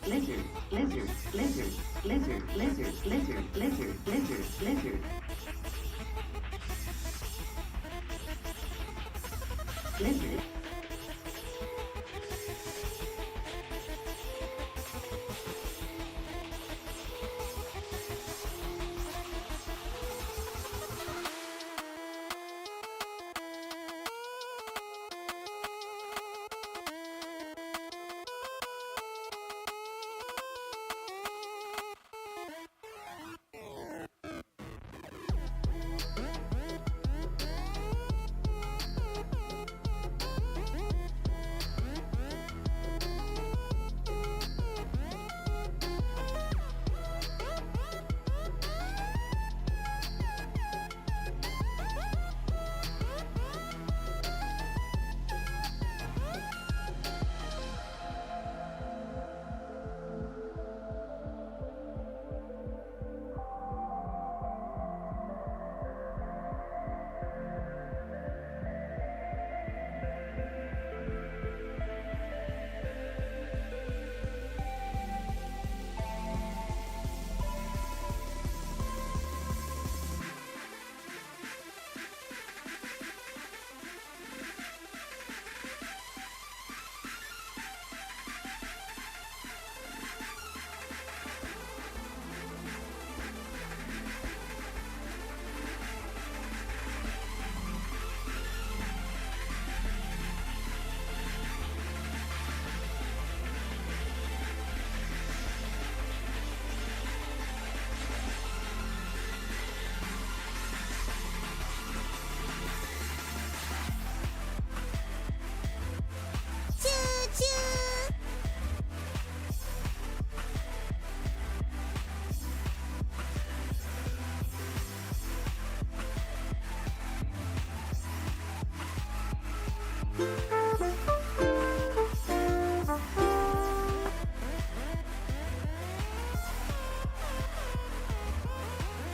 lizard, lizard, lizard, lizard, lizard, lizard, lizard, lizard, lizard, lizard.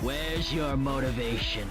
Where's your motivation?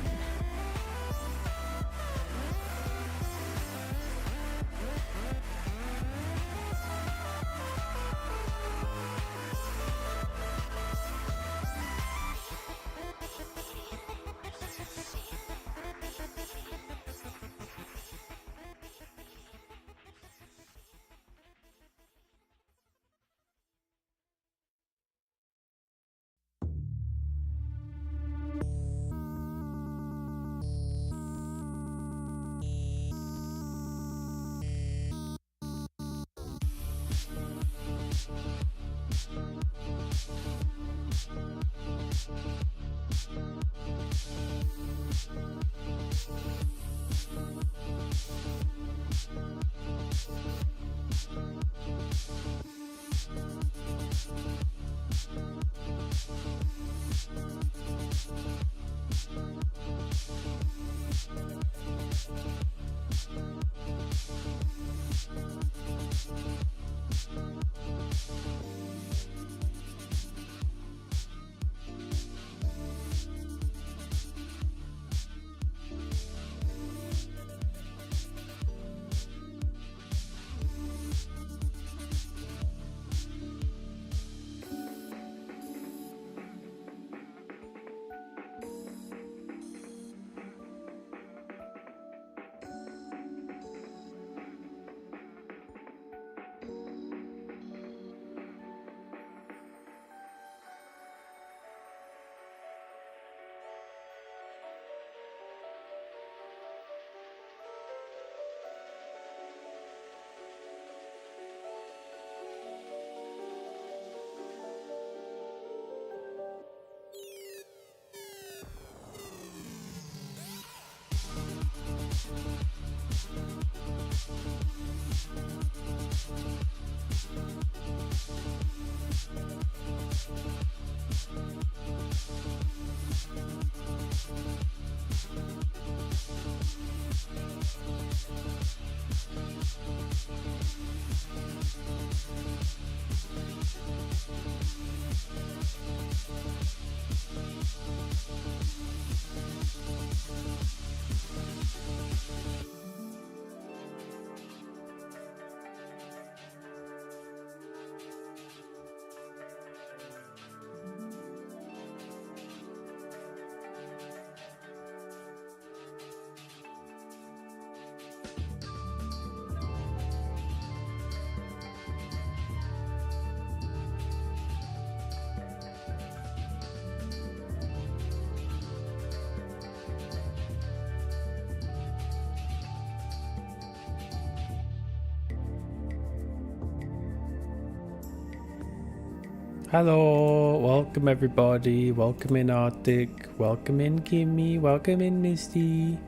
Hello, welcome everybody. Welcome in Arctic. Welcome in Kimmy. Welcome in Misty.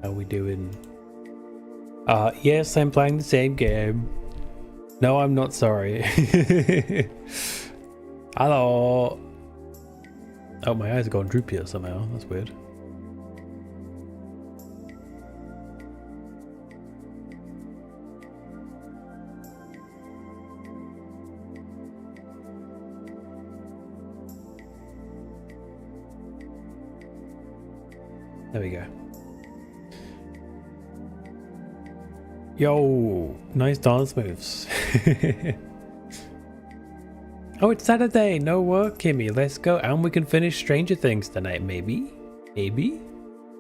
How we doing? Yes, I'm playing the same game. No, I'm not sorry. Hello. Oh, my eyes are going droopier somehow. That's weird. There we go. Yo, nice dance moves. Oh, it's Saturday. No work, Kimmy. Let's go. And we can finish Stranger Things tonight, maybe? Maybe?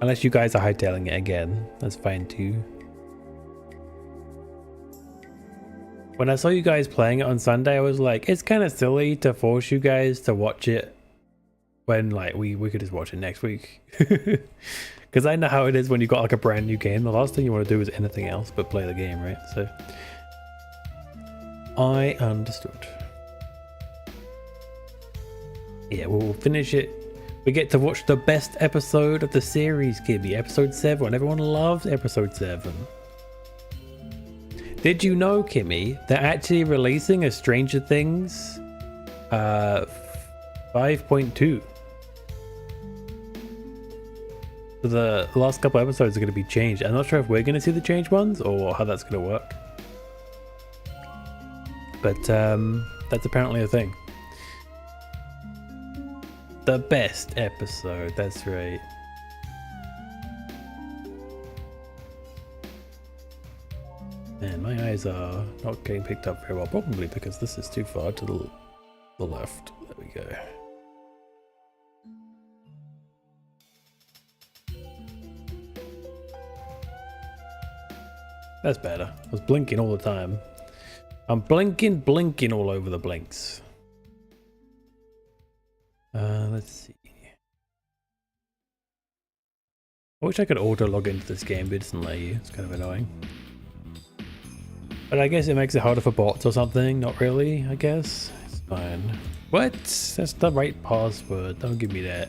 Unless you guys are hightailing it again. That's fine too. When I saw you guys playing it on Sunday, I was like, it's kind of silly to force you guys to watch it when like we could just watch it next week. Because I know how it is when you got like a brand new game. The last thing you want to do is anything else but play the game, right? So I understood. Yeah, we'll finish it. We get to watch the best episode of the series, Gibby. Episode 7. Everyone loves episode 7. Did you know, Kimmy, they're actually releasing a Stranger Things 5.2? So the last couple episodes are going to be changed. I'm not sure if we're going to see the changed ones or how that's going to work. But that's apparently a thing. The best episode, that's right. Man, my eyes are not getting picked up very well, probably because this is too far to the left. There we go. That's better. I was blinking all the time. I'm blinking all over the blinks. Let's see. I wish I could auto log into this game, but it doesn't let you. It's kind of annoying. But I guess it makes it harder for bots or something. Not really, I guess. It's fine. What? That's the right password. Don't give me that.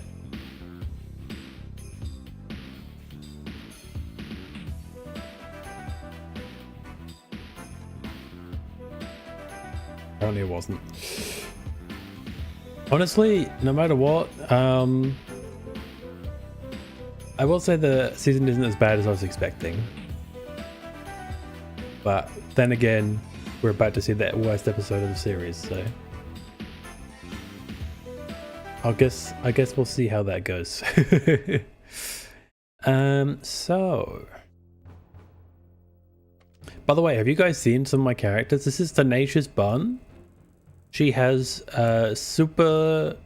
Apparently it wasn't. Honestly, no matter what, I will say the season isn't as bad as I was expecting. But then again, we're about to see the worst episode of the series, so I guess we'll see how that goes. So by the way, have you guys seen some of my characters? This is Tenacious Bun. She has super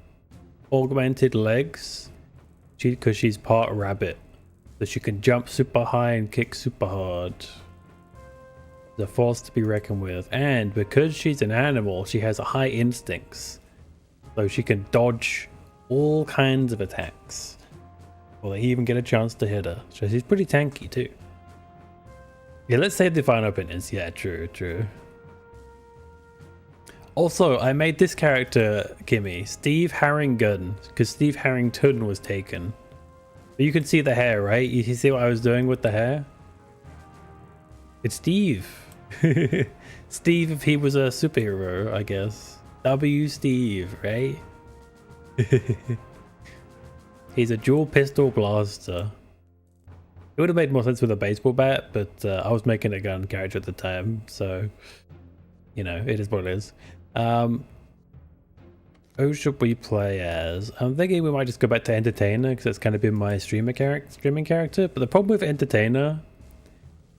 augmented legs because she's part rabbit. So she can jump super high and kick super hard. The force to be reckoned with. And because she's an animal, she has high instincts. So she can dodge all kinds of attacks. Or they even get a chance to hit her. So she's pretty tanky too. Yeah, let's save the final opinions. Yeah, true. Also, I made this character, Kimmy, Steve Harrington, because Steve Harrington was taken. But you can see the hair, right? You see what I was doing with the hair? It's Steve. Steve if he was a superhero, I guess. W Steve, right? He's a dual pistol blaster. It would have made more sense with a baseball bat, but I was making a gun character at the time, so you know, it is what it is. Who should we play as? I'm thinking we might just go back to Entertainer because that's kind of been my streaming character. But the problem with Entertainer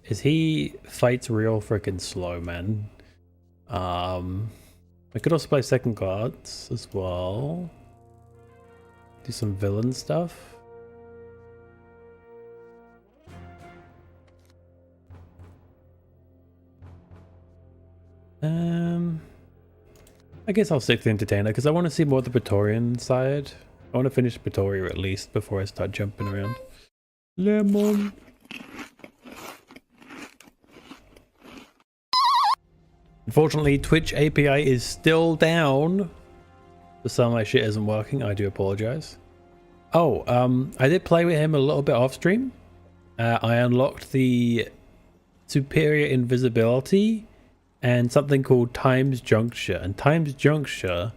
is he fights real freaking slow, man. We could also play Second Cards as well. Do some villain stuff. I guess I'll stick to Entertainer because I want to see more of the Praetorian side. I want to finish Pretoria at least before I start jumping around. Lemon. Unfortunately, Twitch API is still down. So some of my shit isn't working. I do apologize. Oh, I did play with him a little bit off stream. I unlocked the superior invisibility and something called Times Juncture. And Times Juncture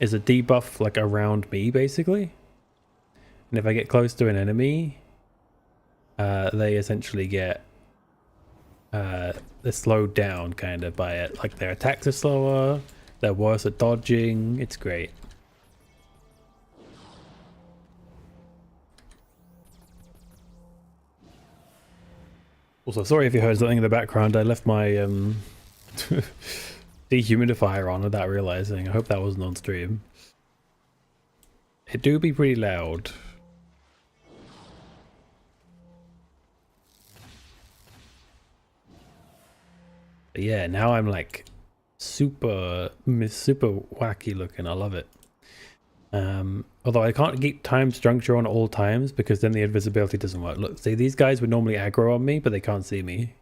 is a debuff like around me, basically. And if I get close to an enemy, they essentially get they're slowed down kind of by it. Like their attacks are slower, they're worse at dodging. It's great. Also, sorry if you heard something in the background. I left my dehumidifier on without realizing. I hope that wasn't on stream. It do be pretty loud. But yeah, now I'm like super wacky looking. I love it. Although I can't keep Times Juncture on at all times because then the invisibility doesn't work. Look, see, these guys would normally aggro on me, but they can't see me.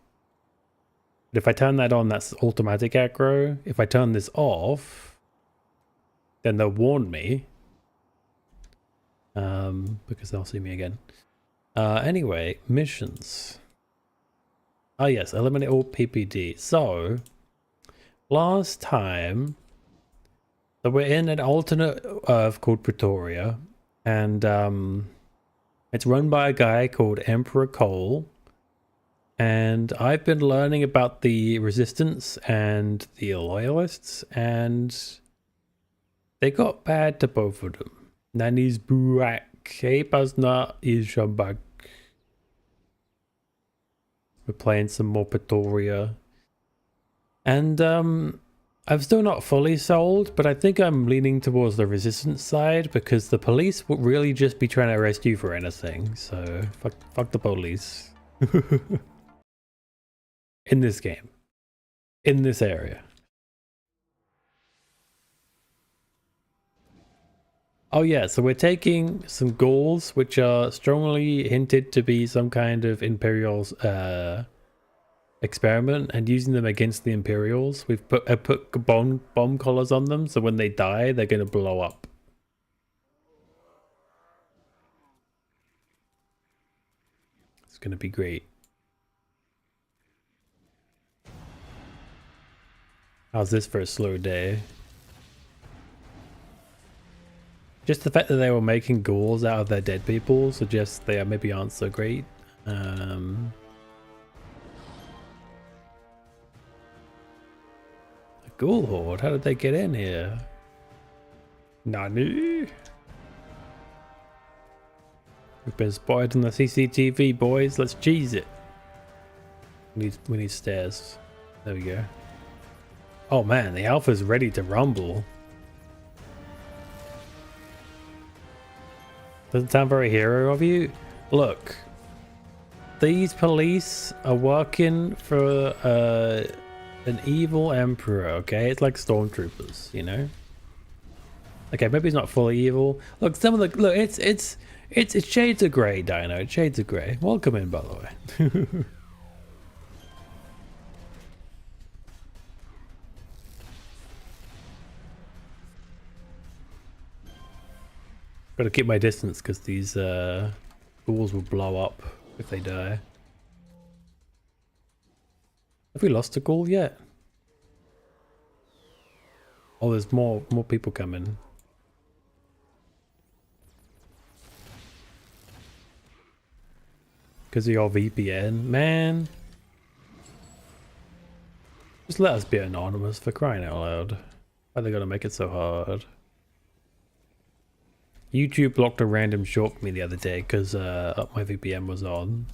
But if I turn that on, that's automatic aggro. If I turn this off, then they'll warn me. Because they'll see me again. Anyway, missions. Oh yes, eliminate all PPD. So, last time, so we're in an alternate Earth called Pretoria, and it's run by a guy called Emperor Cole, and I've been learning about the Resistance and the Loyalists, and they got bad to both of them. NaniBuu, Pasna is Shabak. We're playing some more Pretoria. And I'm still not fully sold, but I think I'm leaning towards the Resistance side because the police would really just be trying to arrest you for anything. So fuck the police. In this game. In this area. Oh yeah, so we're taking some ghouls, which are strongly hinted to be some kind of Imperials experiment, and using them against the Imperials. We've put bomb collars on them, so when they die, they're going to blow up. It's going to be great. How's this for a slow day? Just the fact that they were making ghouls out of their dead people suggests they maybe aren't so great. A ghoul horde? How did they get in here? Nani? We've been spotted on the CCTV, boys. Let's cheese it. We need stairs. There we go. Oh man, the alpha's ready to rumble. Doesn't sound very hero of you. Look, these police are working for an evil emperor. Okay, it's like stormtroopers, you know. Okay, maybe he's not fully evil. Look, some of the look, it's shades of grey, Dino. It's shades of grey. Welcome in, by the way. Got to keep my distance because these ghouls will blow up if they die. Have we lost a ghoul yet? Oh, there's more people coming. Because of your VPN, man. Just let us be anonymous, for crying out loud. Why are they gonna make it so hard? YouTube blocked a random short for me the other day because my VPN was on.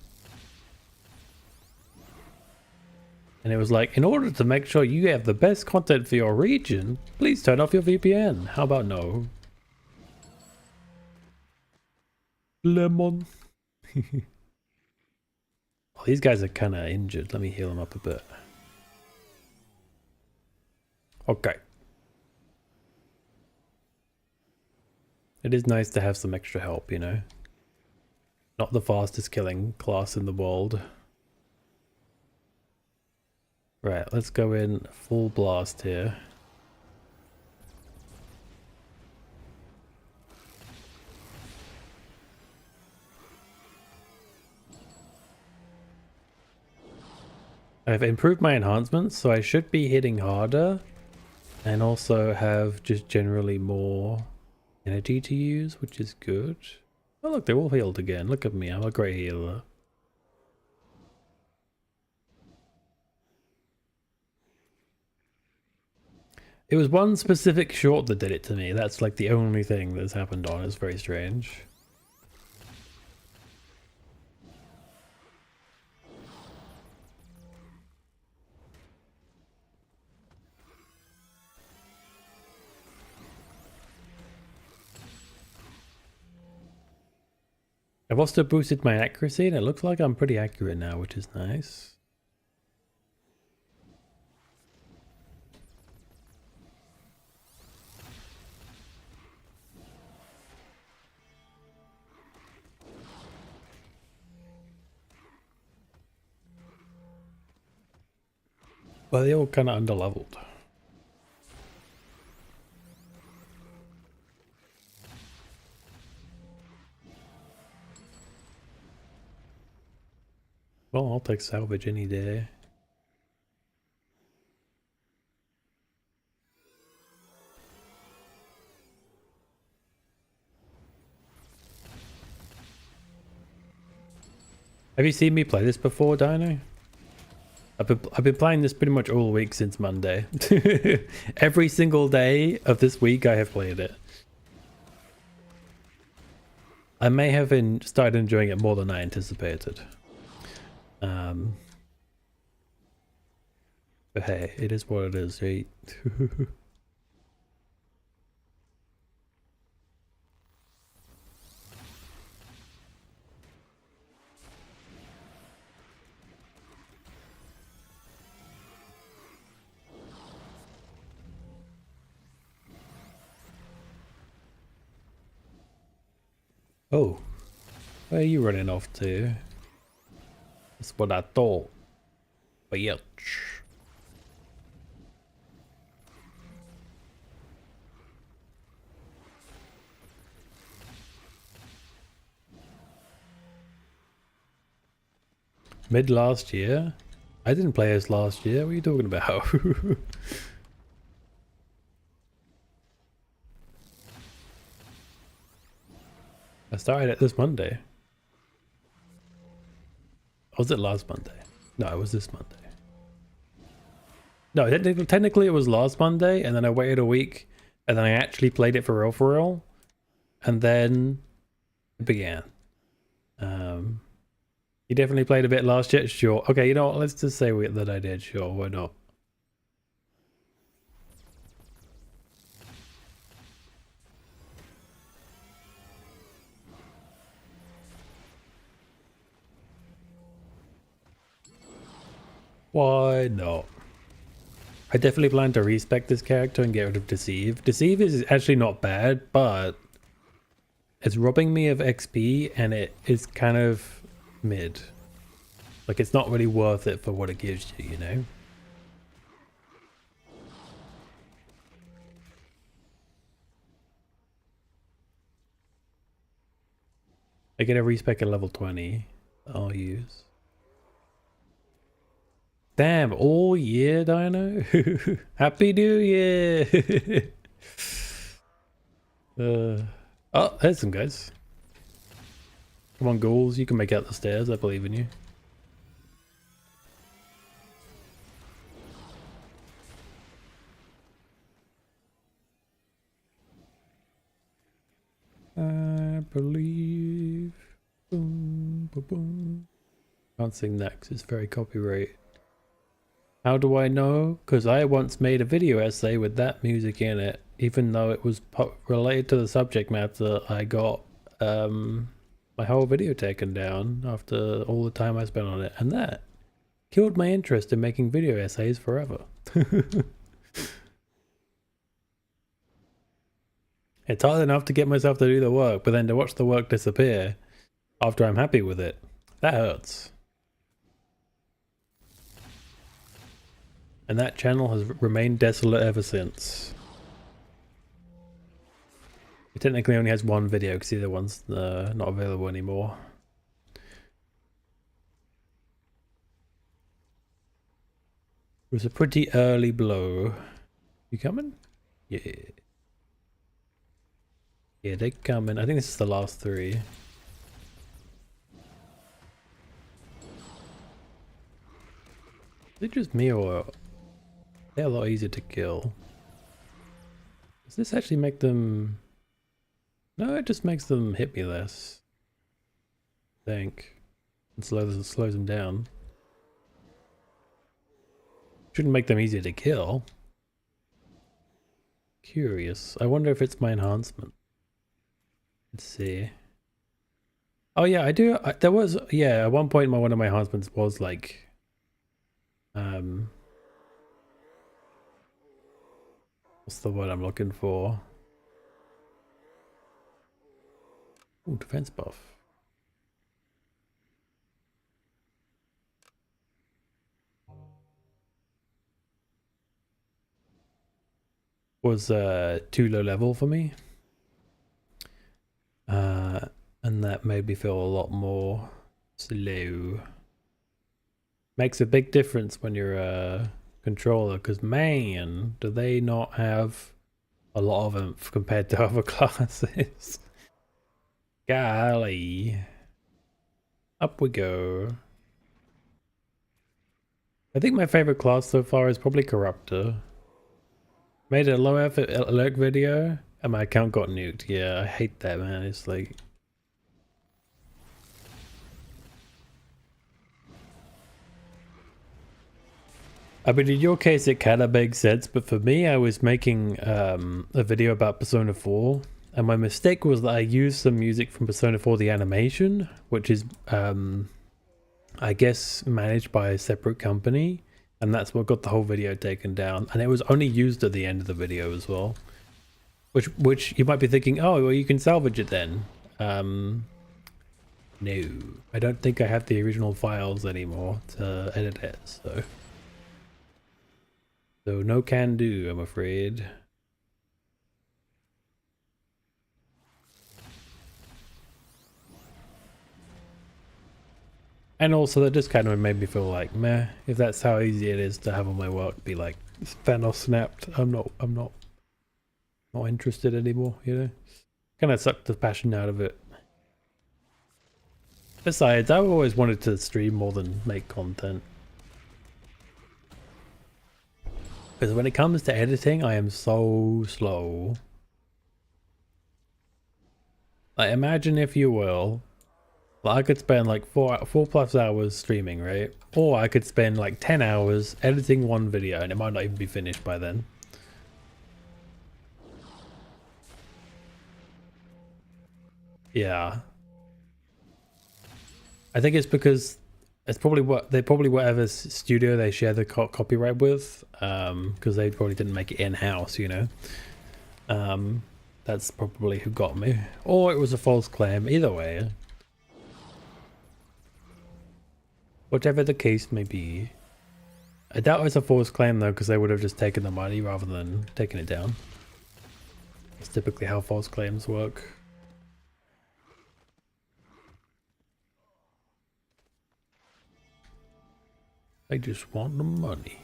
And it was like, in order to make sure you have the best content for your region, please turn off your VPN. How about no? Lemon. Oh, these guys are kind of injured. Let me heal them up a bit. Okay. It is nice to have some extra help, you know. Not the fastest killing class in the world. Right, let's go in full blast here. I've improved my enhancements, so I should be hitting harder and also have just generally more energy to use, which is good. Oh look, they're all healed again. Look at me, I'm a great healer. It was one specific short that did it to me. That's like the only thing that's happened on. It's very strange. I've also boosted my accuracy and it looks like I'm pretty accurate now, which is nice. Well, they're all kind of underleveled. Well, I'll take salvage any day. Have you seen me play this before, Dino? I've been playing this pretty much all week since Monday. Every single day of this week I have played it. I may have started enjoying it more than I anticipated. But hey, it is what it is, right? Oh, where are you running off to? That's what I thought. Bitch. Mid last year? I didn't play as last year. What are you talking about? I started it this Monday. Or was it last Monday? No, it was this Monday. No, technically it was last Monday, and then I waited a week, and then I actually played it for real, and then it began. You definitely played a bit last year? Sure. Okay, you know what? Let's just say that I did. Sure, why not? Why not? I definitely plan to respec this character and get rid of Deceive. Deceive is actually not bad, but it's robbing me of XP and it is kind of mid. Like, it's not really worth it for what it gives you, you know? I get a respec at level 20 I'll use. Damn, all year, Dino? Happy New Year! Oh, there's some guys. Come on, ghouls, you can make out the stairs, I believe in you. I believe. Boom, boom, boom. Can't sing that because it's very copyright. How do I know? Because I once made a video essay with that music in it. Even though it was related to the subject matter, I got my whole video taken down after all the time I spent on it. And that killed my interest in making video essays forever. It's hard enough to get myself to do the work, but then to watch the work disappear after I'm happy with it, that hurts. And that channel has remained desolate ever since. It technically only has one video because the other one's not available anymore. It was a pretty early blow. You coming? Yeah. Yeah, they coming. I think this is the last 3. Is it just me or they're a lot easier to kill? Does this actually make them... No, it just makes them hit me less. I think. It slows them down. Shouldn't make them easier to kill. Curious. I wonder if it's my enhancement. Let's see. Oh yeah, I do. There was, yeah, at one point one of my enhancements was like... what's the word I'm looking for? Ooh, defense buff. Was too low level for me. And that made me feel a lot more slow. Makes a big difference when you're a controller, because man, do they not have a lot of them compared to other classes. Golly. Up we go. I think my favorite class so far is probably Corruptor. Made a low effort alert video and my account got nuked. Yeah, I hate that, man. It's like... I mean, in your case, it kind of makes sense, but for me, I was making a video about Persona 4, and my mistake was that I used some music from Persona 4 the animation, which is, I guess, managed by a separate company, and that's what got the whole video taken down, and it was only used at the end of the video as well. Which you might be thinking, oh, well, you can salvage it then. No, I don't think I have the original files anymore to edit it, so... So no can do, I'm afraid. And also that just kind of made me feel like, meh, if that's how easy it is to have all my work be like Thanos snapped, I'm not interested anymore, you know? Kind of sucked the passion out of it. Besides, I've always wanted to stream more than make content. Because when it comes to editing, I am so slow. Like, imagine if you will, like, I could spend like 4+ hours streaming, right? Or I could spend like 10 hours editing one video and it might not even be finished by then. Yeah. I think it's because it's probably whatever studio they share the copyright with, because they probably didn't make it in-house, you know. That's probably who got me. Or it was a false claim, either way. Whatever the case may be. I doubt it's a false claim though, because they would have just taken the money rather than taking it down. That's typically how false claims work. I just want the money.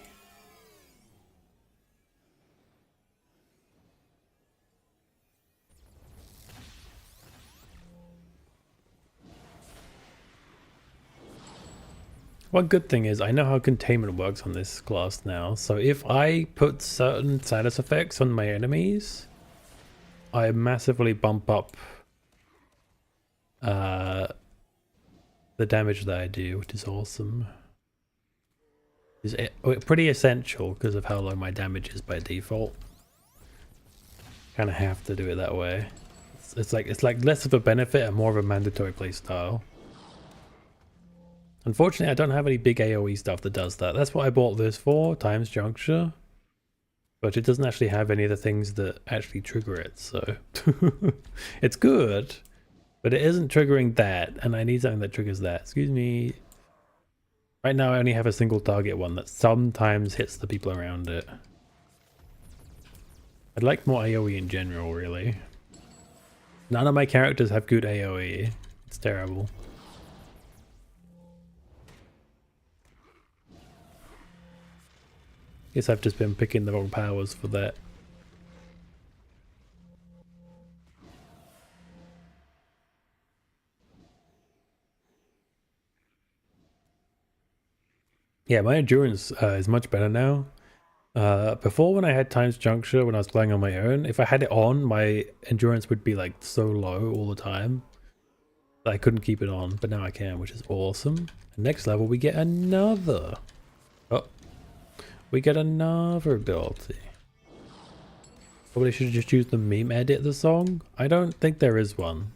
One good thing is I know how containment works on this class now, so if I put certain status effects on my enemies, I massively bump up the damage that I do, which is awesome. Is pretty essential because of how low my damage is by default. Kind of have to do it that way. It's like less of a benefit and more of a mandatory play style. Unfortunately, I don't have any big AoE stuff that does that. That's what I bought this for, Times Juncture. But it doesn't actually have any of the things that actually trigger it, so... It's good, but it isn't triggering that, and I need something that triggers that. Excuse me. Right now I only have a single target one that sometimes hits the people around it. I'd like more AoE in general, really. None of my characters have good AoE. It's terrible. Guess I've just been picking the wrong powers for that. Yeah, my endurance is much better now. Before, when I had Times Juncture, when I was playing on my own, if I had it on, my endurance would be like so low all the time. I couldn't keep it on, but now I can, which is awesome. And next level, we get another. Oh, we get another ability. Probably should have just used the meme edit the song. I don't think there is one.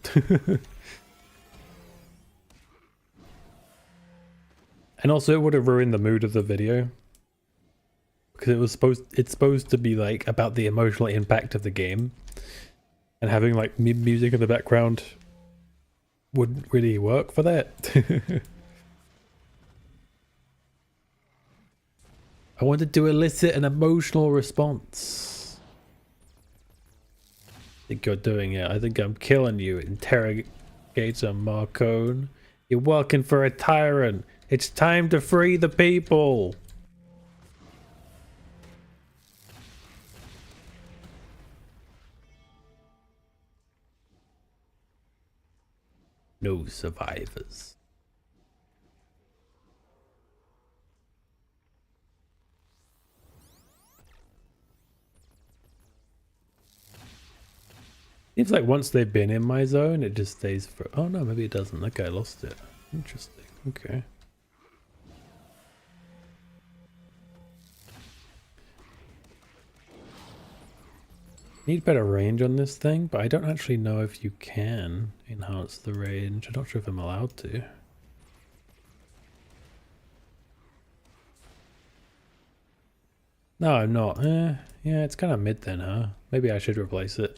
And also, it would have ruined the mood of the video. Because it's supposed to be like about the emotional impact of the game. And having like music in the background wouldn't really work for that. I wanted to elicit an emotional response. I think you're doing it. I think I'm killing you, Interrogator Marcone. You're working for a tyrant. It's time to free the people. No survivors. Seems like once they've been in my zone, it just stays for... Oh no, maybe it doesn't. Okay, I lost it. Interesting. Okay. Need better range on this thing, but I don't actually know if you can enhance the range. I'm not sure if I'm allowed to. No, I'm not. Yeah, it's kind of mid then, huh? Maybe I should replace it.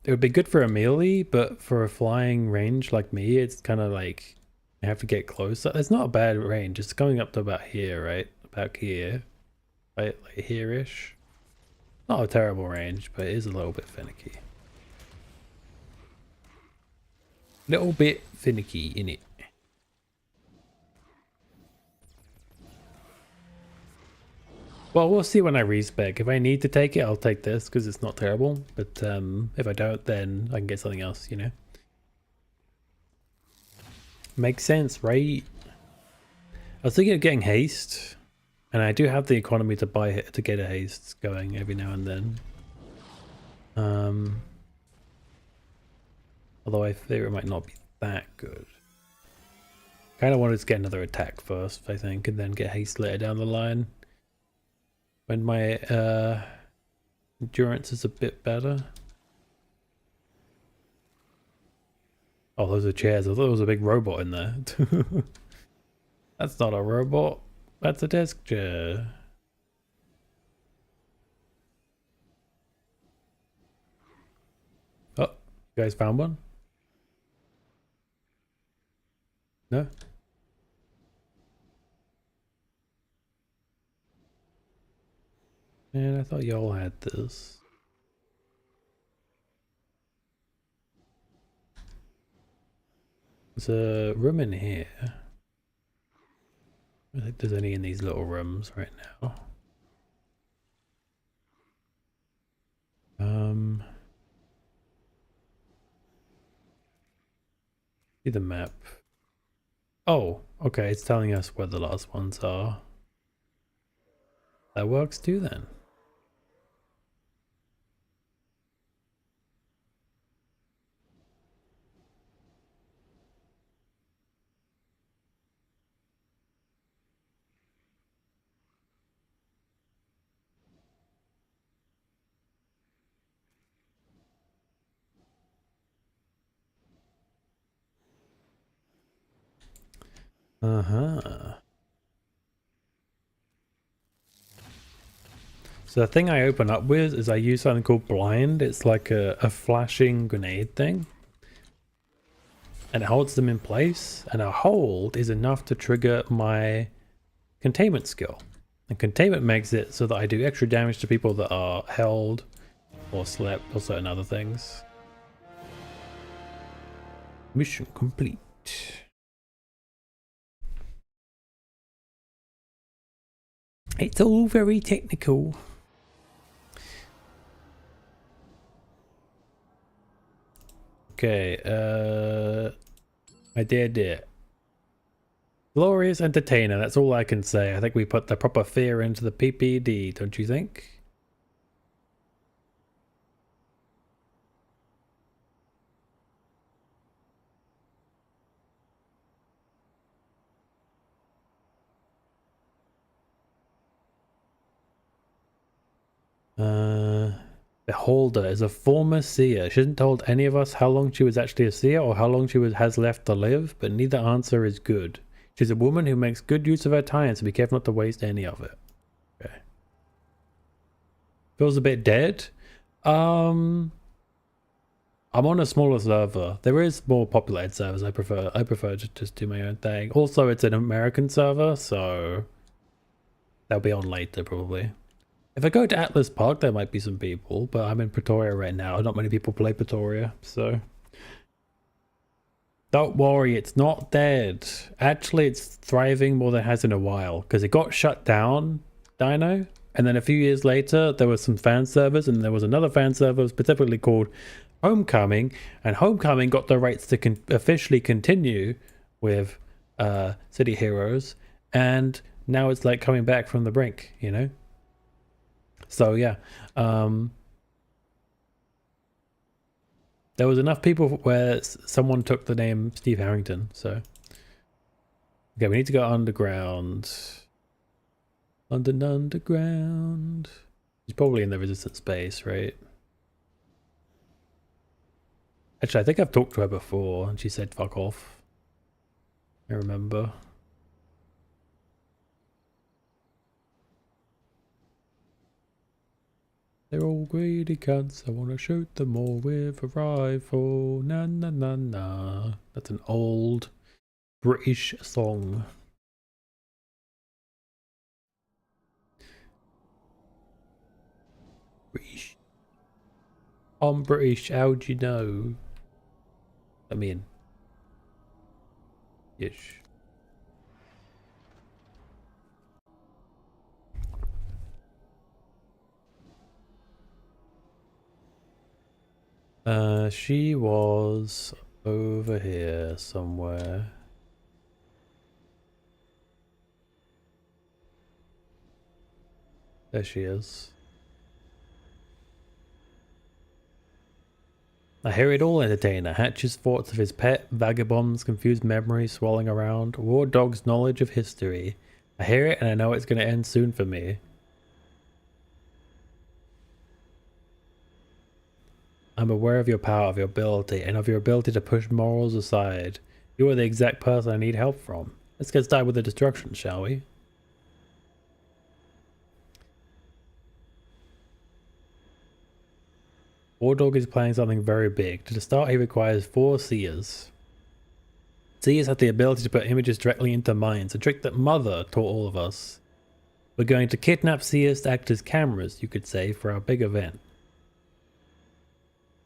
It would be good for a melee, but for a flying range like me, it's kind of like I have to get close. It's not a bad range. It's going up to about here, right? About here. Right, like here-ish. Not a terrible range, but it is a little bit finicky. Little bit finicky in it. Well, we'll see when I respec. If I need to take it, I'll take this because it's not terrible. But if I don't, then I can get something else, you know? Makes sense, right? I was thinking of getting haste. And I do have the economy to buy it, to get a haste going every now and then. Although I fear it might not be that good. Kind of wanted to get another attack first, I think, and then get haste later down the line. When my endurance is a bit better. Oh, those are chairs. I thought there was a big robot in there. That's not a robot. That's a desk chair. Oh, you guys found one? No? Man, I thought y'all had this. There's a room in here. I don't think there's any in these little rooms right now. See the map. Oh, okay, it's telling us where the last ones are. That works too then. Uh-huh. So the thing I open up with is I use something called blind. It's like a flashing grenade thing. and it holds them in place, and a hold is enough to trigger my containment skill. And containment makes it so that I do extra damage to people that are held or slept or certain other things. Mission complete. It's all very technical. Okay, I did it. Glorious entertainer, that's all I can say. I think we put the proper fear into the PPD, don't you think? Beholder is a former seer. She hasn't told any of us how long she was actually a seer or how long she has left to live, but neither answer is good. She's a woman who makes good use of her time, so be careful not to waste any of it. Okay. Feels a bit dead. I'm on a smaller server. There is more populated servers. I prefer to just do my own thing. Also, it's an American server, so they'll be on later probably. If I go to Atlas Park, there might be some people, but I'm in Pretoria right now. Not many people play Pretoria, so don't worry, it's not dead. Actually, it's thriving more than it has in a while, because it got shut down, Dino, and then a few years later, there was some fan servers, and there was another fan server specifically called Homecoming, and Homecoming got the rights to officially continue with City Heroes, and now it's like coming back from the brink, you know? So yeah, there was enough people where someone took the name Steve Harrington, so. Okay, we need to go underground. London Underground. He's probably in the resistance base, right? Actually, I think I've talked to her before and she said fuck off. I remember. They're all greedy cunts. I want to shoot them all with a rifle. Na na na na. That's an old British song. British. I'm British. How'd you know? I mean, yes. She was over here somewhere. There she is. I hear it all, entertainer. Hatch's thoughts of his pet, vagabonds, confused memories swirling around, War Dog's knowledge of history. I hear it and I know it's going to end soon for me. I'm aware of your power, of your ability, and of your ability to push morals aside. You are the exact person I need help from. Let's get started with the destruction, shall we? War Dog is planning something very big. To start, he requires 4 seers. Seers have the ability to put images directly into minds, a trick that Mother taught all of us. We're going to kidnap seers to act as cameras, you could say, for our big event.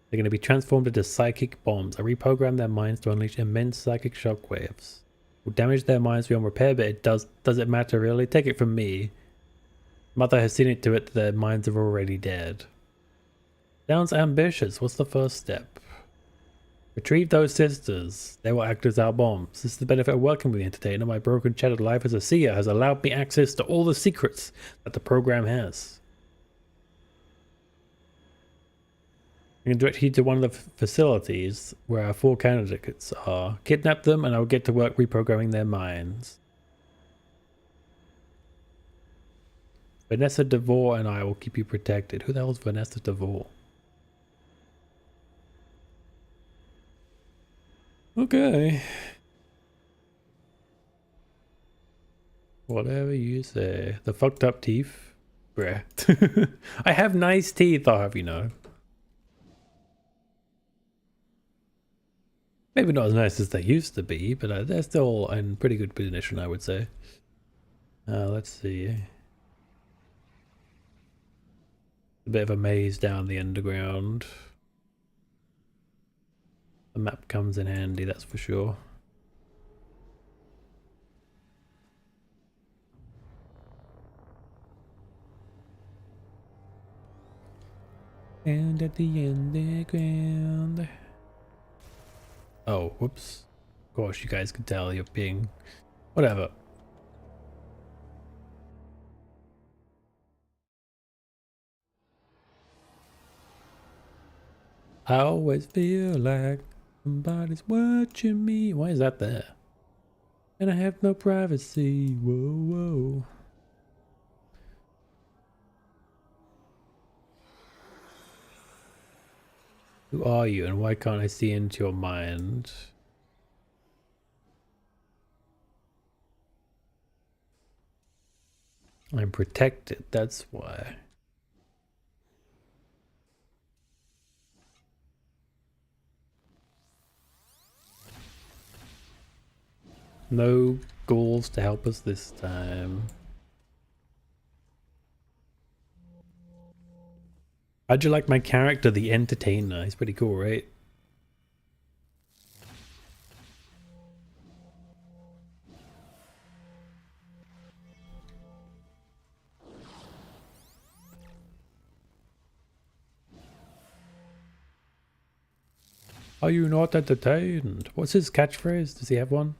They're going to be transformed into psychic bombs. I reprogram their minds to unleash immense psychic shockwaves. Will damage their minds beyond repair, but it does it matter really? Take it from me. Mother has seen it to it that their minds are already dead. Sounds ambitious. What's the first step? Retrieve those sisters. They will act as our bombs. This is the benefit of working with the entertainer. My broken, shattered life as a seer has allowed me access to all the secrets that the program has. I can direct you to one of the facilities where our 4 candidates are. Kidnap them and I will get to work reprogramming their minds. Vanessa DeVore and I will keep you protected. Who the hell is Vanessa DeVore? Okay. Whatever you say. The fucked up teeth? Bruh. I have nice teeth, I'll have you know. Maybe not as nice as they used to be, but they're still in pretty good condition, I would say. Let's see. A bit of a maze down the underground. The map comes in handy, that's for sure. And at the underground. Oh, whoops. Of course, you guys can tell you're being... Whatever. I always feel like somebody's watching me. Why is that there? And I have no privacy. Whoa, whoa. Who are you and why can't I see into your mind? I'm protected, that's why. No ghouls to help us this time. How'd you like my character, the Entertainer? He's pretty cool, right? Are you not entertained? What's his catchphrase? Does he have one?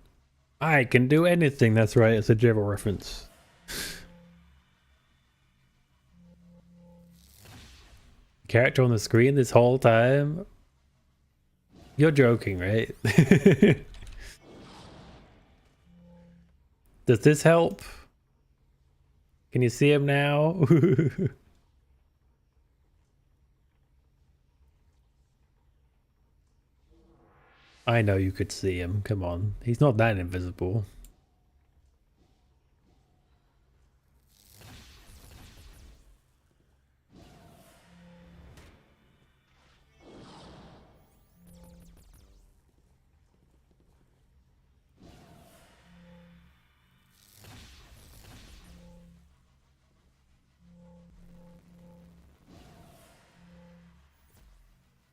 I can do anything. That's right. It's a Java reference. Character on the screen this whole time? You're joking, right? Does this help? Can you see him now? I know you could see him. Come on. He's not that invisible.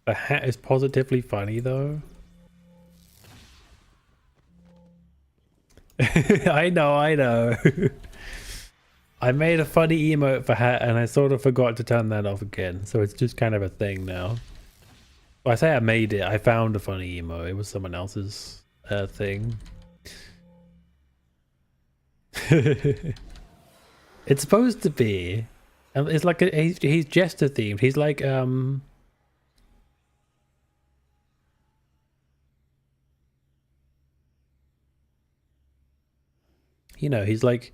The hat is positively funny though. I know. I made a funny emote for hat and I sort of forgot to turn that off again. So it's just kind of a thing now. Well, I say I made it. I found a funny emote. It was someone else's thing. It's supposed to be. It's like he's jester themed. He's like you know, he's like,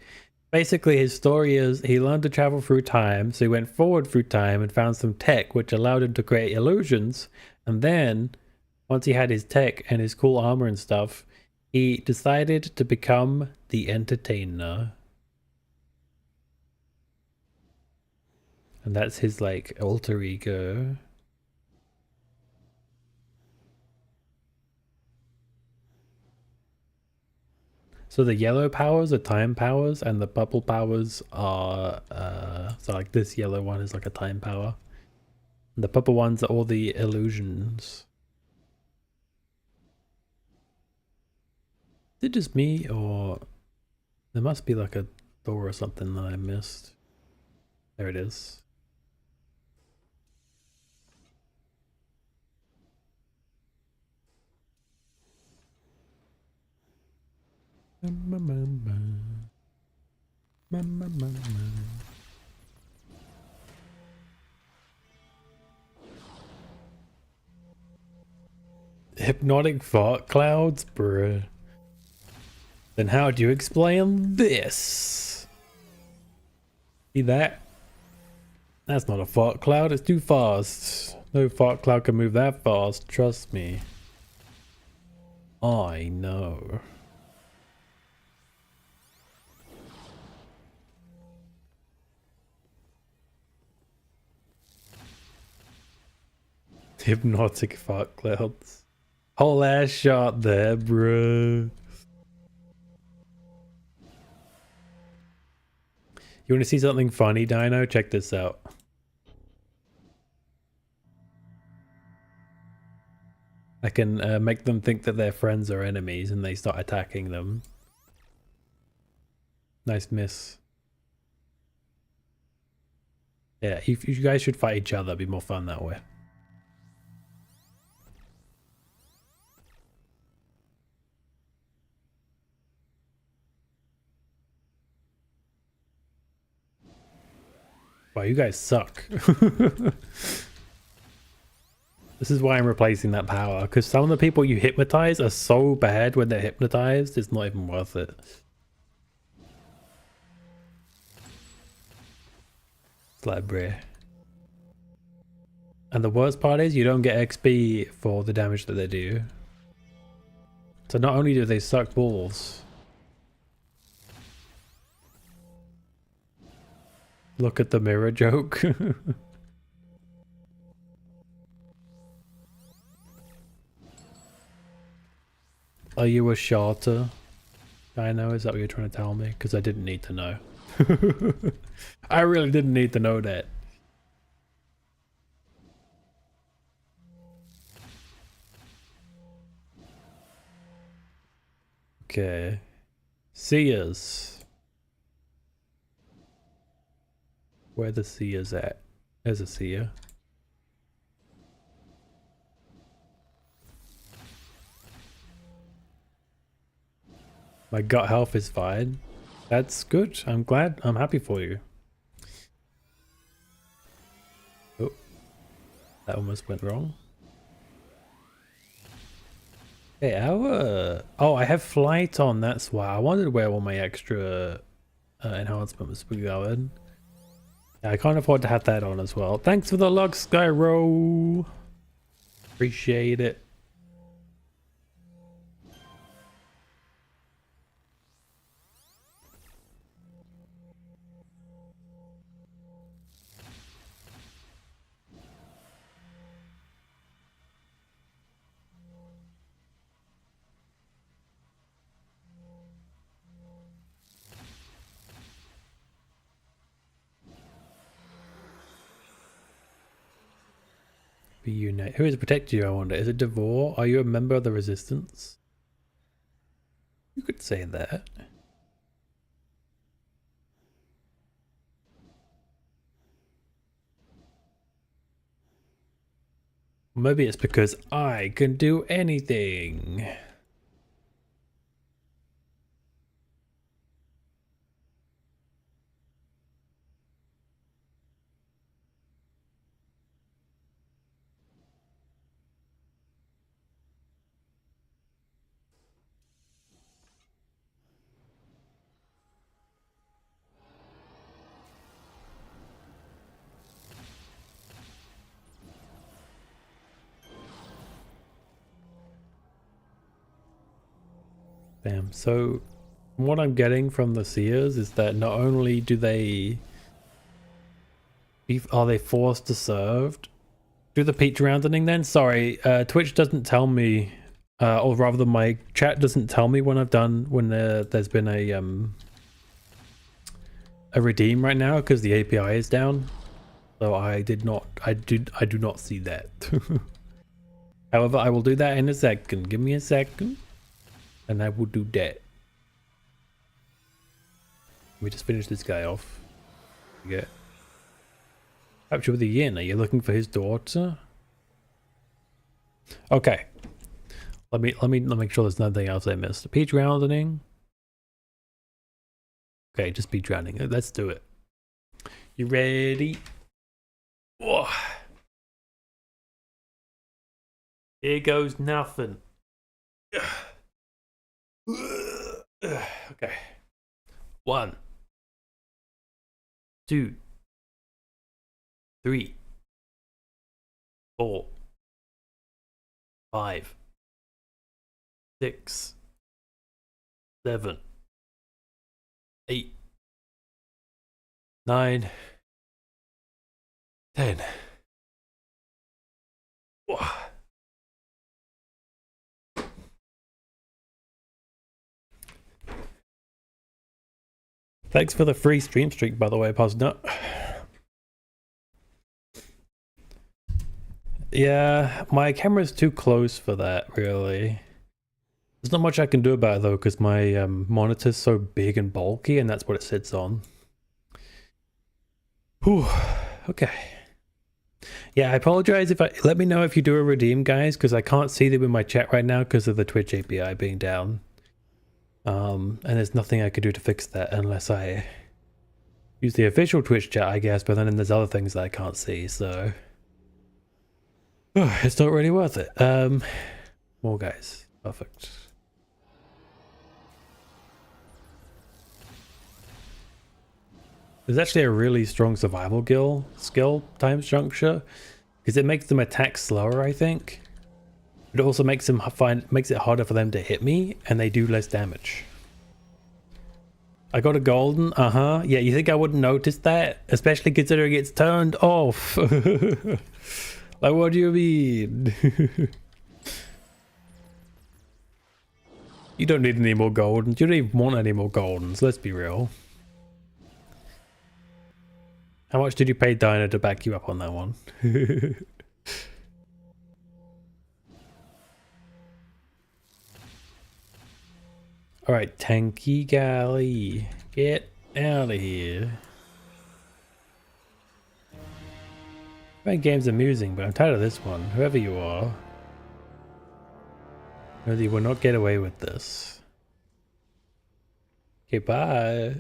basically his story is he learned to travel through time, so he went forward through time and found some tech which allowed him to create illusions, and then once he had his tech and his cool armor and stuff, he decided to become the Entertainer. And that's his like alter ego. So the yellow powers are time powers and the purple powers are so like this yellow one is like a time power. And the purple ones are all the illusions. Is it just me or there must be like a door or something that I missed? There it is. Hypnotic fart clouds, bruh. Then how do you explain this? See that? That's not a fart cloud, it's too fast. No fart cloud can move that fast, trust me. I know. Hypnotic fart clouds. Whole ass shot there, bro. You want to see something funny, Dino? Check this out. I can make them think that their friends are enemies and they start attacking them. Nice miss. Yeah, you guys should fight each other. It'd be more fun that way. Wow, you guys suck. This is why I'm replacing that power, because some of the people you hypnotize are so bad when they're hypnotized, it's not even worth it. Slabbre. And the worst part is you don't get XP for the damage that they do. So not only do they suck balls. Look at the mirror joke. Are you a shorter? I know, is that what you're trying to tell me? Because I didn't need to know. I really didn't need to know that. Okay. Seers. Where the seers at? There's a seer. My gut health is fine. That's good. I'm glad. I'm happy for you. Oh, that almost went wrong. Hey, oh, I have flight on. That's why. I wondered where all my extra enhancement was going. Yeah, I can't afford to have that on as well. Thanks for the luck, Skyro. Appreciate it. Unite. Who is protecting you, I wonder? Is it Devore? Are you a member of the Resistance? You could say that. Maybe it's because I can do anything. Bam. So what I'm getting from the seers is that not only do are they forced to serve? Do the peach rounding then? Sorry, Twitch doesn't tell me, or rather my chat doesn't tell me when I've done, when there's been a redeem right now because the API is down. So I do not see that. However, I will do that in a second. Give me a second. And I will do that. Let me just finish this guy off. Yeah. Capture with the yin. Are you looking for his daughter? Okay. Let me make sure there's nothing else I missed. Peach rounding. Okay, just peach rounding. Let's do it. You ready? Whoa. Here goes nothing. Okay. 1, 2, 3, 4, 5, 6, 7, 8, 9, 10. Thanks for the free stream streak, by the way, Posnut. Yeah, my camera's too close for that, really. There's not much I can do about it, though, because my monitor's so big and bulky, and that's what it sits on. Whew. Okay. Yeah, I apologize if let me know if you do a redeem, guys, because I can't see them in my chat right now because of the Twitch API being down. And there's nothing I could do to fix that unless I use the official Twitch chat, I guess, but then there's other things that I can't see, so it's not really worth it. More guys. Perfect. There's actually a really strong survival skill times juncture because it makes them attack slower, I think. It also makes them makes it harder for them to hit me, and they do less damage. I got a golden, yeah, you think I wouldn't notice that? Especially considering it's turned off. Like, what do you mean? You don't need any more goldens. You don't even want any more goldens, let's be real. How much did you pay Dinah to back you up on that one? Alright, Tanky Galley, get out of here. My game's amusing, but I'm tired of this one. Whoever you are. No, you will not get away with this. Okay, bye.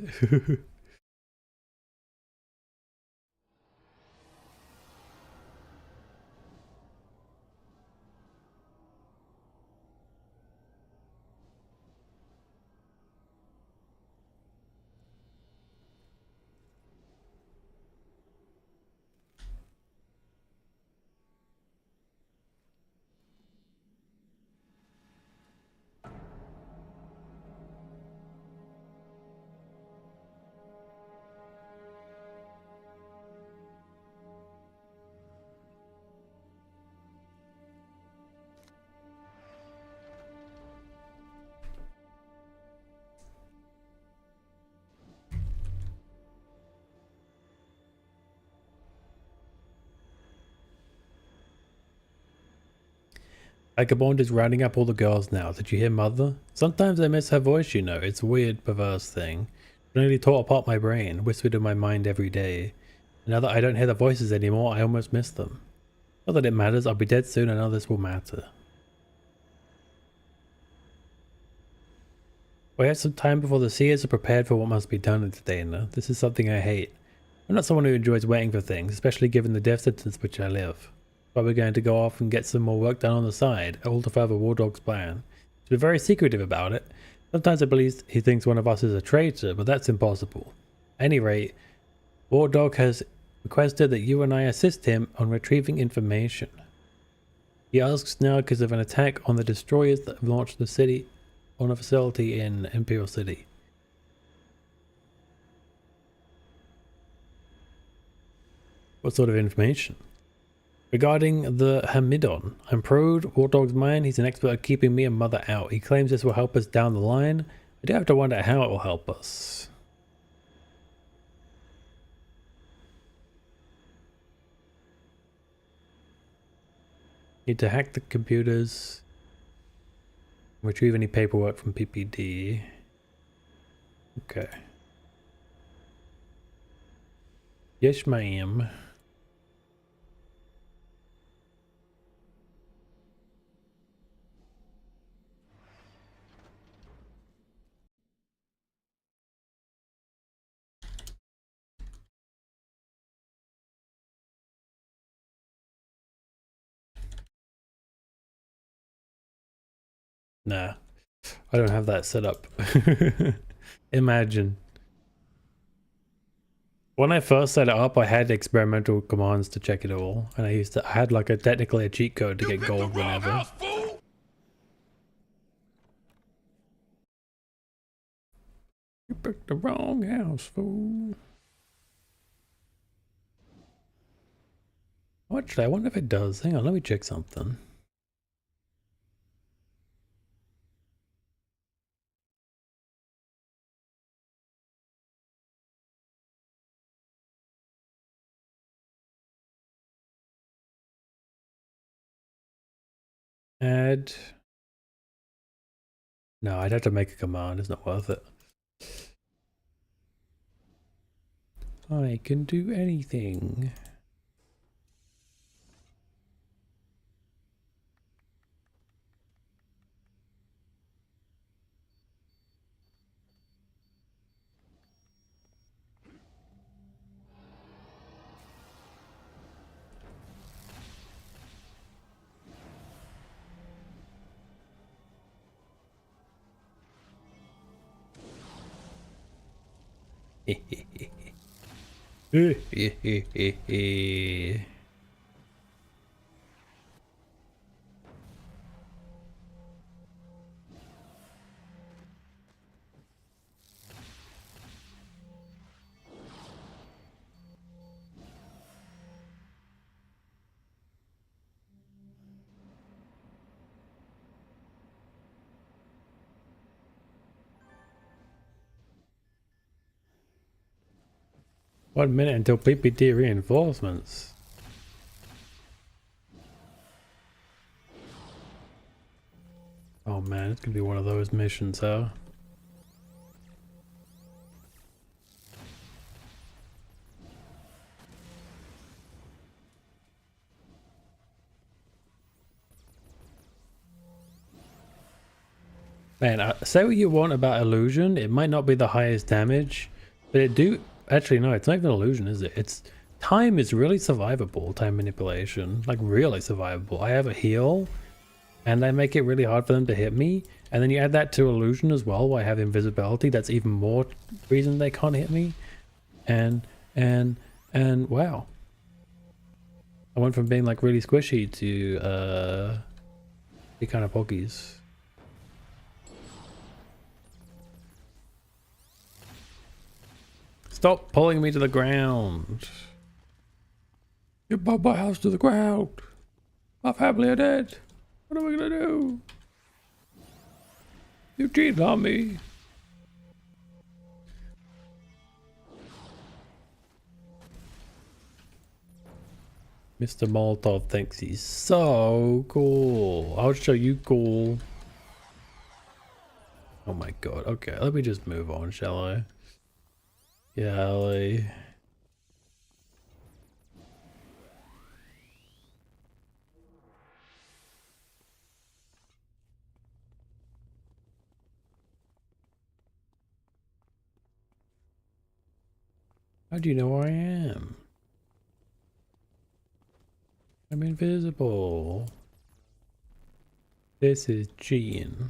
Vagabond is rounding up all the girls now. Did you hear Mother? Sometimes I miss her voice, you know. It's a weird, perverse thing. It nearly tore apart my brain, whispered in my mind every day. And now that I don't hear the voices anymore, I almost miss them. Not that it matters, I'll be dead soon and none of this will matter. We have some time before the seers are prepared for what must be done in Dana. This is something I hate. I'm not someone who enjoys waiting for things, especially given the death sentence which I live. Probably going to go off and get some more work done on the side, all to further War Dog's plan. He's been very secretive about it. Sometimes I believe he thinks one of us is a traitor, but that's impossible. At any rate, War Dog has requested that you and I assist him on retrieving information. He asks now because of an attack on the destroyers that have launched the city on a facility in Imperial City. What sort of information? Regarding the Hamidon, I'm probed War Dog's mind. He's an expert at keeping me and Mother out. He claims this will help us down the line. I do have to wonder how it will help us. Need to hack the computers. Retrieve any paperwork from PPD. Okay. Yes, ma'am. Nah, I don't have that set up. Imagine. When I first set it up, I had experimental commands to check it all, and I had like technically a cheat code to get gold whenever. You picked the wrong house, fool. Actually, I wonder if it does. Hang on, let me check something. Add. No, I'd have to make a command. It's not worth it. I can do anything. One minute until PPT reinforcements. Oh man, it's gonna be one of those missions, huh? Man, say what you want about illusion, it might not be the highest damage, but it do... Actually, no, it's not even illusion, is it? It's... Time is really survivable, time manipulation. Like, really survivable. I have a heal, and I make it really hard for them to hit me, and then you add that to illusion as well, where I have invisibility, that's even more reason they can't hit me. And wow. I went from being like really squishy to be kind of poggies. Stop pulling me to the ground. You brought my house to the ground. My family are dead. What are we gonna do? You cheated on me. Mr. Molotov thinks he's so cool. I'll show you cool. Oh my god. Okay, let me just move on, shall I? Golly. How do you know where I am? I'm invisible. This is cheating.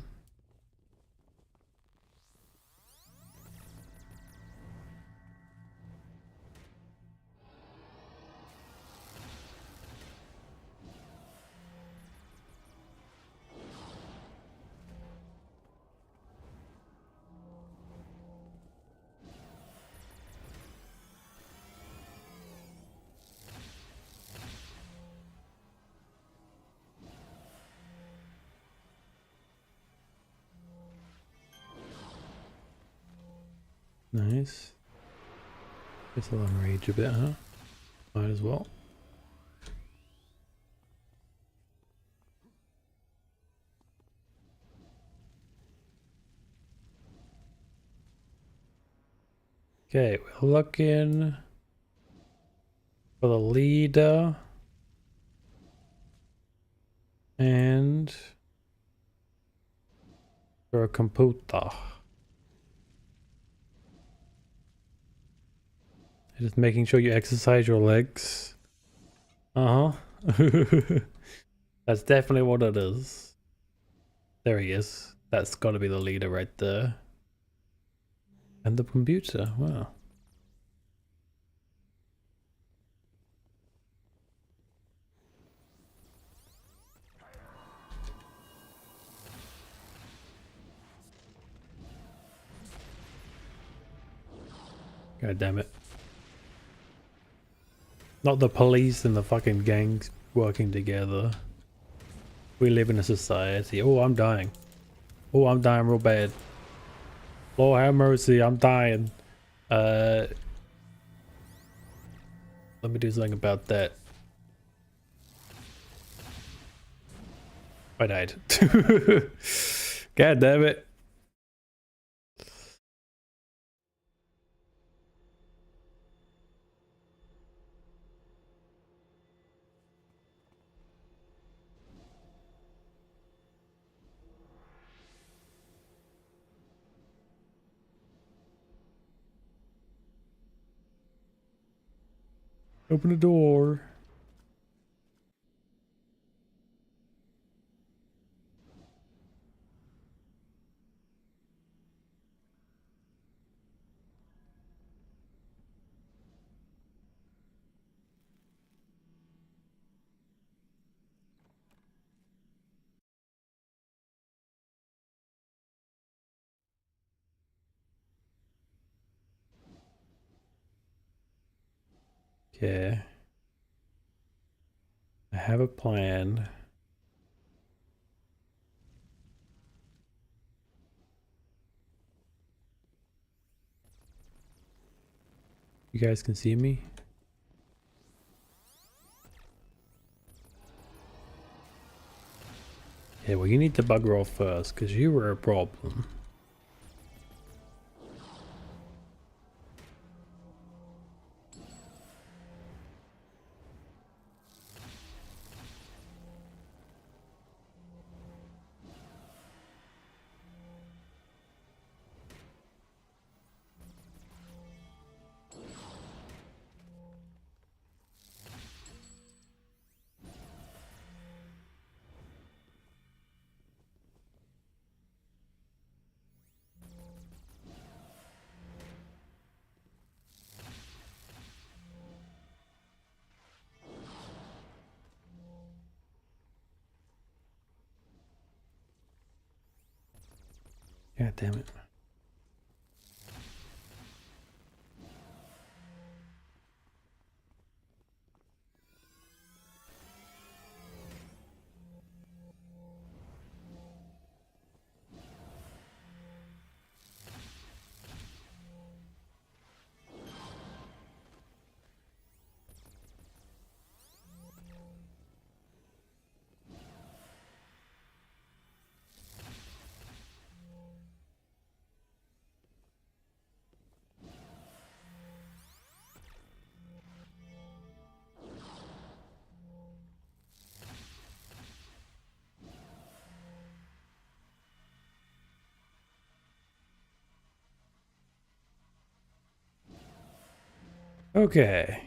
Nice. Guess I'll enrage a bit, huh? Might as well. Okay, we're looking for the leader and for a computer. Just making sure you exercise your legs. Uh-huh. That's definitely what it is. There he is. That's got to be the leader right there. And the computer. Wow. God damn it. Not the police and the fucking gangs working together. We live in a society. Oh, I'm dying. Oh, I'm dying real bad. Lord have mercy, I'm dying. Let me do something about that. I died. God damn it. Open the door. Okay. I have a plan. You guys can see me? Yeah, well, you need to bugger off first, because you were a problem. God damn it. Okay.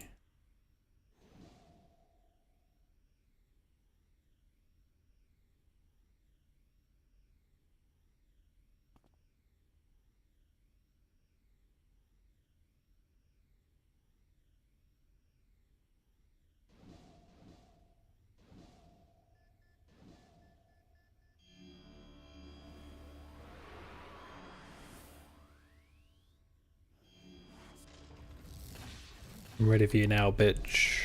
I'm ready for you now, bitch.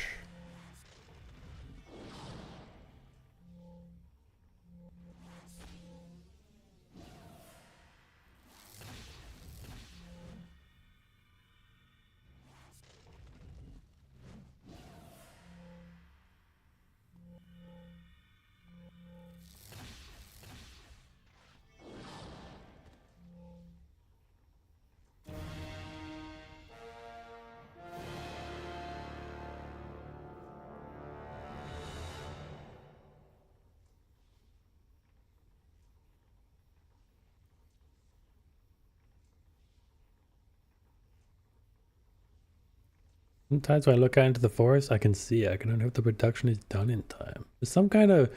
Sometimes when I look out into the forest, I can see it. I can only hope the production is done in time. There's some kind of...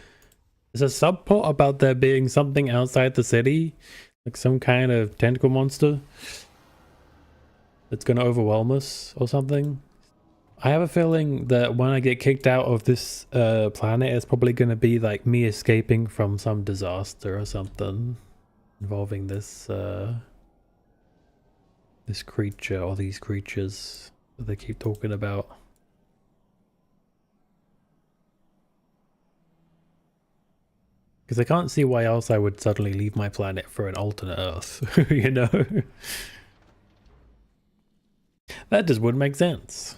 There's a subplot about there being something outside the city. Like some kind of tentacle monster. That's gonna overwhelm us or something. I have a feeling that when I get kicked out of this planet, it's probably gonna be like me escaping from some disaster or something. Involving this this creature or these creatures that they keep talking about. Because I can't see why else I would suddenly leave my planet for an alternate Earth, you know? That just wouldn't make sense.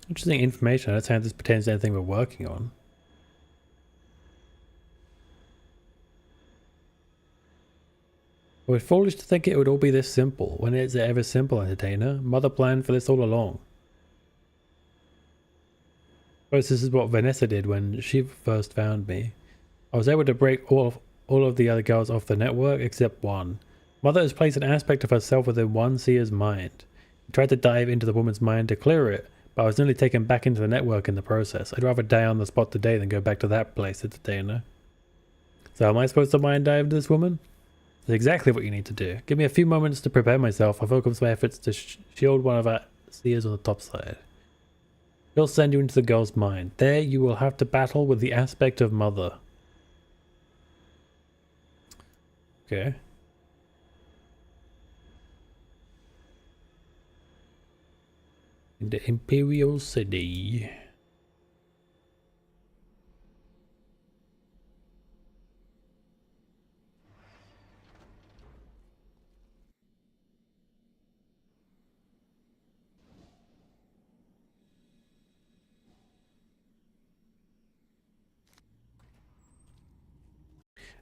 Interesting information. I don't think this pertains to anything we're working on. We're foolish to think it would all be this simple. When is it ever simple, entertainer? Mother planned for this all along. Suppose this is what Vanessa did when she first found me. I was able to break all of the other girls off the network except one. Mother has placed an aspect of herself within one seer's mind. I tried to dive into the woman's mind to clear it, but I was nearly taken back into the network in the process. I'd rather die on the spot today than go back to that place, entertainer. So am I supposed to mind dive this woman? That's exactly what you need to do. Give me a few moments to prepare myself. I focus my efforts to shield one of our seers on the top side. She'll send you into the girl's mind. There you will have to battle with the aspect of Mother. Okay. In the Imperial City.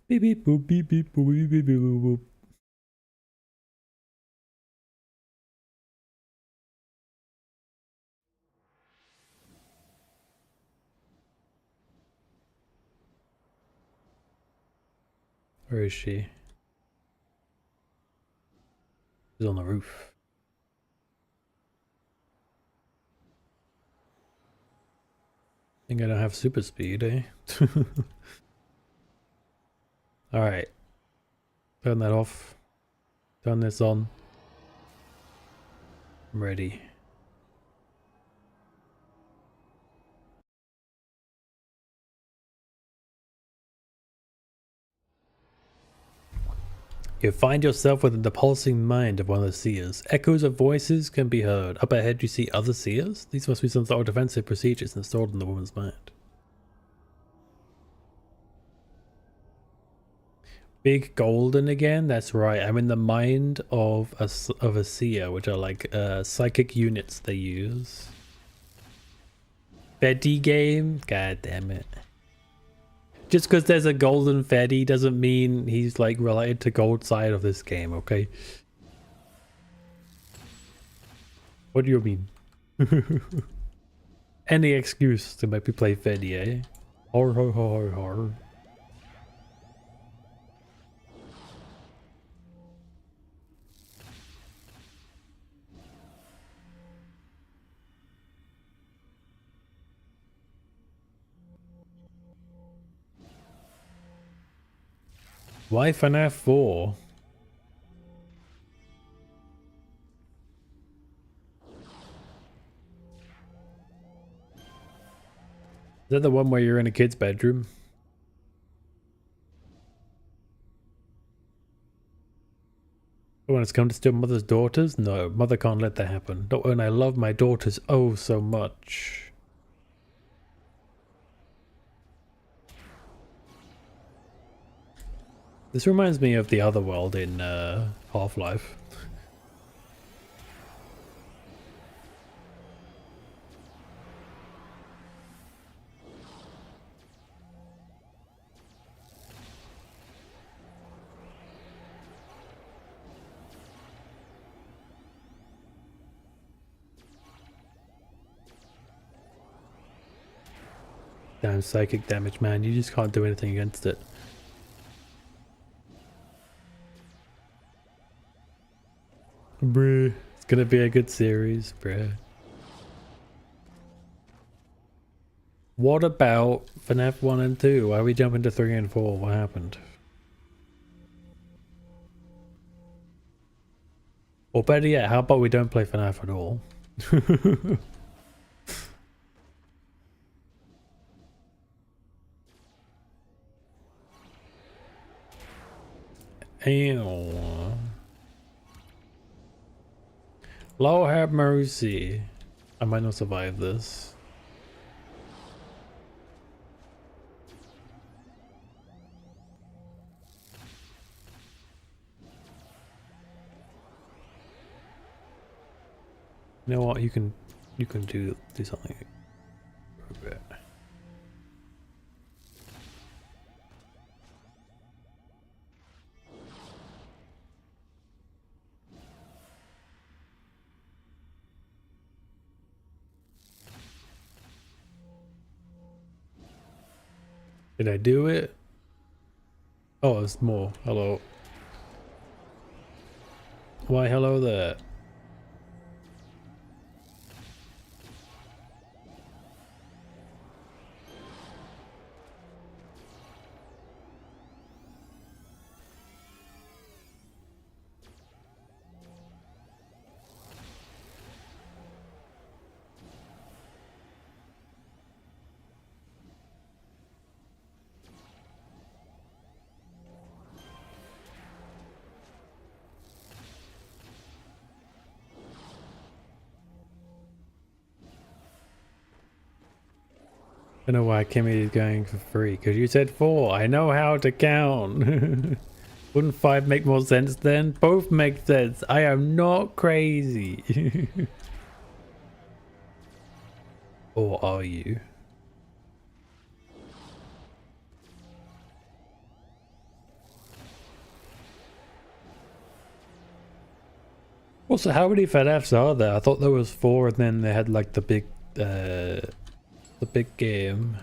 Beep beep boop beep beep boop beep beep beep boop boop. Where is she? She's on the roof. Think I don't have super speed, eh? Alright. Turn that off. Turn this on. I'm ready. You find yourself within the pulsing mind of one of the seers. Echoes of voices can be heard. Up ahead you see other seers? These must be some sort of defensive procedures installed in the woman's mind. Big golden again? That's right. I'm in the mind of a seer, which are like psychic units they use. Fetty game? God damn it. Just because there's a golden Fetty doesn't mean he's like related to gold side of this game, okay? What do you mean? Any excuse to make me play Fetty, eh? Har har har har. Why FNAF 4? Is that the one where you're in a kid's bedroom? When it's come to steal mother's daughters? No, mother can't let that happen. Not when I love my daughters oh so much. This reminds me of the other world in Half-Life. Damn psychic damage, man. You just can't do anything against it. Bruh. It's gonna be a good series, bruh. What about FNAF 1 and 2? Why are we jumping to 3 and 4? What happened? Or better yet, how about we don't play FNAF at all? Ew. Lord have mercy. I might not survive this. You know what? You can You can do something for a bit. Did I do it? Oh, it's more. Hello. Why, hello there. I don't know why Kimmy is going for free, because you said 4. I know how to count. Wouldn't 5 make more sense then? Both make sense. I am not crazy. Or are you? Also, how many FNFs are there? I thought there was 4 and then they had like the big game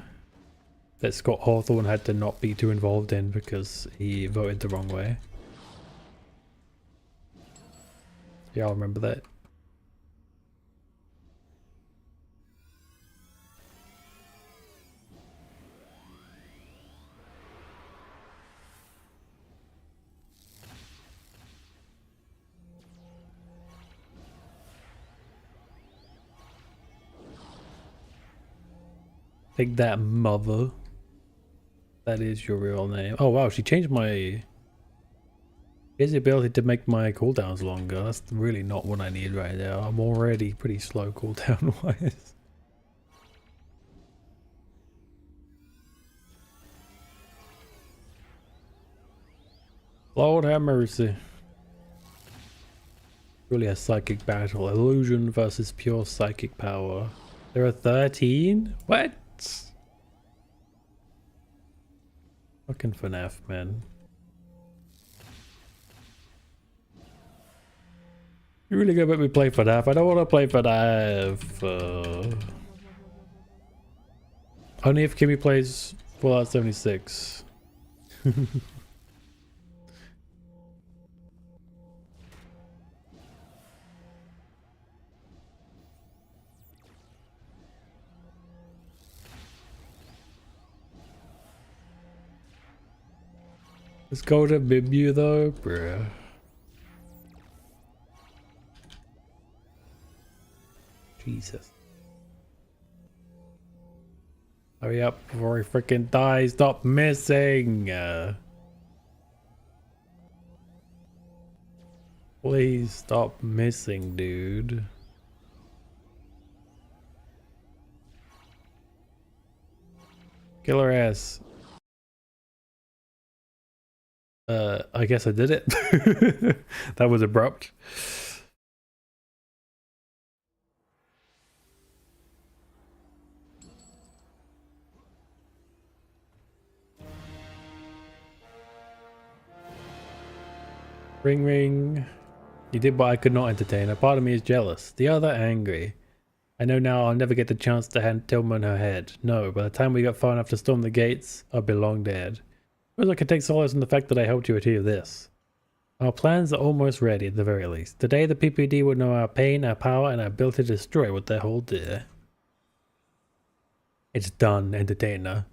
that Scott Hawthorne had to not be too involved in because he voted the wrong way. Yeah, I'll remember that. Take that, mother. That is your real name. Oh wow, she changed my... She has the ability to make my cooldowns longer. That's really not what I need right now. I'm already pretty slow cooldown wise. Lord have mercy. Really a psychic battle. Illusion versus pure psychic power. There are 13? What? Fucking FNAF, man. You're really gonna make me play FNAF? I don't want to play FNAF. Only if Kimmy plays Fallout 76. Let's go to NaniBuu though, bruh. Jesus. Hurry up before he freaking dies. Stop missing. Please stop missing, dude. Kill her ass. I guess I did it. That was abrupt. Ring ring. You did what I could not entertain. A part of me is jealous. The other angry. I know now I'll never get the chance to hand Tillman her head. No, by the time we got far enough to storm the gates, I'll be long dead. Suppose I could take solace in the fact that I helped you achieve this. Our plans are almost ready at the very least. Today the PPD will know our pain, our power, and our ability to destroy what they hold dear. It's done, entertainer.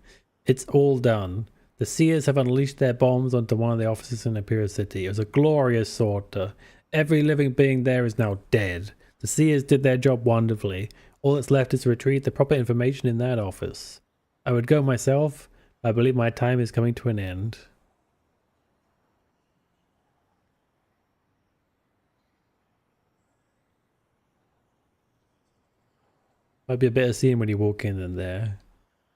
It's all done. The Seers have unleashed their bombs onto one of the offices in Imperial City. It was a glorious slaughter. Every living being there is now dead. The Seers did their job wonderfully. All that's left is to retrieve the proper information in that office. I would go myself. I believe my time is coming to an end. Might be a better scene when you walk in than there.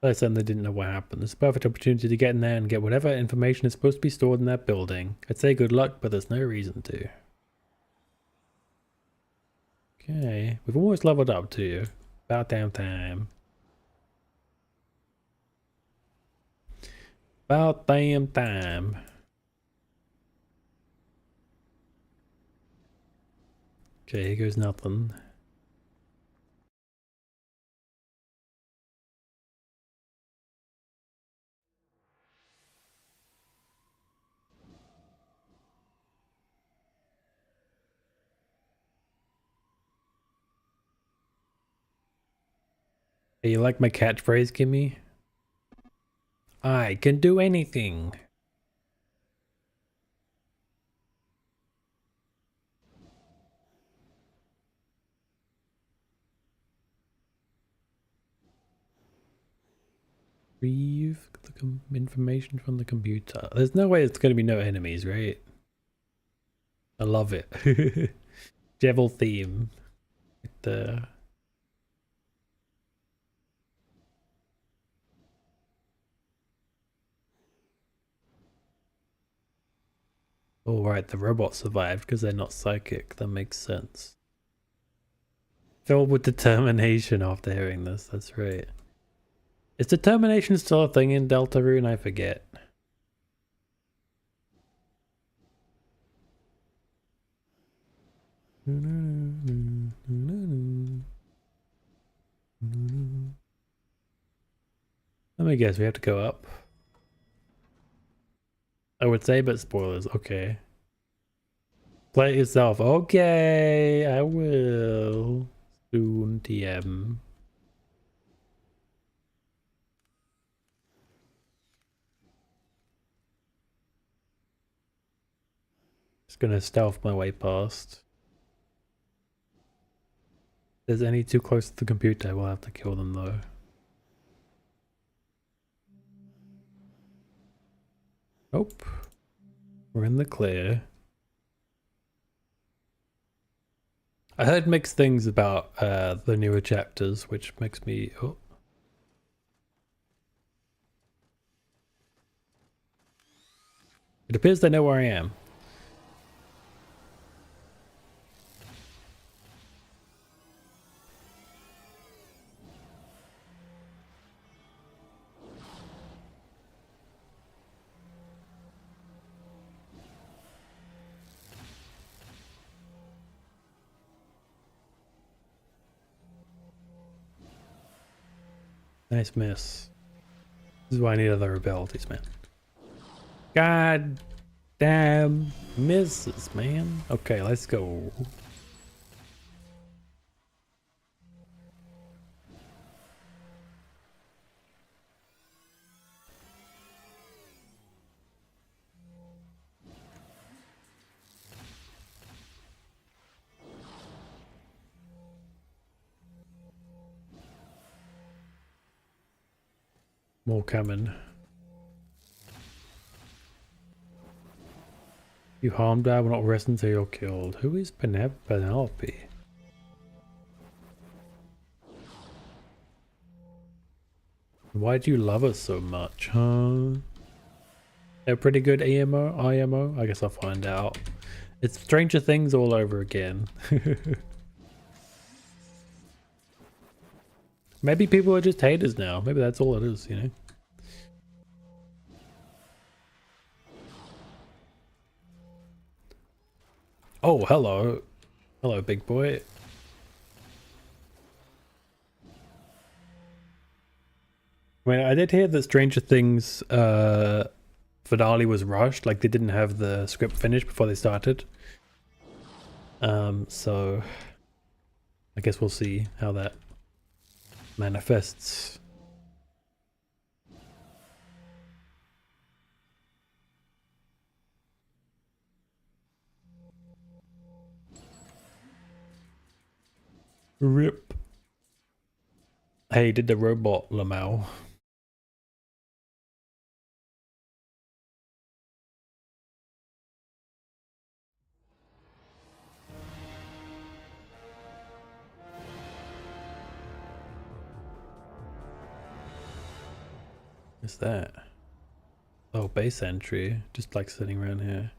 I certainly didn't know what happened. It's a perfect opportunity to get in there and get whatever information is supposed to be stored in that building. I'd say good luck, but there's no reason to. Okay, we've almost leveled up to you. About damn time. About damn time. Okay, here goes nothing. Hey, you like my catchphrase, Gimme? I can do anything. Retrieve the information from the computer. There's no way it's going to be no enemies, right? I love it. Devil theme. The oh right, the robots survived because they're not psychic. That makes sense. Filled with determination after hearing this. That's right. Is determination still a thing in Deltarune? I forget. Let me guess, we have to go up. I would say, but spoilers. Okay. Play it yourself. Okay, I will. Soon, TM. Just gonna stealth my way past. If there's any too close to the computer, we'll have to kill them though. Nope. We're in the clear. I heard mixed things about the newer chapters, which makes me... Oh. It appears they know where I am. Nice miss. This is why I need other abilities, man. God damn misses, man. Okay, let's go. More coming. You harmed I will not rest until you're killed. Who is Penelope? Why do you love us so much, huh? They're pretty good IMO? I guess I'll find out. It's Stranger Things all over again. Maybe people are just haters now. Maybe that's all it is, you know? Oh, hello. Hello, big boy. I mean, I did hear that Stranger Things finale was rushed. Like, they didn't have the script finished before they started. So I guess we'll see how that manifests. Rip. Hey, did the robot Lamau? What's that? Oh, base entry. Just like sitting around here.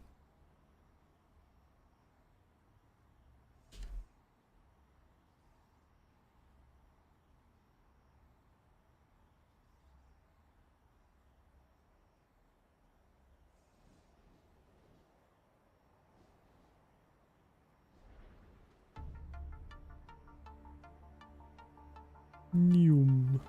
Noom.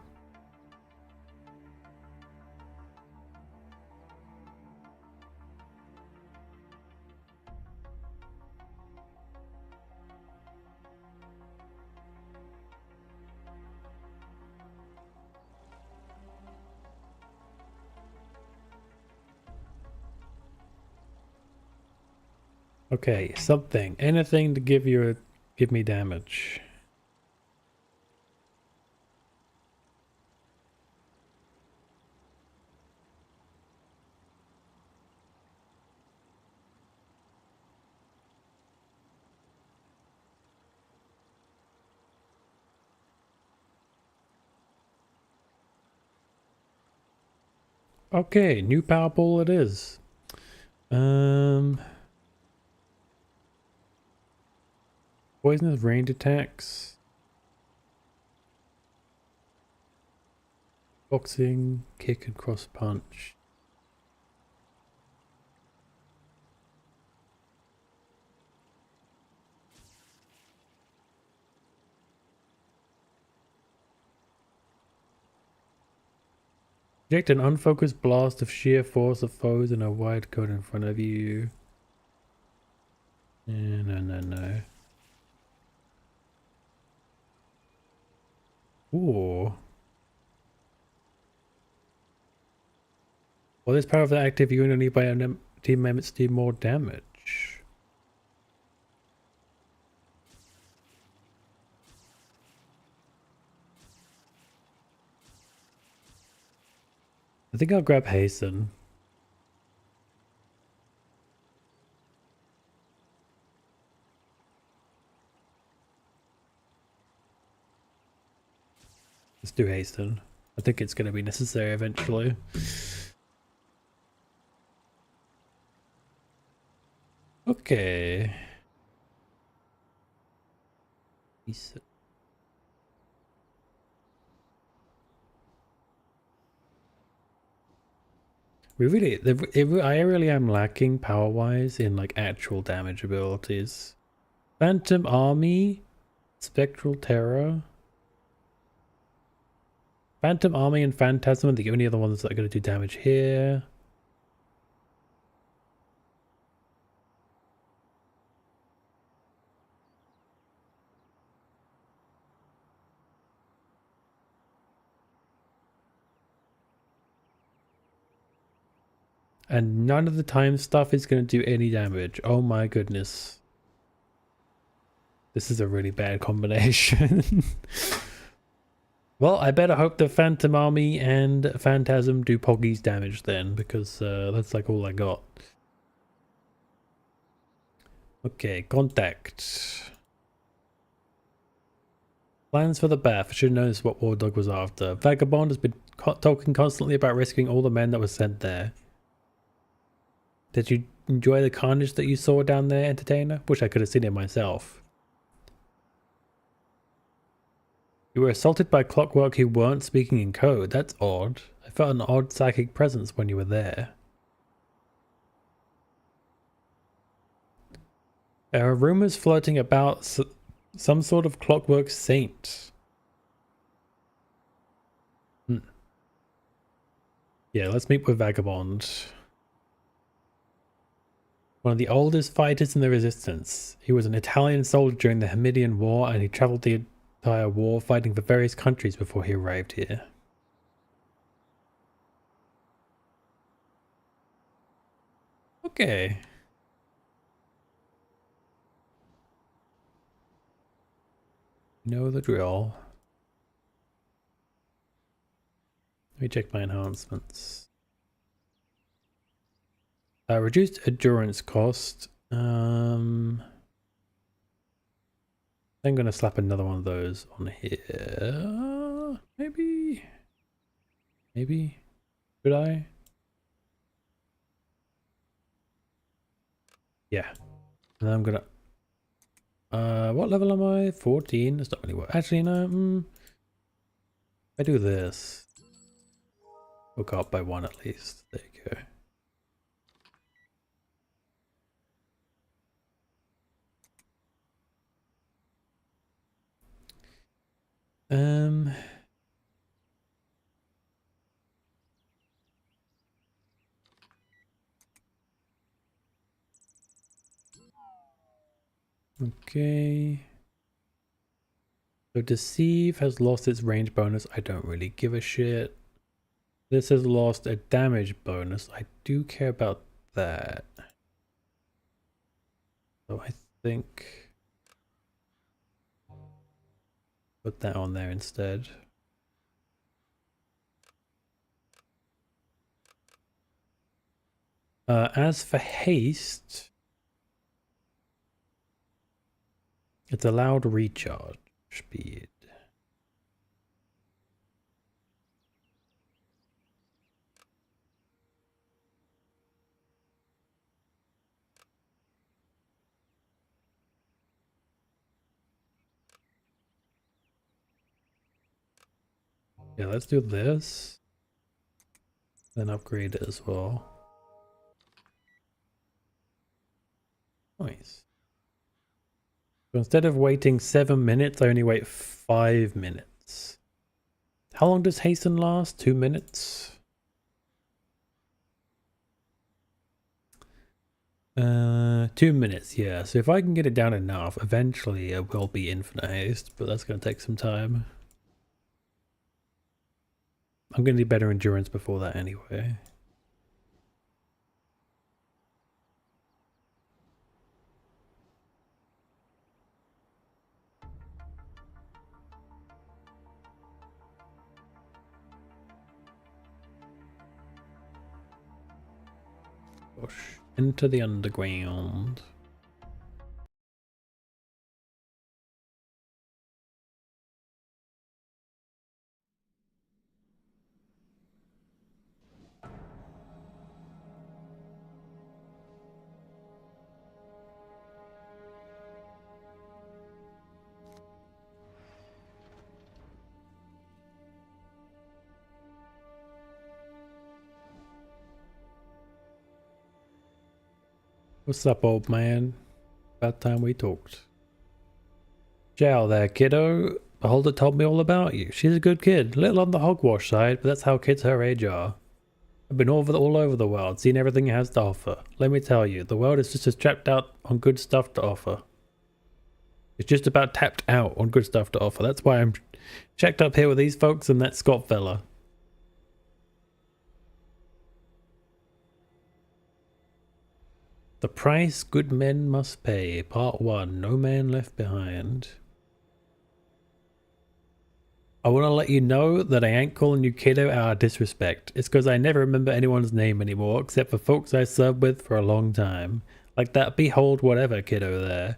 Okay, something. Anything to give me damage. Okay, new power ball it is. Poisonous range attacks. Boxing, kick and cross punch. Project an unfocused blast of sheer force of foes in a wide cone in front of you. No. Ooh. Well, this power of the active unit only by team members do more damage. I think I'll grab Hasten. Let's do Hasten. I think it's going to be necessary eventually. Okay. Decent. I really am lacking power-wise in like actual damage abilities. Phantom Army, Spectral Terror. Phantom Army and Phantasm are the only other ones that are going to do damage here. And none of the time stuff is going to do any damage. Oh my goodness. This is a really bad combination. Well, I better hope the Phantom Army and Phantasm do Poggy's damage then, because that's like all I got. Okay, contact. Plans for the bath. I should have noticed what War Dog was after. Vagabond has been talking constantly about rescuing all the men that were sent there. Did you enjoy the carnage that you saw down there, Entertainer? Wish I could have seen it myself. You were assaulted by clockwork who weren't speaking in code. That's odd. I felt an odd psychic presence when you were there. There are rumors floating about some sort of clockwork saint. Yeah, let's meet with Vagabond. One of the oldest fighters in the resistance. He was an Italian soldier during the Hamidian War, and he traveled the entire war fighting for various countries before he arrived here. Okay. You know the drill. Let me check my enhancements. Reduced endurance cost. I'm gonna slap another one of those on here. Maybe. Should I? Yeah. And then I'm gonna. What level am I? 14. It's not really work. Actually, no. If I do this, we'll go up by one at least. There you go. Okay. So Deceive has lost its range bonus. I don't really give a shit. This has lost a damage bonus. I do care about that. So I think put that on there instead. As for haste, it's allowed recharge speed. Yeah, let's do this. Then upgrade it as well. Nice. So instead of waiting 7 minutes, I only wait 5 minutes. How long does hasten last? 2 minutes? 2 minutes, yeah. So if I can get it down enough, eventually it will be infinite haste, but that's going to take some time. I'm going to need better endurance before that anyway. Push into the underground. What's up, old man? About time we talked. Ciao there, kiddo. Beholder told me all about you. She's a good kid. Little on the hogwash side, but that's how kids her age are. I've been all over the world, seen everything it has to offer. Let me tell you, the world is just as tapped out on good stuff to offer. It's just about tapped out on good stuff to offer. That's why I'm checked up here with these folks and that Scott fella. The price good men must pay. Part 1. No man left behind. I want to let you know that I ain't calling you kiddo out of disrespect. It's because I never remember anyone's name anymore, except for folks I served with for a long time. Like that behold whatever kiddo there.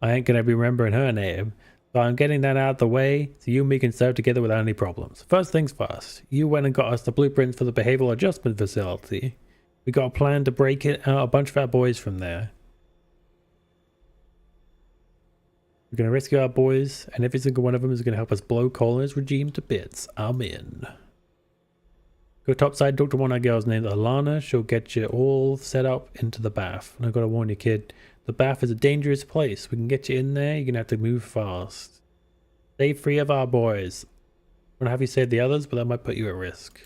I ain't gonna be remembering her name. So I'm getting that out of the way so you and me can serve together without any problems. First things first, you went and got us the blueprints for the behavioral adjustment facility. We got a plan to break it out a bunch of our boys from there. We're going to rescue our boys, and every single one of them is going to help us blow Colin's regime to bits. I'm in. Go topside, talk to one of our girls named Alana. She'll get you all set up into the bath. And I've got to warn you, kid, the bath is a dangerous place. We can get you in there, you're going to have to move fast. Stay free of our boys. I'm going to have you save the others, but that might put you at risk.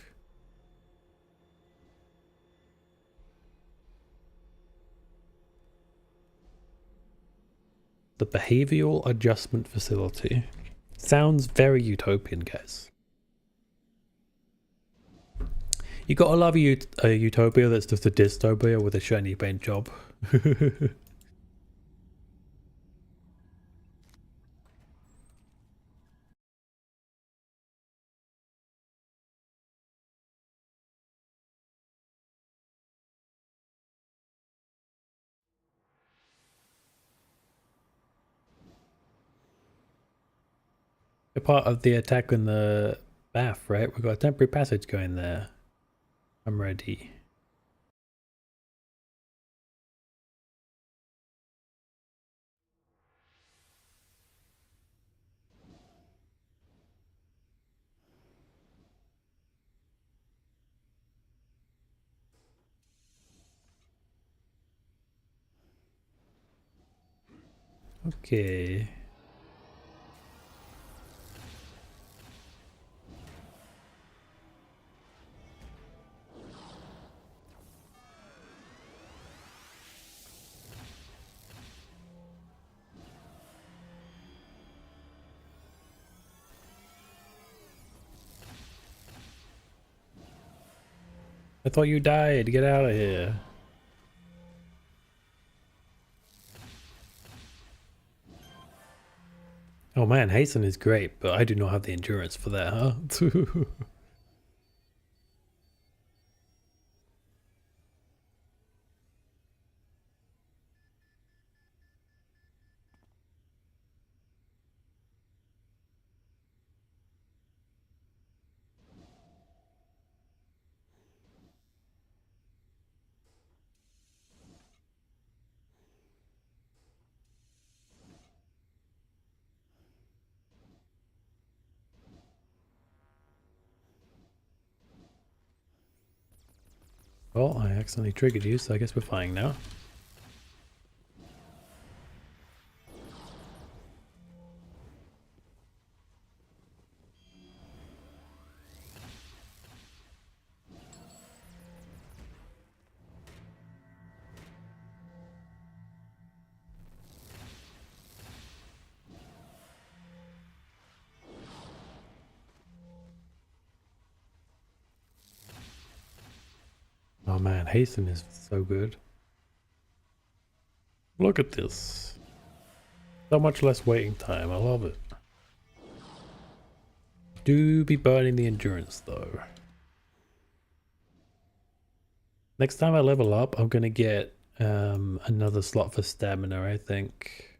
The Behavioral Adjustment Facility. Sounds very utopian, guys. You gotta love a utopia that's just a dystopia with a shiny paint job. You're part of the attack in the bath, right? We've got a temporary passage going there. I'm ready. Okay. I thought you died. Get out of here. Oh man, hasten is great, but I do not have the endurance for that, huh? Well, I accidentally triggered you, so I guess we're fine now. Oh man, hasten is so good. Look at this. So much less waiting time. I love it. Do be burning the endurance though. Next time I level up, I'm gonna get another slot for stamina, I think.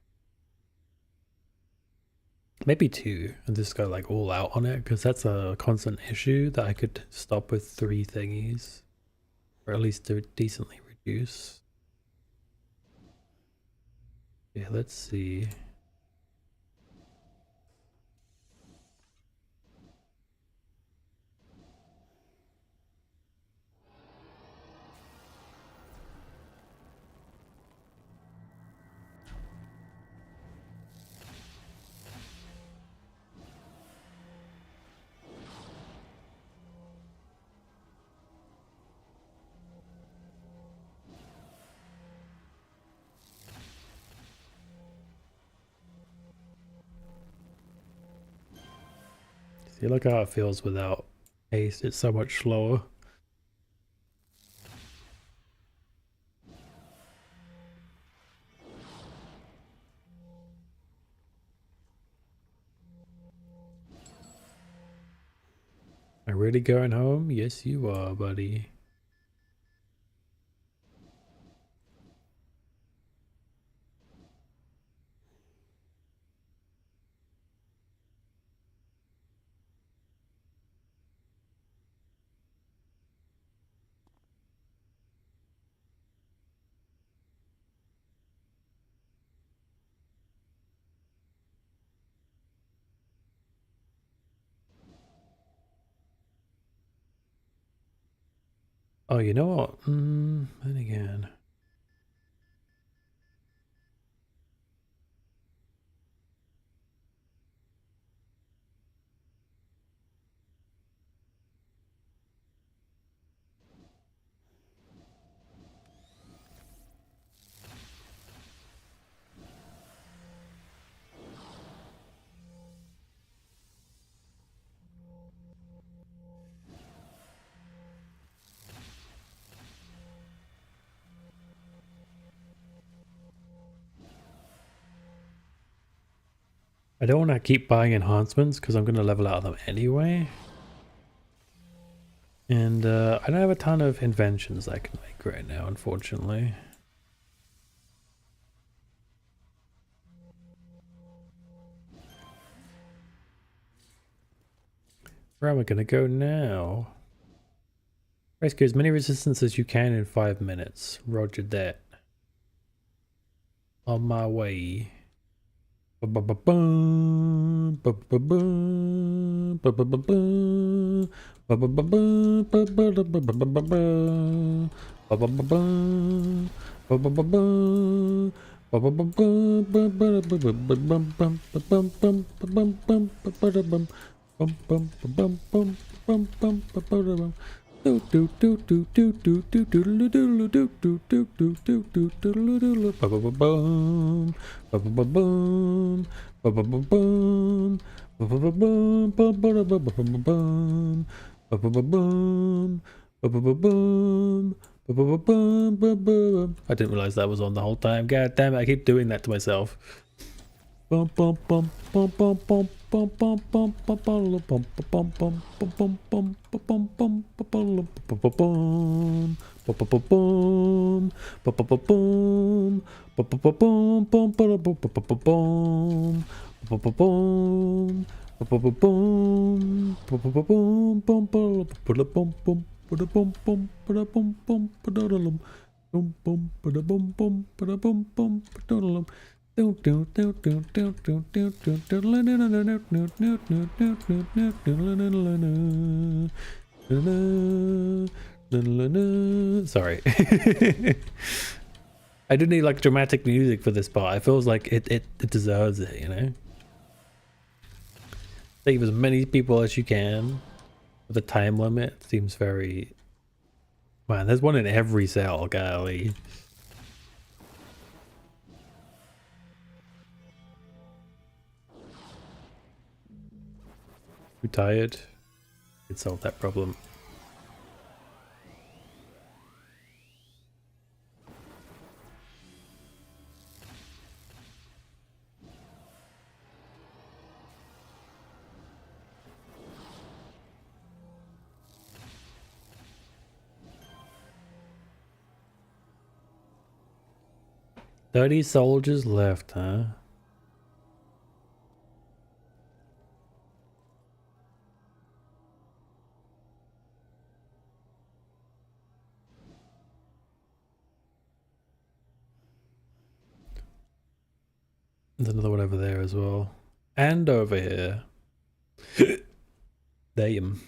Maybe 2 and just go like all out on it, because that's a constant issue that I could stop with 3 thingies. Or at least to decently reduce. Yeah, let's see. See, look how it feels without haste. It's so much slower. Am I really going home? Yes, you are, buddy. Oh, you know what? Then again. I don't want to keep buying enhancements because I'm going to level out of them anyway. And I don't have a ton of inventions I can make right now, unfortunately. Where am I going to go now? Rescue as many resistance as you can in 5 minutes. Roger that. On my way. Ba-ba-ba-bum, ba-ba-ba-bum, ba-ba-ba-bum, ba-ba-ba-bum, ba-ba-ba-ba-ba-ba-bum, ba-ba-ba-bum, ba-ba-ba-bum, ba-ba-ba-bum, ba-ba-ba-bum, ba-bum-bum, ba-bum-bum, ba-ba-da-bum, bum-bum, ba-bum-bum, bum-bum, ba-ba-da-bum. Do do do do do do do do do do do do do do do do do do ba ba ba bum ba ba ba bum ba ba ba bum ba ba ba bum ba ba ba ba ba bum ba ba ba bum Boom. Boom. I didn't realize that was on the whole time. God damn it, I keep doing that to myself. Bum bum bum bum bum bum bum bum bum bum bum bum bum bum bum bum bum bum bum Sorry. I do need like dramatic music for this part. It feels like it deserves it, you know? Save as many people as you can. The time limit seems very... Man, there's one in every cell, golly. Too tired? Could solve that problem. "30 soldiers left, huh?" There's another one over there as well. And over here. Damn.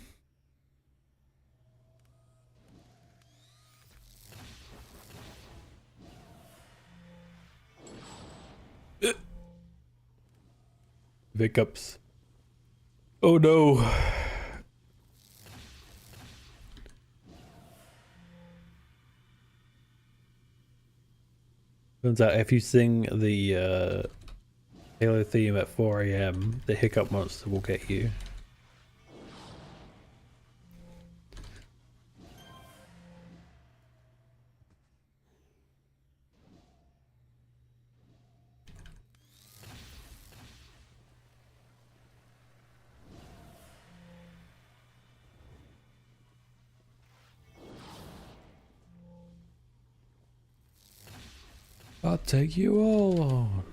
Hiccups. Oh no. Turns out if you sing the Halo theme at 4 AM, the hiccup monster will get you. I'll take you all on.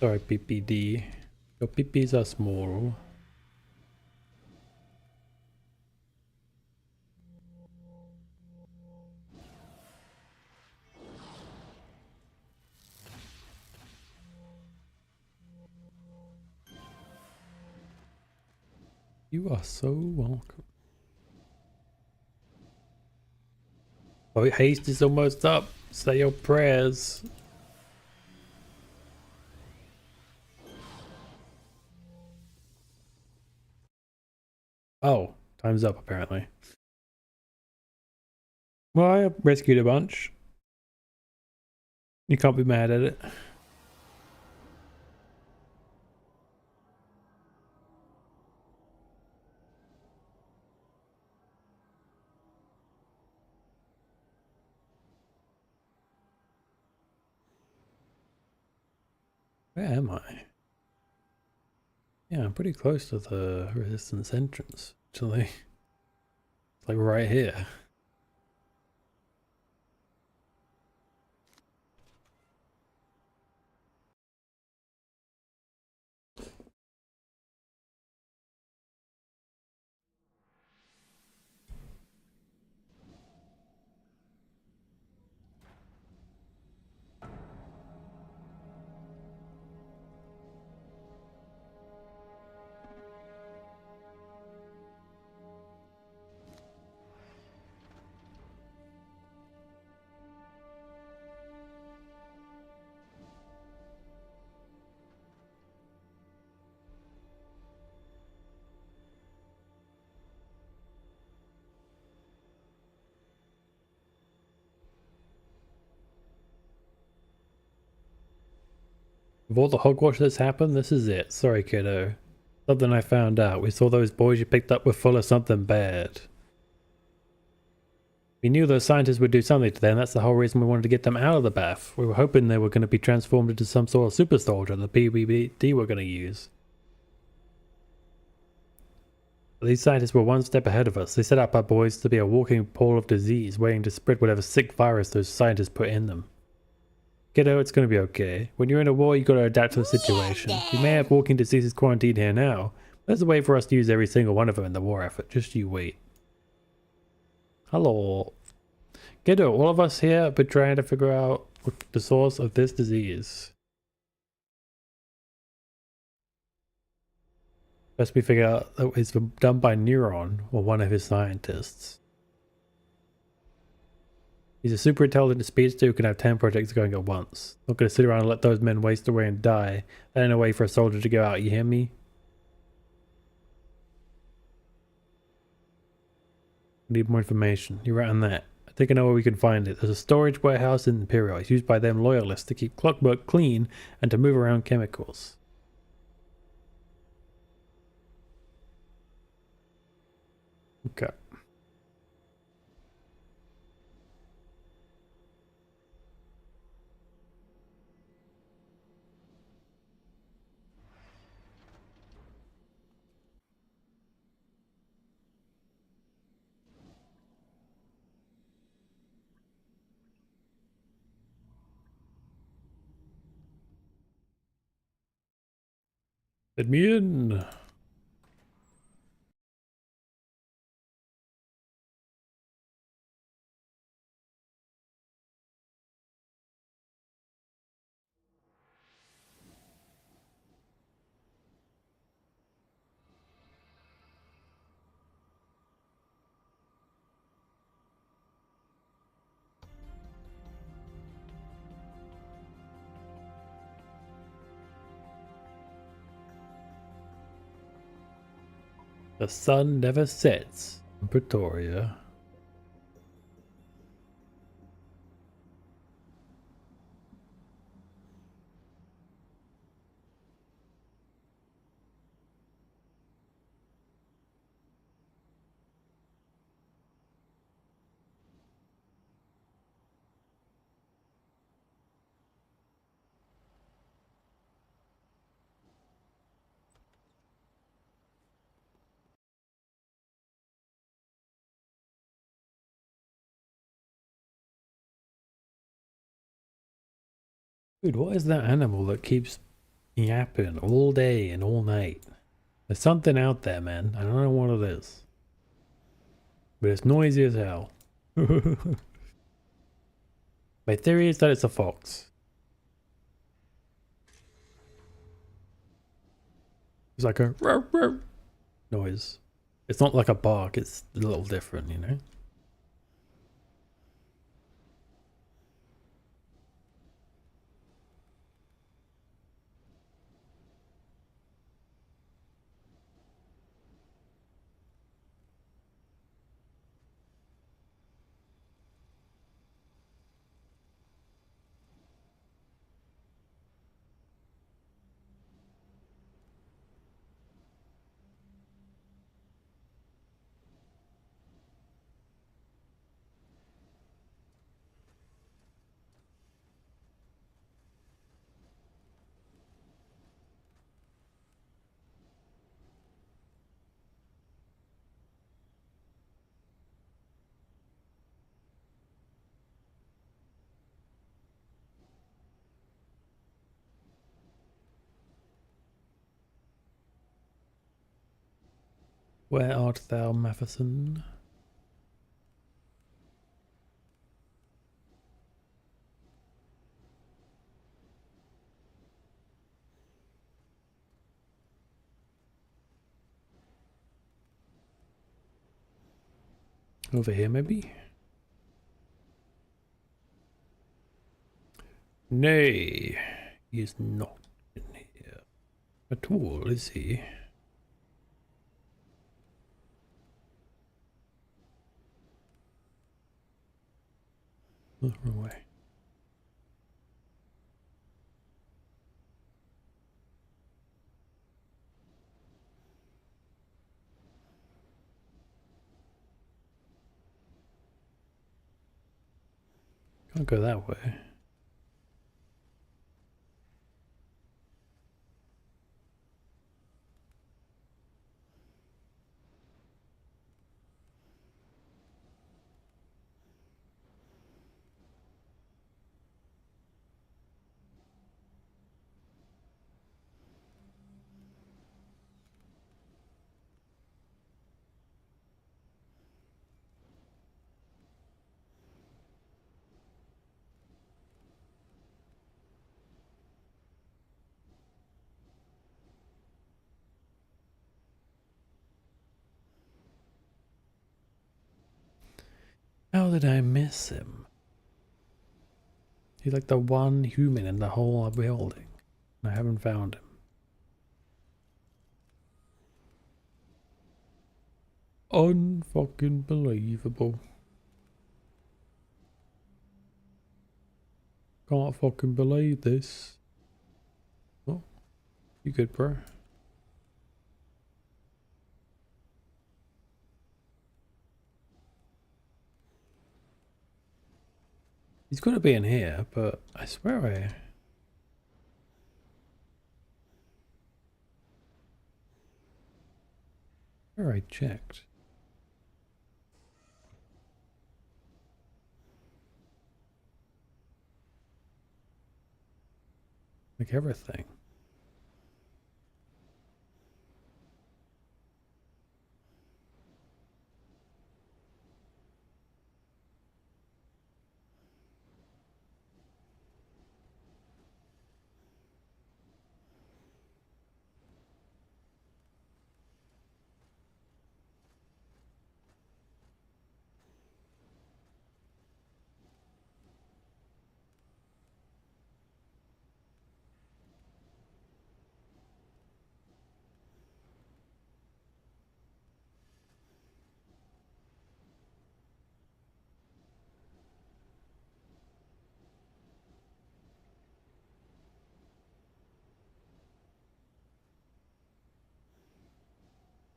Sorry, PPD. Your PPs are small. You are so welcome. Oh, haste is almost up. Say your prayers. Oh, time's up apparently. Well, I rescued a bunch. You can't be mad at it. Where am I? Yeah, I'm pretty close to the resistance entrance, actually. It's like right here. Of all the hogwash that's happened, this is it. Sorry, kiddo. Something I found out. We saw those boys you picked up were full of something bad. We knew those scientists would do something to them. That's the whole reason we wanted to get them out of the bath. We were hoping they were going to be transformed into some sort of super soldier the PBD were going to use. But these scientists were one step ahead of us. They set up our boys to be a walking pool of disease, waiting to spread whatever sick virus those scientists put in them. Kiddo, it's going to be okay. When you're in a war, you got to adapt to the situation. We may have walking diseases quarantined here now, but there's a way for us to use every single one of them in the war effort. Just you wait. Hello. Kiddo, all of us here have been trying to figure out the source of this disease. Best we figure out that it's done by Neuron, or one of his scientists. He's a super intelligent speedster who can have 10 projects going at once. Not gonna sit around and let those men waste away and die. That ain't a way for a soldier to go out, you hear me? Need more information. You're right on that. I think I know where we can find it. There's a storage warehouse in Imperial. It's used by them loyalists to keep clockwork clean and to move around chemicals. Okay. Let me in. The sun never sets in Pretoria. Dude, what is that animal that keeps yapping all day and all night? There's something out there, man. I don't know what it is. But it's noisy as hell. My theory is that it's a fox. It's like a row, row noise. It's not like a bark, it's a little different, you know? Where art thou, Matheson? Over here, maybe? Nay, he is not in here at all, is he? Oh, wrong way. Can't go that way. How did I miss him? He's like the one human in the whole building. I haven't found him. Unfucking believable. Can't fucking believe this. Oh, you good, bro? He's got to be in here, but I swear I checked. Like everything.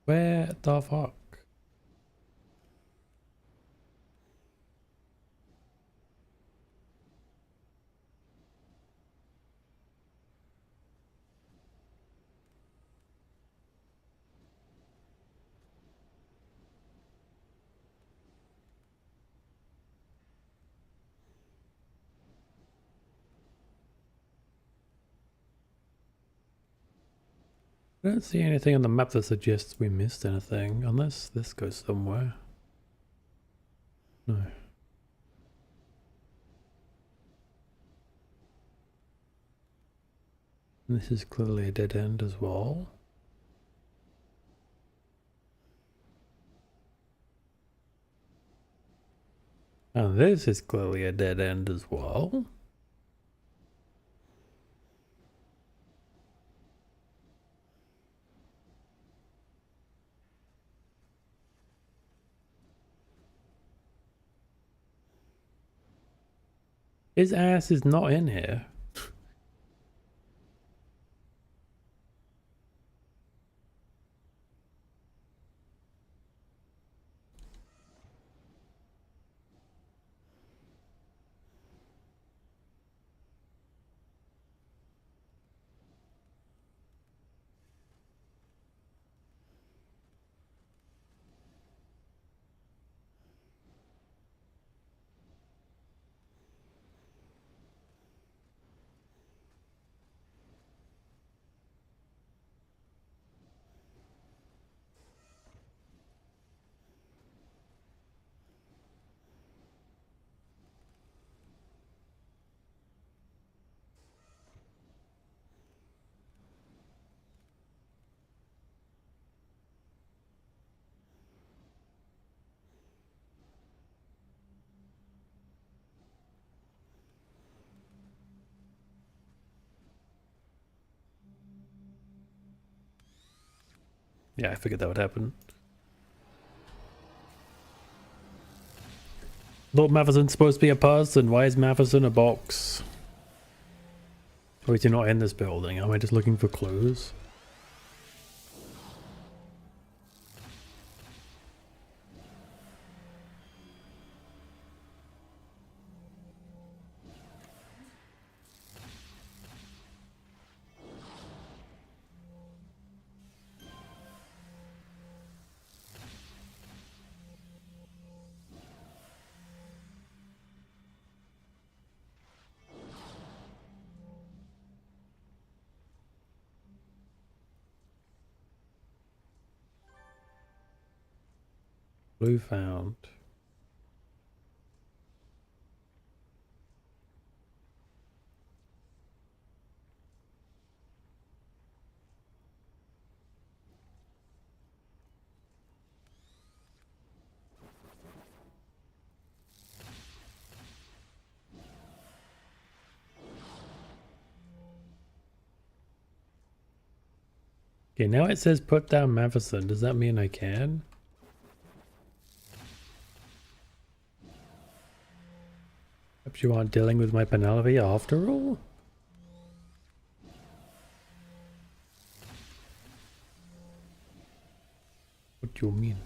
Where the fuck? I don't see anything on the map that suggests we missed anything, unless this goes somewhere. No. And this is clearly a dead end as well. And this is clearly a dead end as well. His ass is not in here. Yeah, I figured that would happen. Lord Matheson's supposed to be a person. Why is Matheson a box? Or is he not in this building? Am I just looking for clues? Blue found. Okay, now it says put down Matheson. Does that mean I can? Perhaps you aren't dealing with my Penelope after all? What do you mean?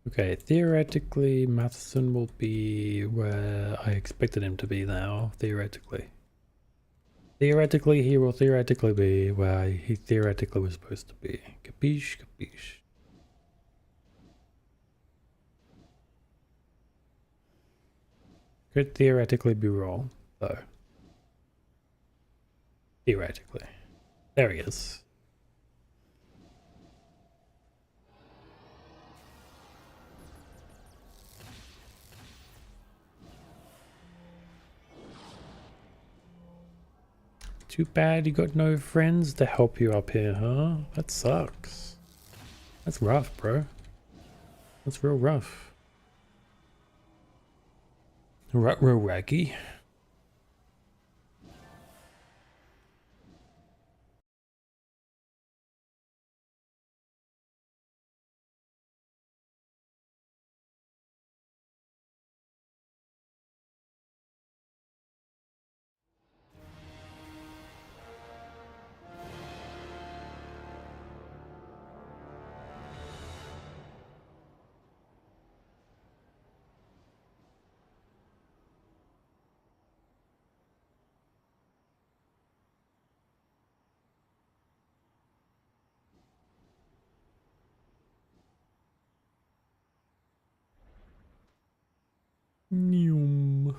Okay, theoretically, Matheson will be where I expected him to be now, theoretically. Theoretically, he will theoretically be where he theoretically was supposed to be. Capiche, capiche. Could theoretically be wrong, though. Theoretically. There he is. Too bad you got no friends to help you up here, huh? That sucks. That's rough, bro. That's real rough. Real raggy. Neum.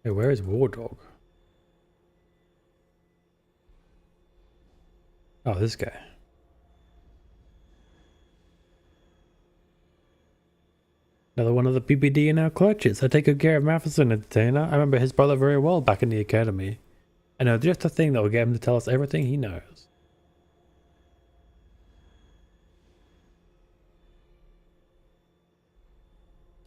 Hey, where is War Dog? Oh, this guy. Another one of the PPD in our clutches. I take good care of Matheson, entertainer. I remember his brother very well back in the academy. I know just the thing that will get him to tell us everything he knows.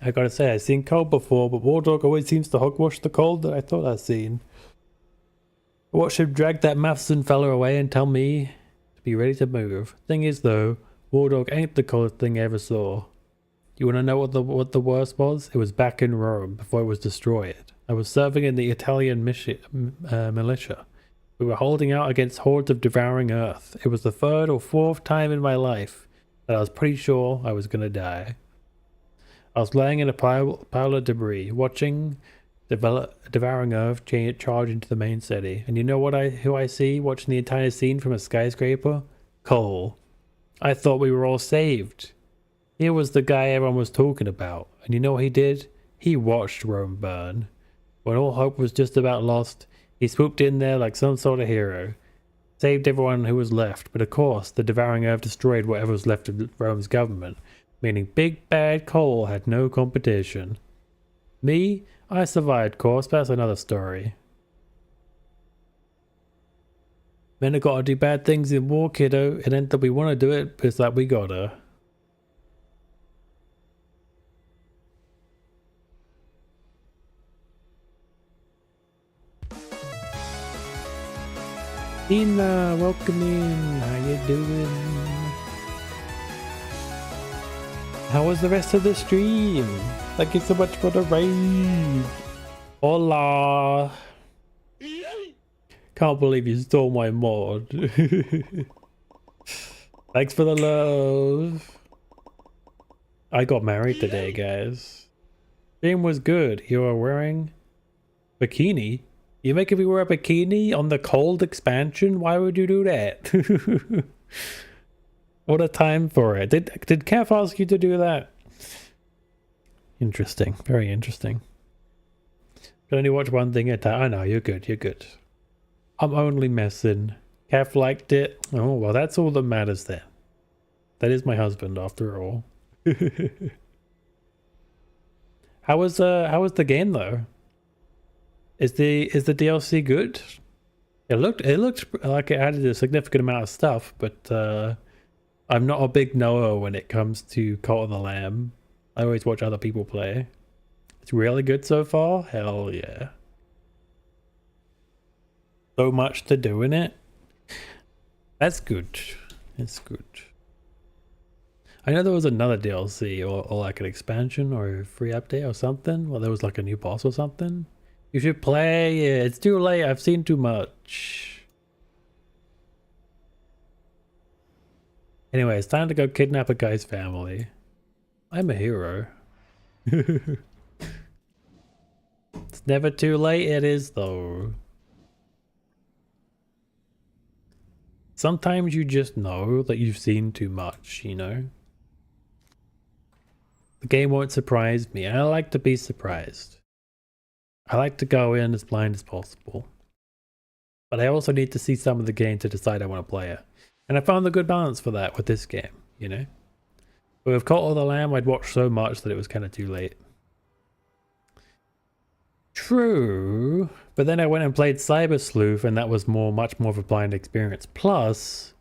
I gotta say, I've seen Cold before, but War Dog always seems to hogwash the Cold that I thought I'd seen. What should drag that Matheson fella away and tell me to be ready to move? Thing is though, War Dog ain't the coldest thing I ever saw. You wanna know what the worst was? It was back in Rome, before it was destroyed. I was serving in the Italian militia. We were holding out against hordes of devouring earth. It was the third or fourth time in my life that I was pretty sure I was gonna die. I was laying in a pile of debris, watching Devouring Earth charge into the main city. And you know who I see watching the entire scene from a skyscraper? Cole. I thought we were all saved. He was the guy everyone was talking about. And you know what he did? He watched Rome burn. When all hope was just about lost, he swooped in there like some sort of hero. Saved everyone who was left, but of course, the Devouring Earth destroyed whatever was left of Rome's government, meaning Big Bad Cole had no competition. Me? I survived, course, but that's another story. Men have gotta do bad things in war, kiddo. It ain't that we wanna do it, but it's like we gotta. Tina, welcome in. How you doing? How was the rest of the stream? Thank you so much for the raid. Hola. Can't believe you stole my mod. Thanks for the love. I got married today, guys. Stream was good. You are wearing bikini? You making me wear a bikini on the cold expansion? Why would you do that? What a time for it. Did Kev ask you to do that? Interesting. Very interesting. Can only watch one thing at a time. I know, you're good. You're good. I'm only messing. Kev liked it. Oh, well, that's all that matters then. That is my husband after all. How was the game though? Is the DLC good? It looked like it added a significant amount of stuff, but I'm not a big knower when it comes to Cult of the Lamb. I always watch other people play. It's really good so far. Hell yeah. So much to do in it. That's good. It's good. I know there was another DLC or like an expansion or a free update or something. Well, there was like a new boss or something. You should play it. It's too late. I've seen too much. Anyway, it's time to go kidnap a guy's family. I'm a hero. It's never too late. It is though. Sometimes you just know that you've seen too much, you know? The game won't surprise me. I like to be surprised. I like to go in as blind as possible. But I also need to see some of the game to decide I want to play it. And I found a good balance for that with this game, you know? But with Cult of the Lamb, I'd watched so much that it was kind of too late. True, but then I went and played Cyber Sleuth, and that was much more of a blind experience. Plus,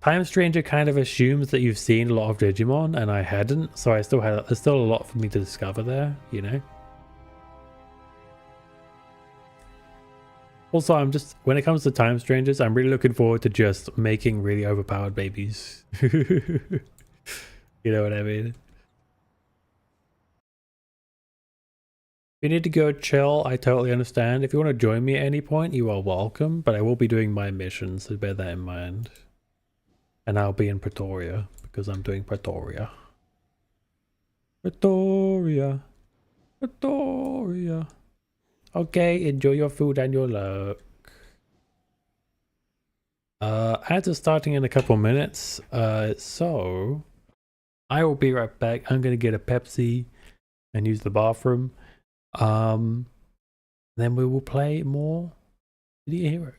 Time Stranger kind of assumes that you've seen a lot of Digimon, and I hadn't, so there's still a lot for me to discover there, you know? Also, when it comes to Time Strangers, I'm really looking forward to just making really overpowered babies. You know what I mean? If you need to go chill, I totally understand. If you want to join me at any point, you are welcome, but I will be doing my missions, so bear that in mind. And I'll be in Pretoria, because I'm doing Pretoria. Pretoria. Pretoria. Okay, enjoy your food and your luck. Ads are starting in a couple minutes, so I will be right back. I'm gonna get a Pepsi and use the bathroom. Then we will play more City Heroes.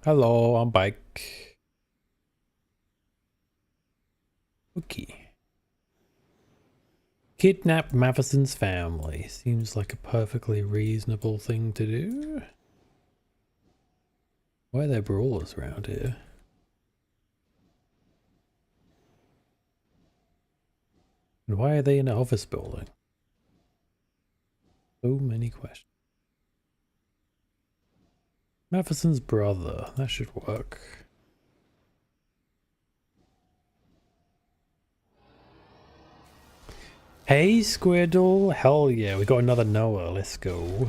Hello, I'm back. Okay. Kidnap Matheson's family. Seems like a perfectly reasonable thing to do. Why are there brawlers around here? And why are they in an office building? So many questions. Matheson's brother. That should work. Hey, Squiddle. Hell yeah, we got another Noah. Let's go.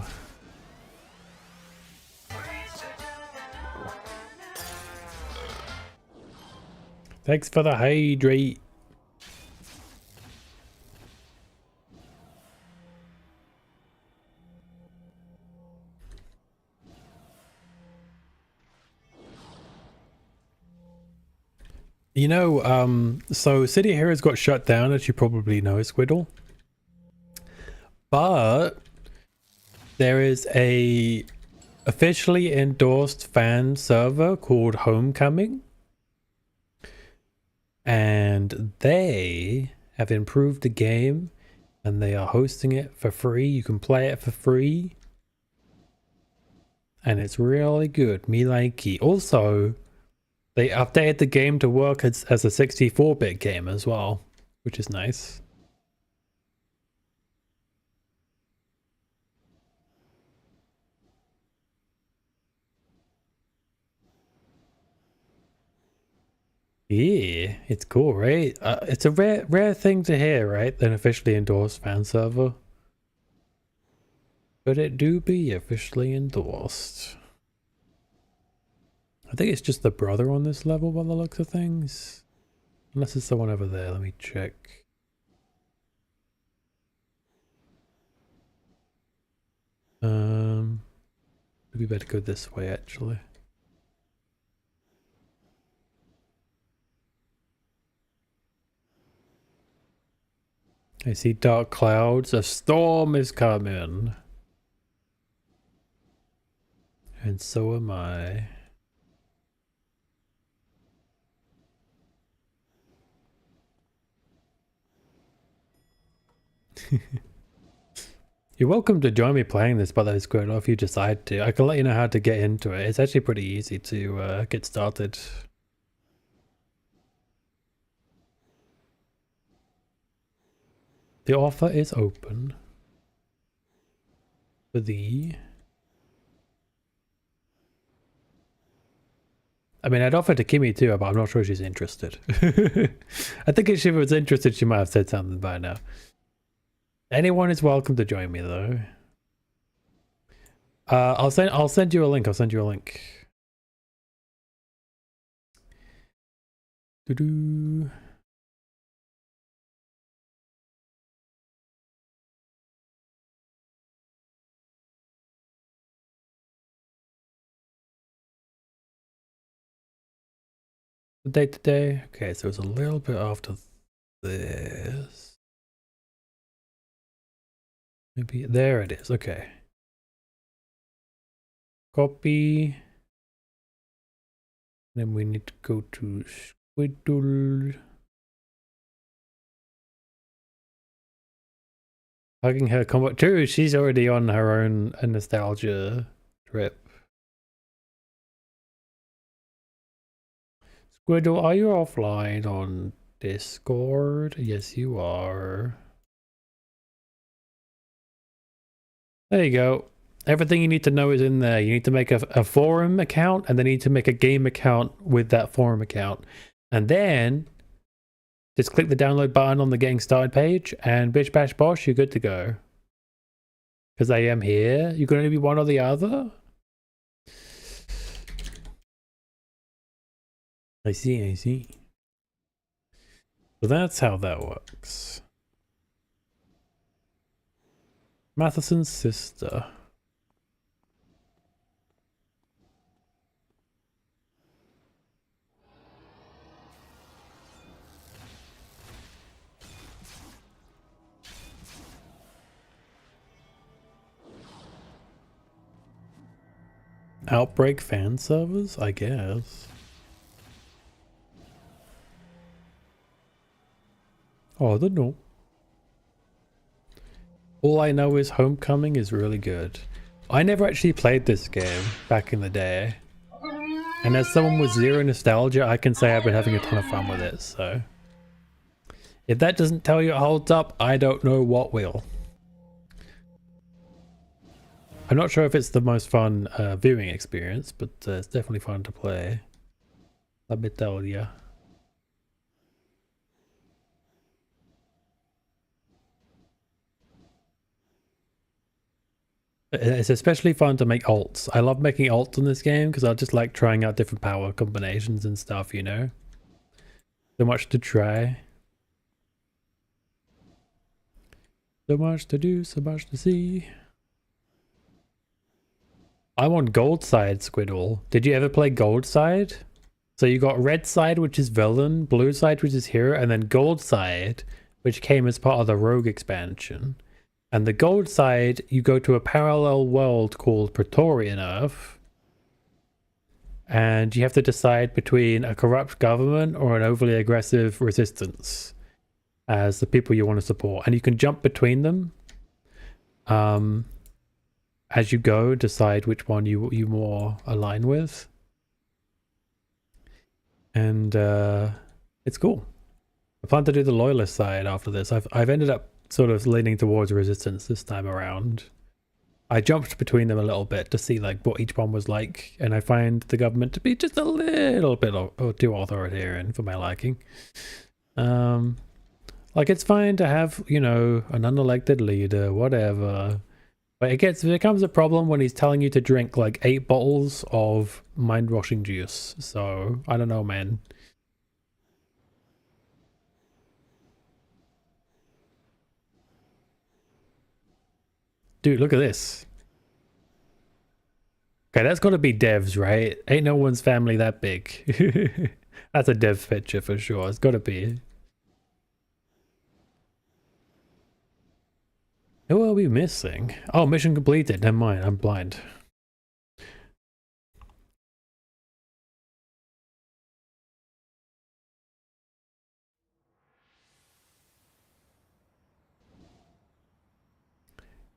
Thanks for the hydrate. You know, so City Heroes got shut down, as you probably know, Squiddle. But there is a officially endorsed fan server called Homecoming. And they have improved the game and they are hosting it for free. You can play it for free. And it's really good. Me likey. Also, they updated the game to work as a 64-bit game as well, which is nice. Yeah, it's cool, right? It's a rare thing to hear, right? An officially endorsed fan server. But it do be officially endorsed. I think it's just the brother on this level by the looks of things. Unless it's the one over there, let me check. Maybe better go this way actually. I see dark clouds. A storm is coming. And so am I. You're welcome to join me playing this, by the way, Squirtle, if you decide to. I can let you know how to get into it. It's actually pretty easy to get started. The offer is open for the... I mean, I'd offer to Kimmy too, but I'm not sure she's interested. I think if she was interested, she might have said something by now. Anyone is welcome to join me though. I'll send you a link. I'll send you a link. Doo-doo. The date today. Okay, so it's a little bit after this. Maybe there it is. Okay. Copy. Then we need to go to Squiddle. Hugging her combat too. She's already on her own nostalgia trip. Squiddle, are you offline on Discord? Yes, you are. There you go. Everything you need to know is in there. You need to make a forum account and then you need to make a game account with that forum account. And then just click the download button on the getting started page and bish bash bosh, you're good to go. Because I am here. You're going to be one or the other? I see, I see. So that's how that works. Matheson's sister. Outbreak fan servers, I guess. Oh, I don't know. All I know is Homecoming is really good. I never actually played this game back in the day. And as someone with zero nostalgia, I can say I've been having a ton of fun with it, so. If that doesn't tell you it holds up, I don't know what will. I'm not sure if it's the most fun viewing experience, but it's definitely fun to play. Let me tell you. It's especially fun to make alts. I love making alts in this game because I just like trying out different power combinations and stuff, you know? So much to try. So much to do, so much to see. I'm on gold side, Squiddle. Did you ever play gold side? So you got red side, which is villain, blue side, which is hero, and then gold side, which came as part of the rogue expansion. And the gold side, you go to a parallel world called Praetorian Earth. And you have to decide between a corrupt government or an overly aggressive resistance as the people you want to support. And you can jump between them as you go, decide which one you more align with. And it's cool. I plan to do the loyalist side after this. I've ended up sort of leaning towards resistance this time around. I jumped between them a little bit to see like what each one was like, and I find the government to be just a little bit too authoritarian for my liking. Like it's fine to have, you know, an unelected leader, whatever. But it becomes a problem when he's telling you to drink like 8 bottles of mind-washing juice. So, I don't know, man. Dude, look at this. Okay, that's got to be devs, right? Ain't no one's family that big. That's a dev picture for sure. It's got to be. Who are we missing? Oh, mission completed. Never mind, I'm blind.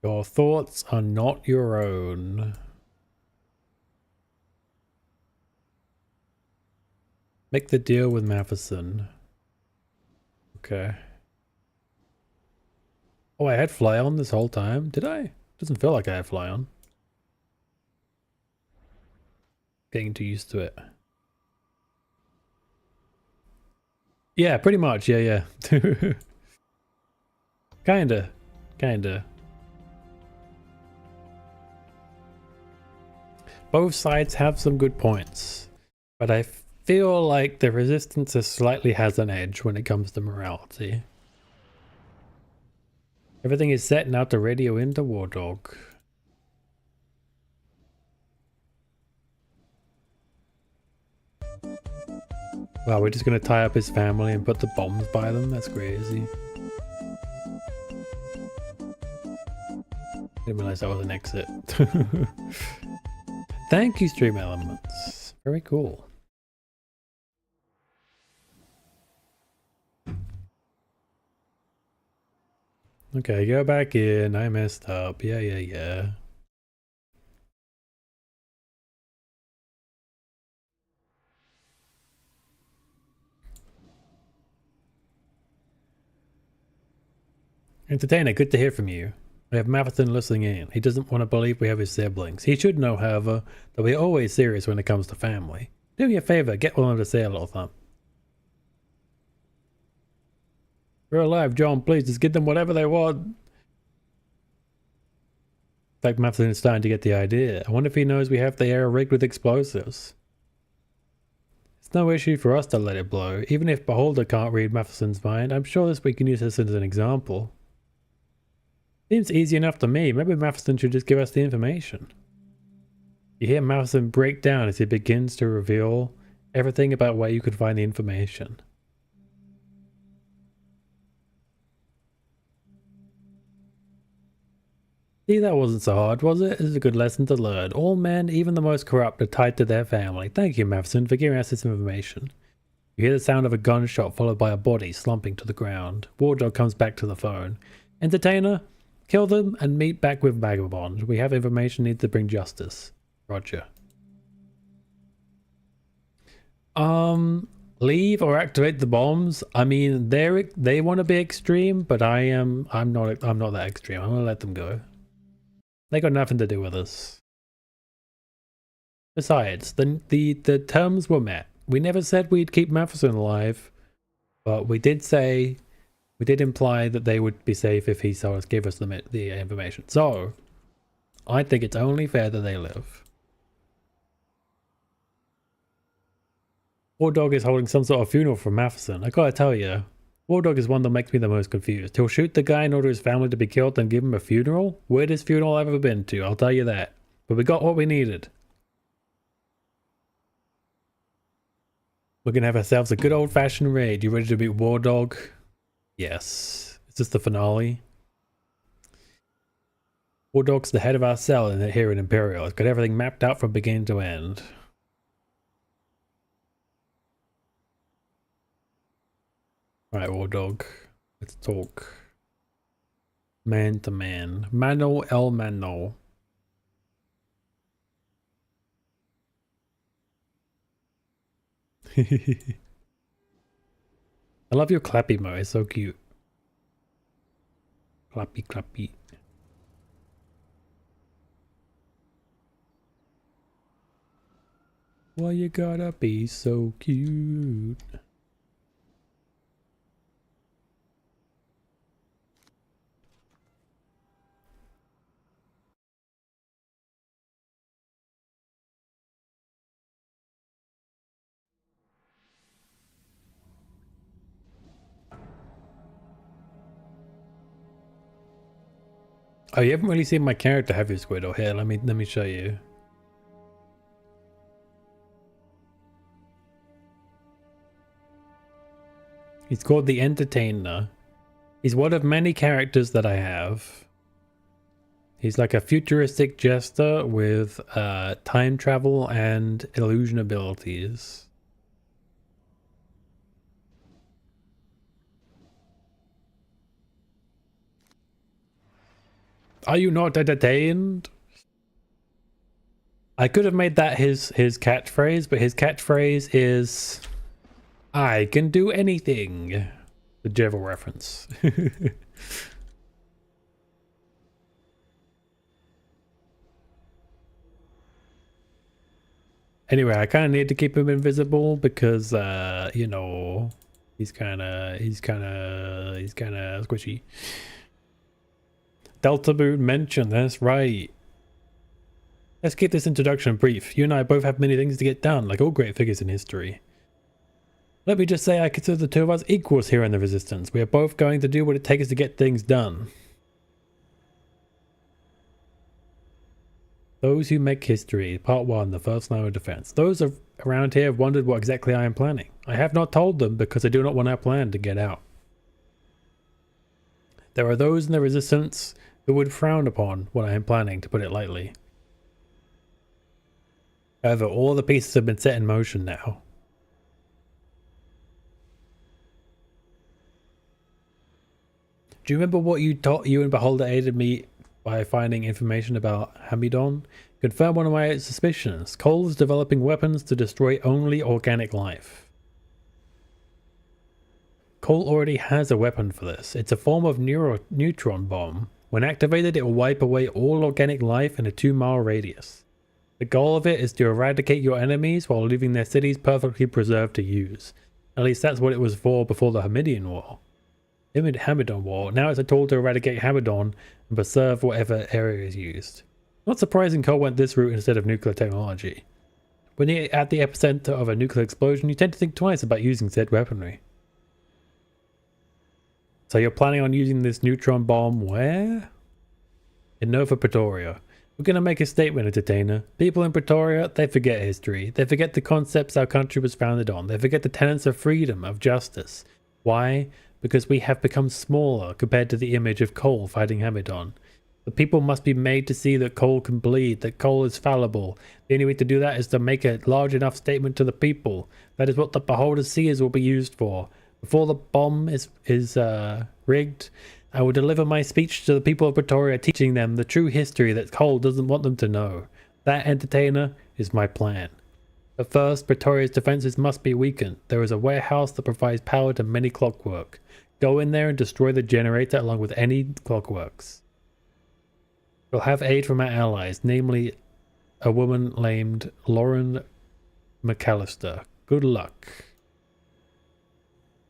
Your thoughts are not your own. Make the deal with Matheson. Okay. Oh, I had fly on this whole time? Did I? Doesn't feel like I had fly on. Getting too used to it. Yeah, pretty much. Yeah. Kinda. Both sides have some good points, but I feel like the resistance slightly has an edge when it comes to morality. Everything is set now to radio into War Dog. Wow, we're just gonna tie up his family and put the bombs by them? That's crazy. Didn't realize that was an exit. Thank you, Stream Elements. Very cool. Okay, go back in. I messed up. Yeah. Entertainer, good to hear from you. We have Matheson listening in. He doesn't want to believe we have his siblings. He should know, however, that we're always serious when it comes to family. Do me a favor, get one of them to say a little something. We're alive, John. Please, just give them whatever they want. Like Matheson is starting to get the idea. I wonder if he knows we have the air rigged with explosives. It's no issue for us to let it blow. Even if Beholder can't read Matheson's mind, I'm sure we can use this as an example. Seems easy enough to me. Maybe Matheson should just give us the information. You hear Matheson break down as he begins to reveal everything about where you could find the information. See, that wasn't so hard, was it? This is a good lesson to learn. All men, even the most corrupt, are tied to their family. Thank you, Matheson, for giving us this information. You hear the sound of a gunshot followed by a body slumping to the ground. Wardog comes back to the phone. Entertainer, kill them and meet back with Vagabond. We have information needed to bring justice. Roger. Leave or activate the bombs. I mean, they want to be extreme, but I'm not that extreme. I'm gonna let them go. They got nothing to do with us. Besides, the terms were met. We never said we'd keep Matheson alive, but we did imply that they would be safe if he gave us the information. So, I think it's only fair that they live. Wardog is holding some sort of funeral for Matheson. I gotta tell you, Wardog is one that makes me the most confused. He'll shoot the guy in order his family to be killed, then give him a funeral? Weirdest his funeral I've ever been to, I'll tell you that. But we got what we needed. We're gonna have ourselves a good old-fashioned raid. You ready to beat Wardog? Yes. Is this the finale? Wardog's the head of our cell here in Imperial. It's got everything mapped out from beginning to end. Alright, Wardog. Let's talk. Man to man. Mano el mano. I love your clappy mo, it's so cute. Clappy, clappy. Why you gotta be so cute? Oh, you haven't really seen my character, have you, Squiddo? Here, let me show you. He's called the Entertainer. He's one of many characters that I have. He's like a futuristic jester with time travel and illusion abilities. Are you not entertained? I could have made that his catchphrase, but his catchphrase is I can do anything. The Jevil reference. Anyway, I kind of need to keep him invisible because you know, he's kind of squishy. Delta Boot mentioned, that's right. Let's keep this introduction brief. You and I both have many things to get done, like all great figures in history. Let me just say I consider the two of us equals here in the Resistance. We are both going to do what it takes to get things done. Those who make history, Part 1, the first line of defense. Those around here have wondered what exactly I am planning. I have not told them because I do not want our plan to get out. There are those in the Resistance who would frown upon what I am planning, to put it lightly. However, all the pieces have been set in motion now. Do you remember what you and Beholder aided me by finding information about Hamidon? Confirm one of my suspicions. Cole is developing weapons to destroy only organic life. Cole already has a weapon for this. It's a form of neutron bomb. When activated, it will wipe away all organic life in a 2-mile radius. The goal of it is to eradicate your enemies while leaving their cities perfectly preserved to use. At least that's what it was for before the Hamidon War. Hamidon War. Now it's a tool to eradicate Hamidon and preserve whatever area is used. Not surprising Cole went this route instead of nuclear technology. When you're at the epicenter of a nuclear explosion, you tend to think twice about using said weaponry. So you're planning on using this neutron bomb where? In Nova Pretoria. We're going to make a statement, Entertainer. People in Pretoria, they forget history. They forget the concepts our country was founded on. They forget the tenets of freedom, of justice. Why? Because we have become smaller compared to the image of Cole fighting Hamidon. The people must be made to see that coal can bleed, that coal is fallible. The only way to do that is to make a large enough statement to the people. That is what the Beholder's Seers will be used for. Before the bomb is rigged, I will deliver my speech to the people of Pretoria, teaching them the true history that coal doesn't want them to know. That, entertainer, is my plan. But first, Pretoria's defenses must be weakened. There is a warehouse that provides power to many clockwork. Go in there and destroy the generator along with any clockworks. We'll have aid from our allies, namely a woman named Lauren McAllister. Good luck.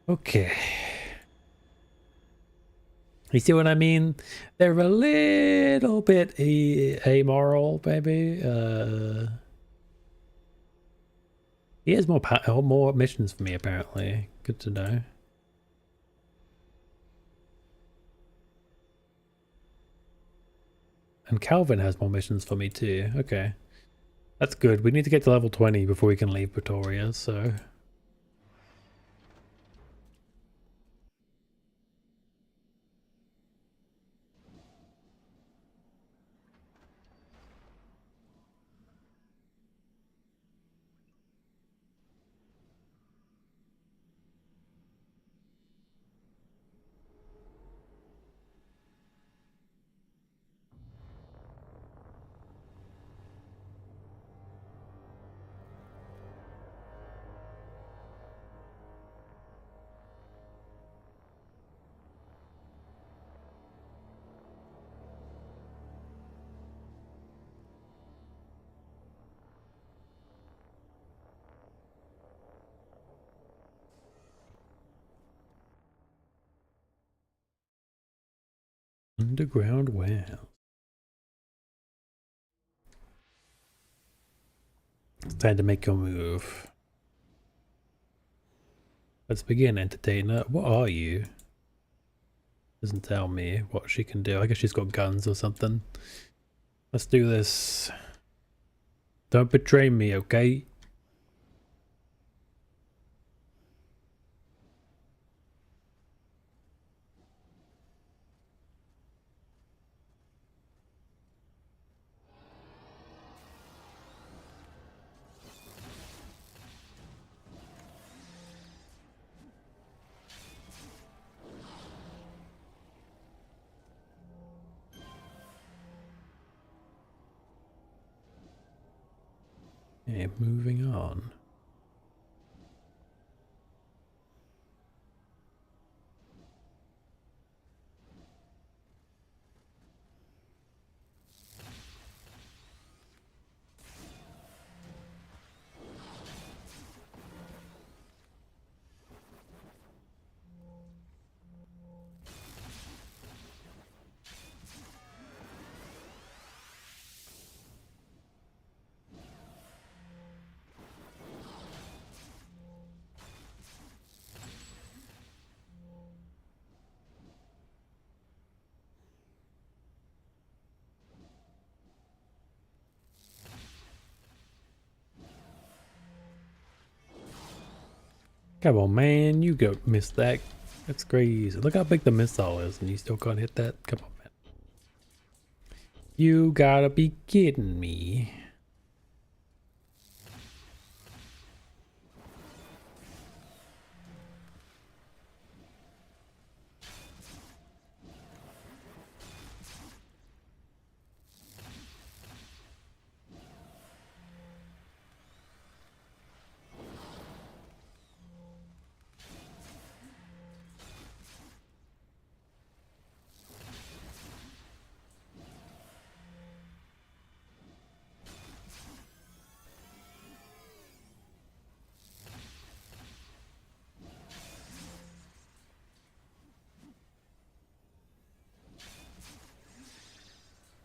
Okay. You see what I mean? They're a little bit amoral, maybe. He has more missions for me, apparently. Good to know. And Calvin has more missions for me too. Okay. That's good. We need to get to level 20 before we can leave Pretoria, so... Underground warehouse. It's time to make your move. Let's begin, entertainer. What are you? Doesn't tell me what she can do. I guess she's got guns or something. Let's do this. Don't betray me, okay? Okay, moving on. Come on, man, you go miss that. That's crazy. Look how big the missile is, and you still can't hit that. Come on, man. You gotta be kidding me.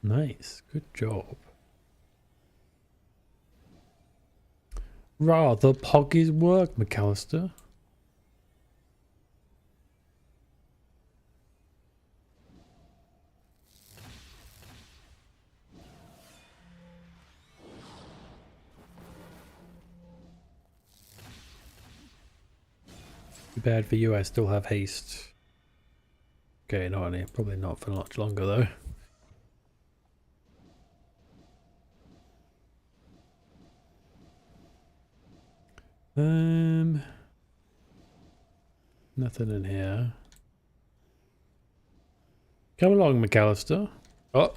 Nice, good job. Rather poggy's work, McAllister. Too bad for you, I still have haste. Okay, no, probably not for much longer though. Nothing in here. Come along, McAllister. Oh.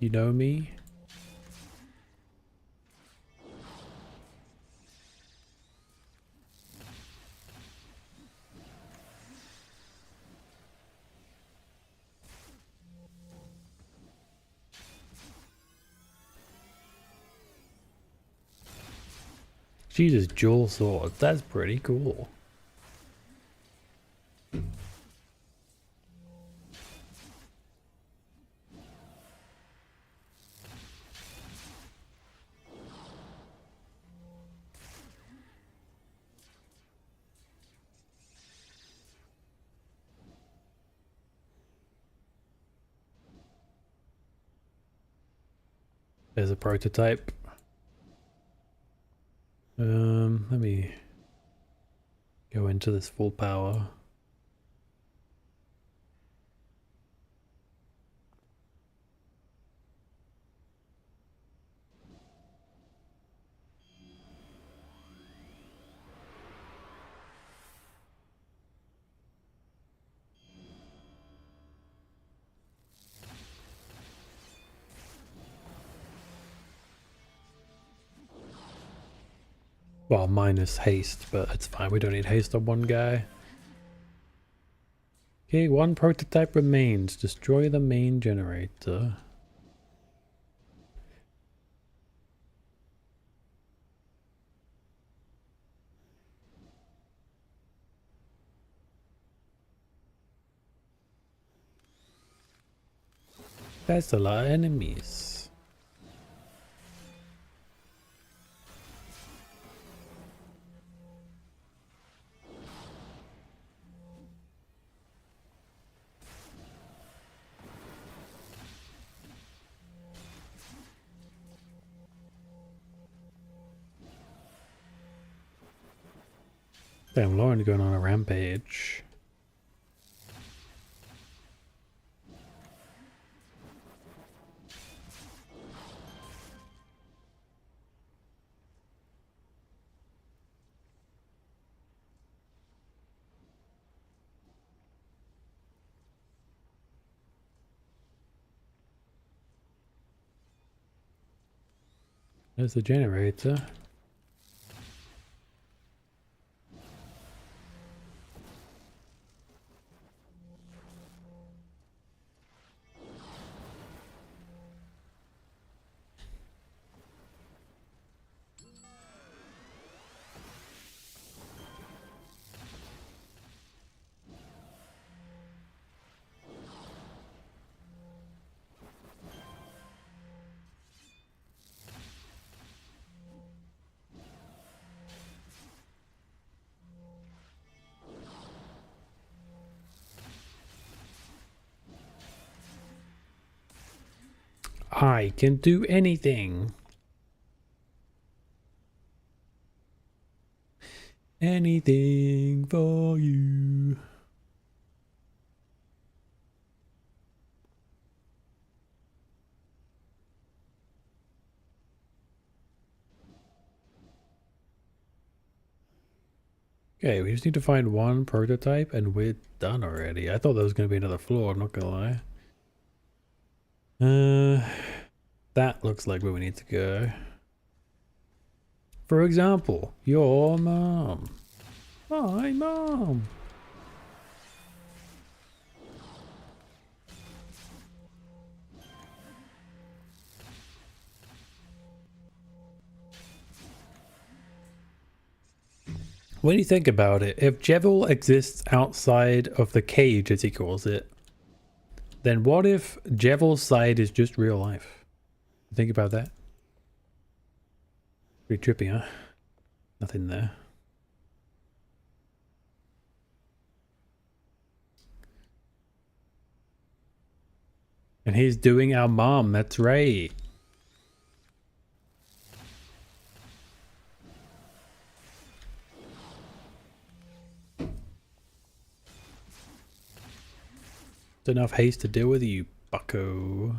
You know me? Jesus, dual sword. That's pretty cool. There's a prototype. Let me go into this full power. Well, minus haste, but it's fine. We don't need haste on one guy. Okay, one prototype remains. Destroy the main generator. That's a lot of enemies. Damn, Lauren going on a rampage. There's the generator. I can do anything. Anything for you. Okay, we just need to find one prototype and we're done already. I thought there was going to be another floor, I'm not going to lie. That looks like where we need to go. For example, your mom. My mom. When you think about it, if Jevil exists outside of the cage, as he calls it, then what if Jevil's side is just real life? Think about that. Pretty trippy, huh? Nothing there. And he's doing our mom, that's right. Enough haste to deal with you, bucko.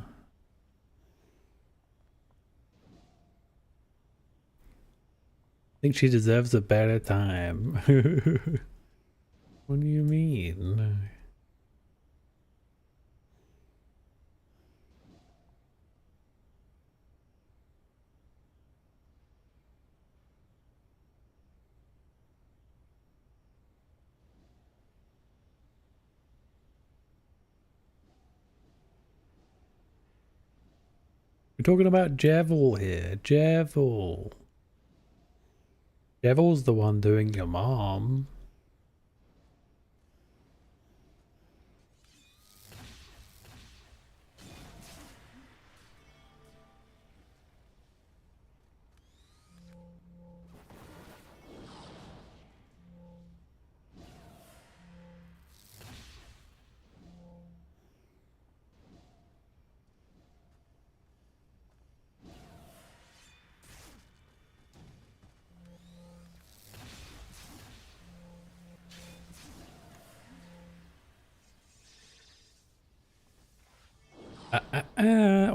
think she deserves a better time. What do you mean? We're talking about Javel here. Javel. Javel's the one doing your mom.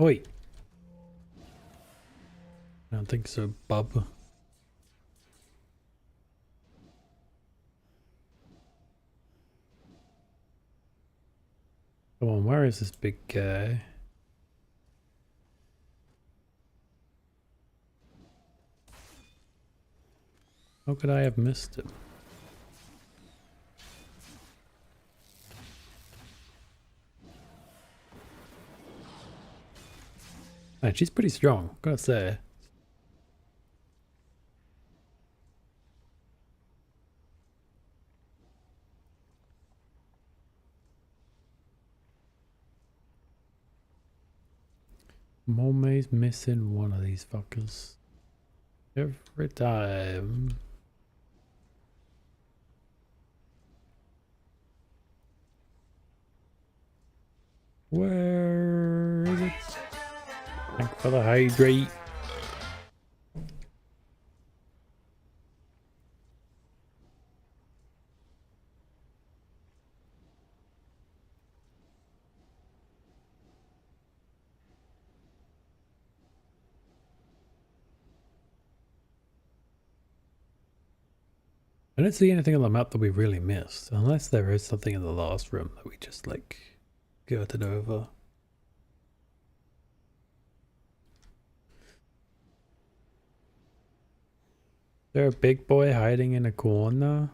Wait. I don't think so, bub. Come on, where is this big guy? How could I have missed him? Man, she's pretty strong, gotta say. I'm always missing one of these fuckers. Every time. Where is it? Thank for the hydrate. I don't see anything on the map that we really missed, unless there is something in the last room that we just like skirted over. Is there a big boy hiding in a corner?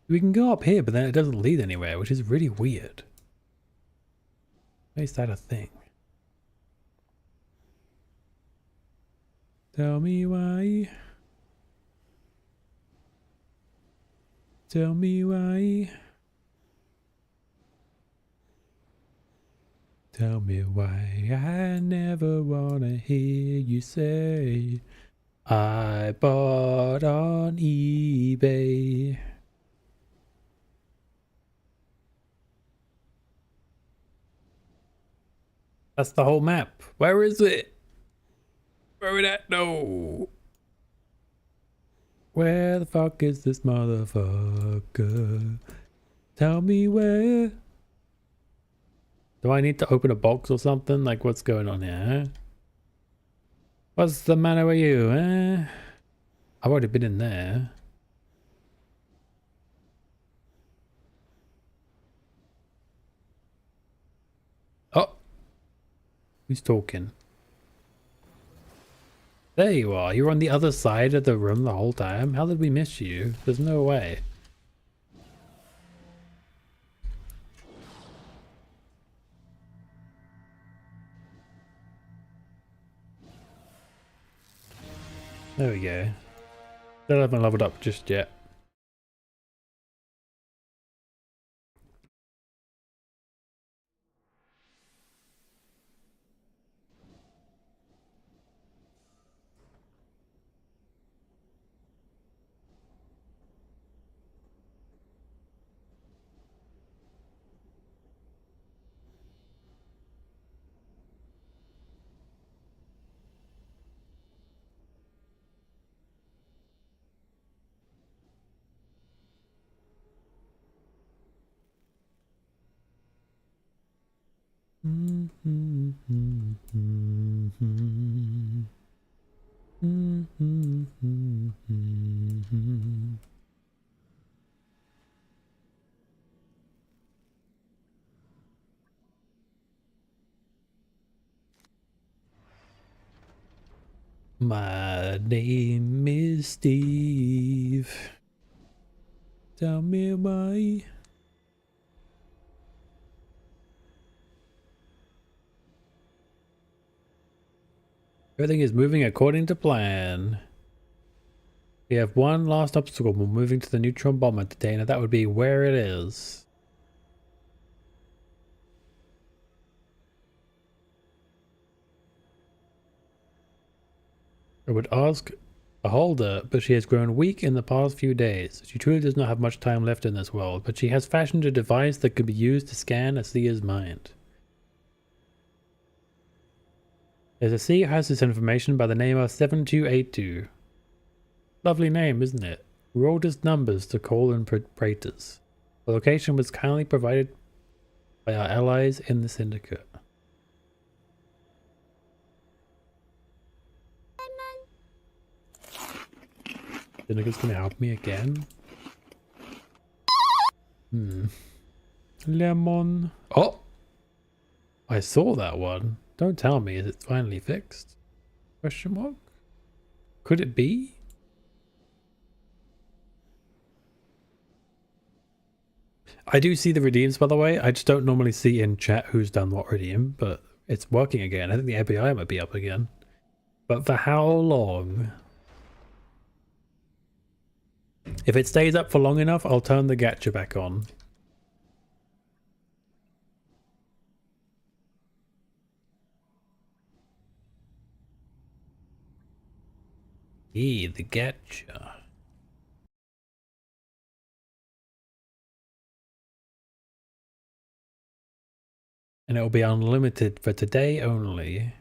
We can go up here, but then it doesn't lead anywhere, which is really weird. Why is that a thing? Tell me why. Tell me why. Tell me why I never wanna hear you say I bought on eBay. That's the whole map. Where is it? Where would that no? Where the fuck is this motherfucker? Tell me where. Do I need to open a box or something? Like, what's going on here? What's the matter with you, eh? I've already been in there. Oh! Who's talking? There you are. You're on the other side of the room the whole time. How did we miss you? There's no way. There we go. Still haven't leveled up just yet. My name is Steve. Tell me why. Everything is moving according to plan. We have one last obstacle. We're moving to the neutron bomber today, and that would be where it is. I would ask a holder, but she has grown weak in the past few days. She truly does not have much time left in this world, but she has fashioned a device that could be used to scan Asia's mind. There's a C who has this information by the name of 7282. Lovely name, isn't it? We rolled his numbers to call in praetors. The location was kindly provided by our allies in the Syndicate. Syndicate's gonna help me again? Lemon. Oh! I saw that one. Don't tell me, is it finally fixed? Question mark? Could it be? I do see the redeems, by the way. I just don't normally see in chat who's done what redeem, but it's working again. I think the API might be up again. But for how long? If it stays up for long enough, I'll turn the gacha back on. The gacha. And it will be unlimited for today only.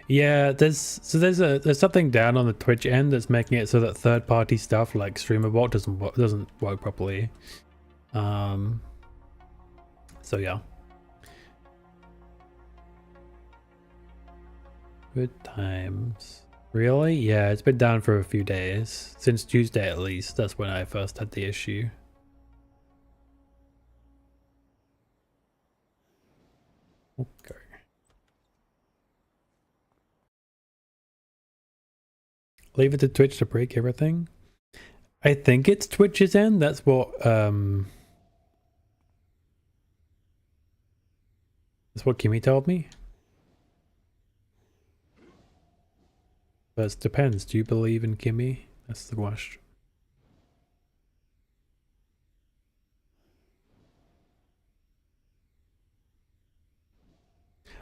Yeah, there's something down on the Twitch end that's making it so that third-party stuff like StreamerBot doesn't work properly. So yeah. Good times. Really? Yeah, it's been down for a few days. Since Tuesday at least. That's when I first had the issue. Okay. Leave it to Twitch to break everything. I think it's Twitch's end. That's what Kimmy told me. But it depends. Do you believe in Kimmy? That's the question.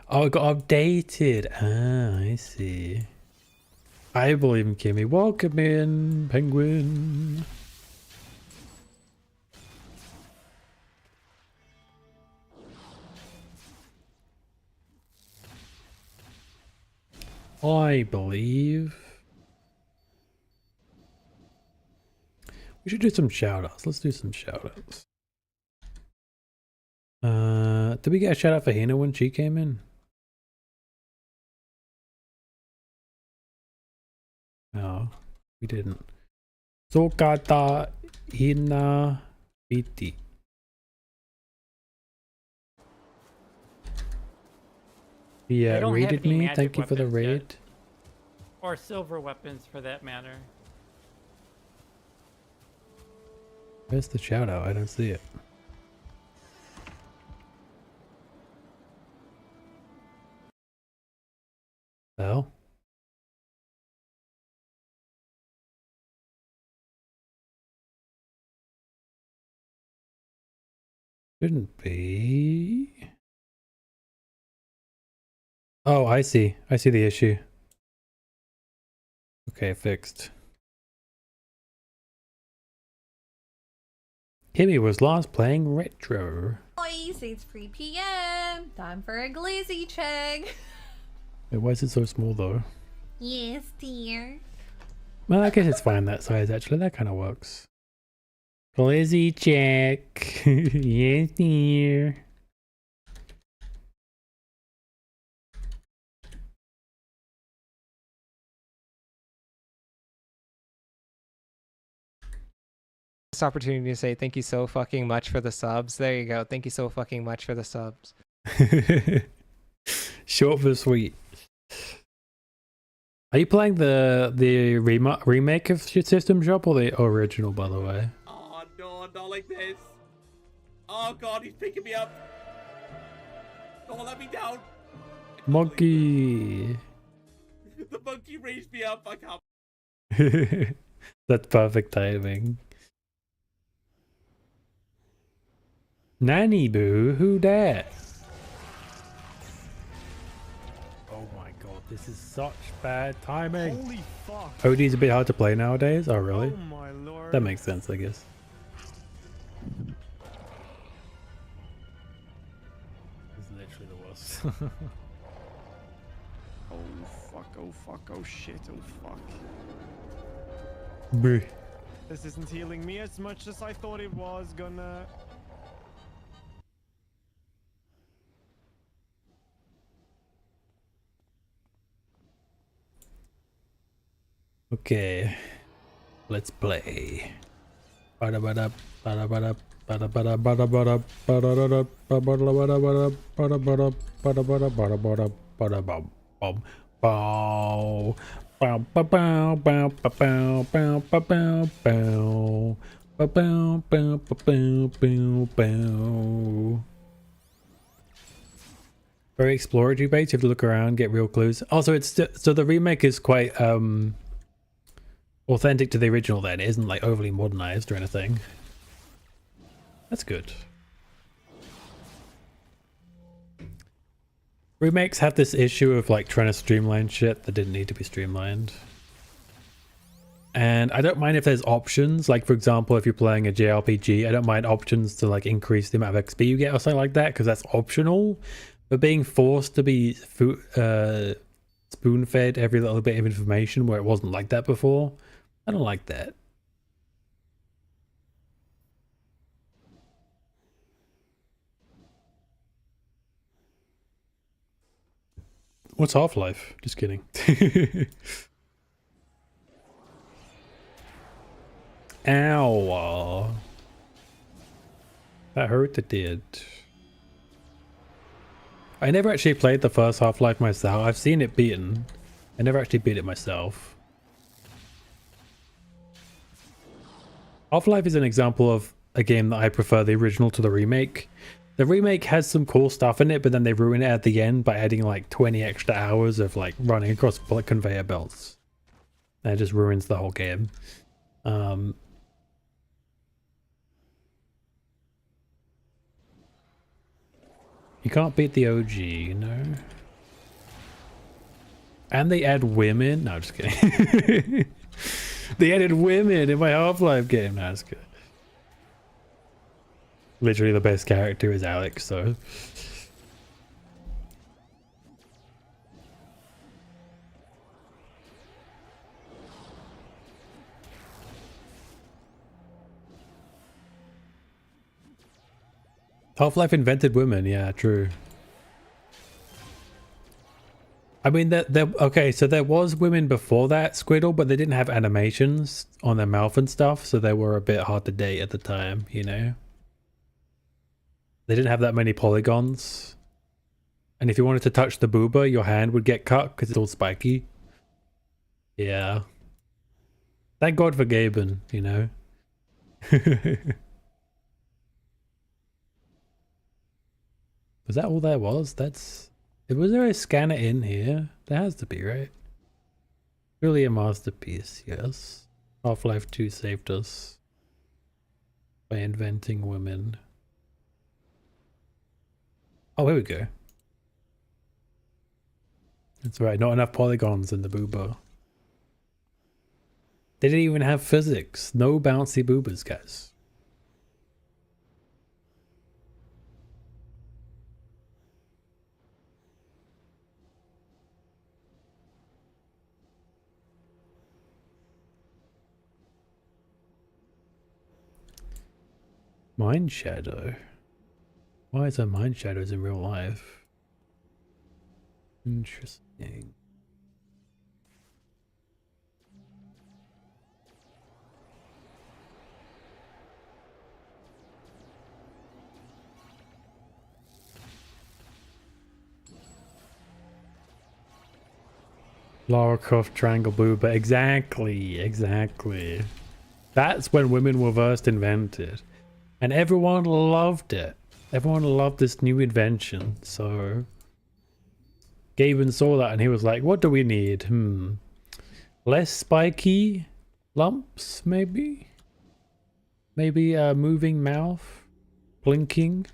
Oh, it got updated. Ah, I see. I believe in Kimmy. Welcome in, Penguin. I believe. We should do some shoutouts. Let's do some shoutouts. Did we get a shout out for Hina when she came in? No, we didn't. Sokata Hina Biti. Yeah, raided me. Thank you for the raid. Yet. Or silver weapons for that matter. Where's the shout out? I don't see it. Oh. Shouldn't be. Oh, I see. I see the issue. Okay, fixed. Kimmy was last playing retro. Boys, it's 3 p.m. Time for a glizzy check. Wait, why is it so small though? Yes, dear. Well, I guess it's fine that size actually. That kind of works. Glizzy check. Yes, dear. this opportunity to say thank you so fucking much for the subs. There you go. Thank you so fucking much for the subs. Short but sweet. Are you playing the remake of System Shock or the original, by the way? Oh no, not like this. Oh god, he's picking me up. Don't let me down. Monkey. The monkey raised me up. I can't. That's perfect timing. NaniBuu, who dat? Oh my god, this is such bad timing. Holy fuck. OD's a bit hard to play nowadays. Oh really? Oh my lord. That makes sense, I guess. It's literally the worst. Oh fuck, oh shit, oh fuck. Bruh. This isn't healing me as much as I thought it was gonna. Okay, let's play. Ba-da-ba-da, ba-da-ba-da, ba-da-ba-da, ba-da-ba-da, ba-da-da-da, ba-da-ba-da, ba-da-ba-da, ba-da-ba-da, ba-da-ba-da, ba-da-bum, bum, bow. Bow, bow, bow, bow, bow, bow, bow, bow, bow. Bow, bow, bow, bow, bow, bow. Very exploratory based. You have to look around, get real clues. Also, it's so the remake is quite authentic to the original. Then it isn't like overly modernized or anything. That's good. Remakes have this issue of like trying to streamline shit that didn't need to be streamlined. And I don't mind if there's options, like for example, if you're playing a JRPG, I don't mind options to like increase the amount of XP you get or something like that, because that's optional. But being forced to be spoon-fed every little bit of information where it wasn't like that before, I don't like that. What's Half-Life? Just kidding. Ow. That hurt, it did. I never actually played the first Half-Life myself. I've seen it beaten. I never actually beat it myself. Half-Life is an example of a game that I prefer the original to the remake. The remake has some cool stuff in it, but then they ruin it at the end by adding like 20 extra hours of like running across conveyor belts. And it just ruins the whole game. You can't beat the OG, you know? And they add women? No, just kidding. They added women in my Half-Life game. No, that's good. Literally the best character is Alex, so... Half-Life invented women, yeah, true. I mean, okay, so there was women before that, Squiddle, but they didn't have animations on their mouth and stuff, so they were a bit hard to date at the time, you know? They didn't have that many polygons. And if you wanted to touch the booba, your hand would get cut because it's all spiky. Yeah. Thank God for Gaben, you know? Was that all there was? Was there a scanner in here? There has to be, right? Really a masterpiece, yes. Half-Life 2 saved us by inventing women. Oh, here we go. That's right, not enough polygons in the booba. They didn't even have physics. No bouncy boobas, guys. Mind Shadow? Why is there Mind Shadows in real life? Interesting. Lara Croft Triangle Booba. Exactly. That's when women were first invented. And everyone loved it. Everyone loved this new invention. So Gaben saw that and he was like, what do we need? Less spiky lumps, maybe? Maybe a moving mouth, blinking,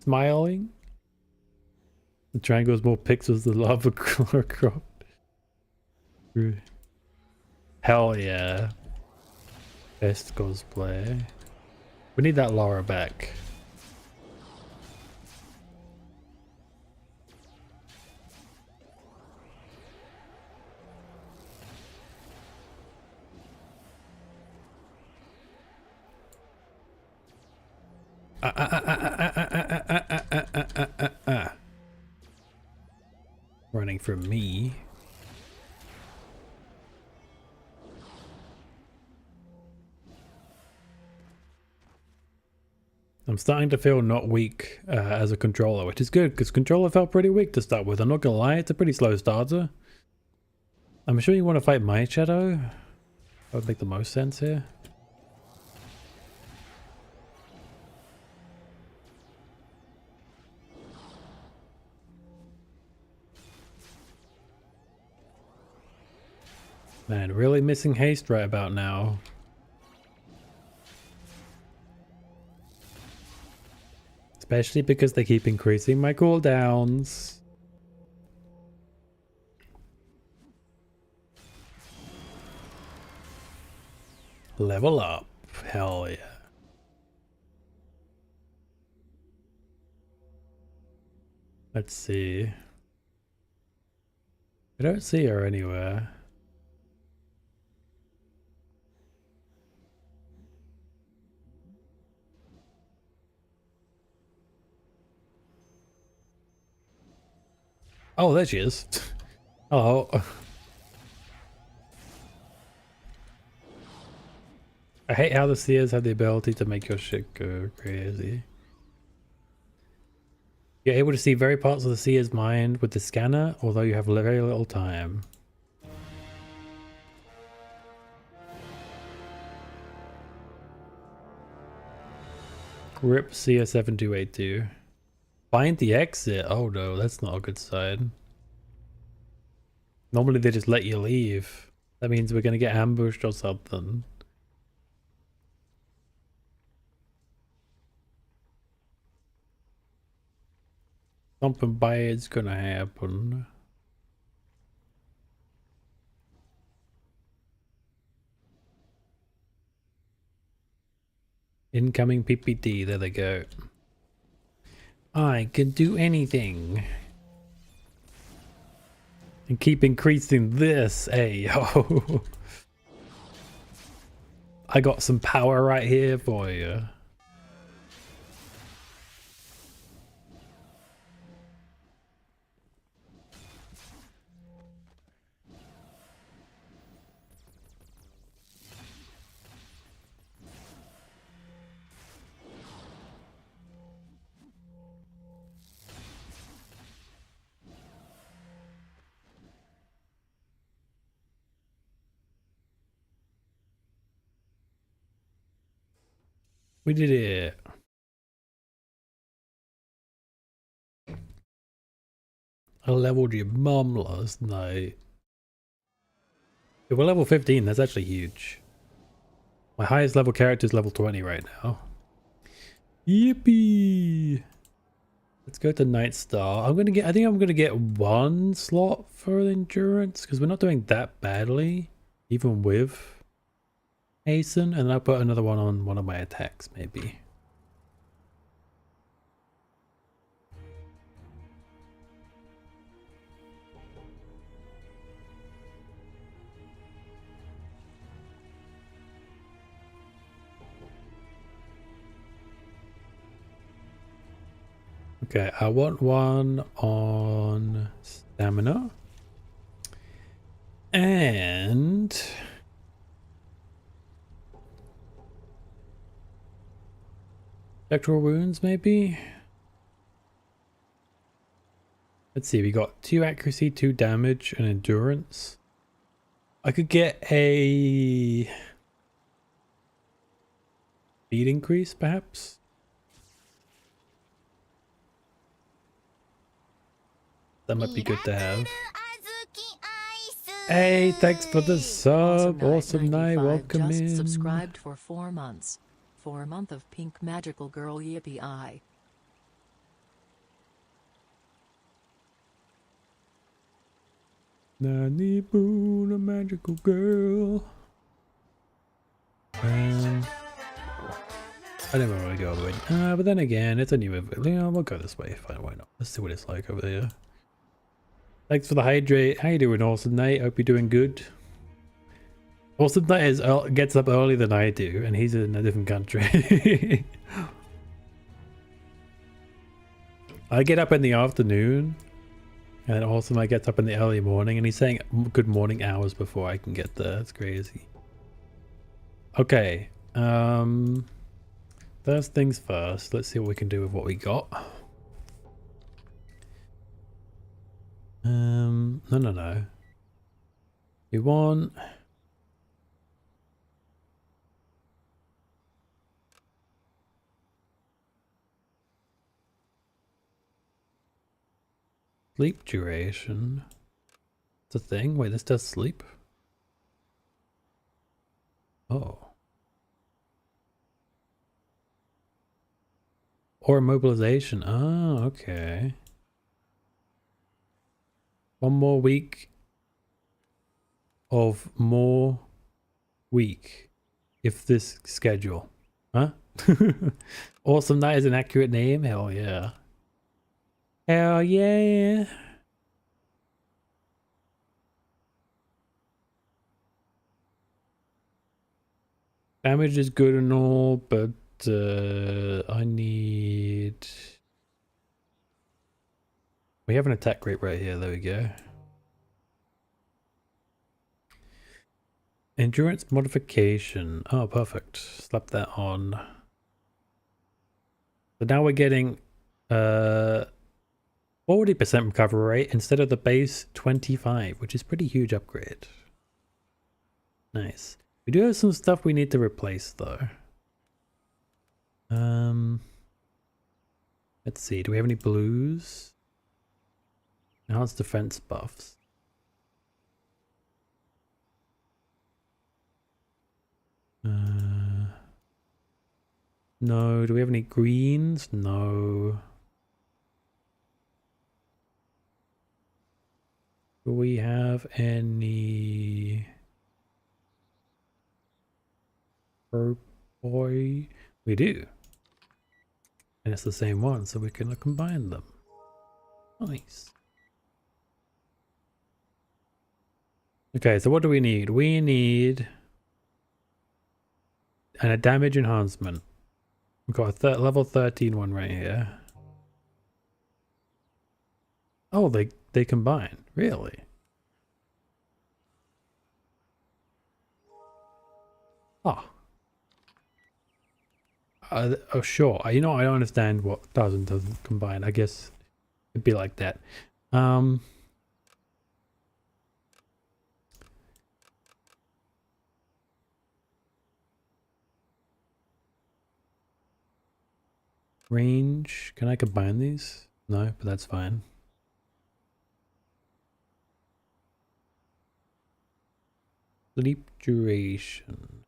smiling. The triangle is more pixels than Lava Croft. Hell yeah. Best cosplay. We need that Laura back. Running from me. I'm starting to feel not weak as a controller, which is good because controller felt pretty weak to start with. I'm not gonna lie, it's a pretty slow starter. I'm sure you want to fight my shadow. That would make the most sense here. Man, really missing haste right about now. Especially because they keep increasing my cooldowns. Level up. Hell yeah. Let's see. I don't see her anywhere. Oh, there she is. Hello. I hate how the seers have the ability to make your shit go crazy. You're able to see very parts of the seer's mind with the scanner, although you have very little time. RIP Seer 7282. Find the exit. Oh no, that's not a good sign. Normally they just let you leave. That means we're gonna get ambushed or something. Something bad's gonna happen. Incoming PPT, there they go. I can do anything. And keep increasing this, yo. I got some power right here for you. We did it. I leveled your mum last night. Yeah, we're level 15, that's actually huge. My highest level character is level 20 right now. Yippee! Let's go to Night Star. I think I'm gonna get one slot for endurance because we're not doing that badly, even with hasten, and I'll put another one on one of my attacks maybe. Okay, I want one on stamina and spectral wounds maybe. Let's see, we got 2 accuracy, 2 damage, and endurance. I could get a speed increase, perhaps. That might be good to have. Hey, thanks for the sub. Awesome night. Welcome just in. subscribed for 4 months. For a month of pink magical girl yippee I. NaniBuu, the magical girl. I don't know where to go over it. But then again, it's a new event. Yeah, we'll go this way. Fine, why not? Let's see what it's like over there. Thanks for the hydrate. How you doing, Awesome Night? Hope you're doing good. Awesome Night is, gets up earlier than I do, and he's in a different country. I get up in the afternoon, and Awesome Night gets up in the early morning, and he's saying good morning hours before I can get there. That's crazy. Okay. First things first. Let's see what we can do with what we got. No. We want... sleep duration. It's a thing? Wait, this does sleep? Oh. Or immobilization. Oh, okay. 1 more week of more week if this schedule. Huh? Awesome Night is an accurate name? Hell yeah. Hell yeah. Damage is good and all, but I need... We have an attack rate right here. There we go. Endurance modification. Oh, perfect. Slap that on. So now we're getting 40% recovery rate instead of the base 25, which is pretty huge upgrade. Nice. We do have some stuff we need to replace though. Let's see. Do we have any blues? Enhanced defense buffs. No. Do we have any greens? No. Do we have any boy? We do. And it's the same one, so we can combine them. Nice. Okay, so what do we need? We need a damage enhancement. We've got a level 13 one right here. Oh, they combine. Really? Oh. Oh, sure. You know, I don't understand what doesn't combine. I guess it'd be like that. Range. Can I combine these? No, but that's fine. Sleep duration.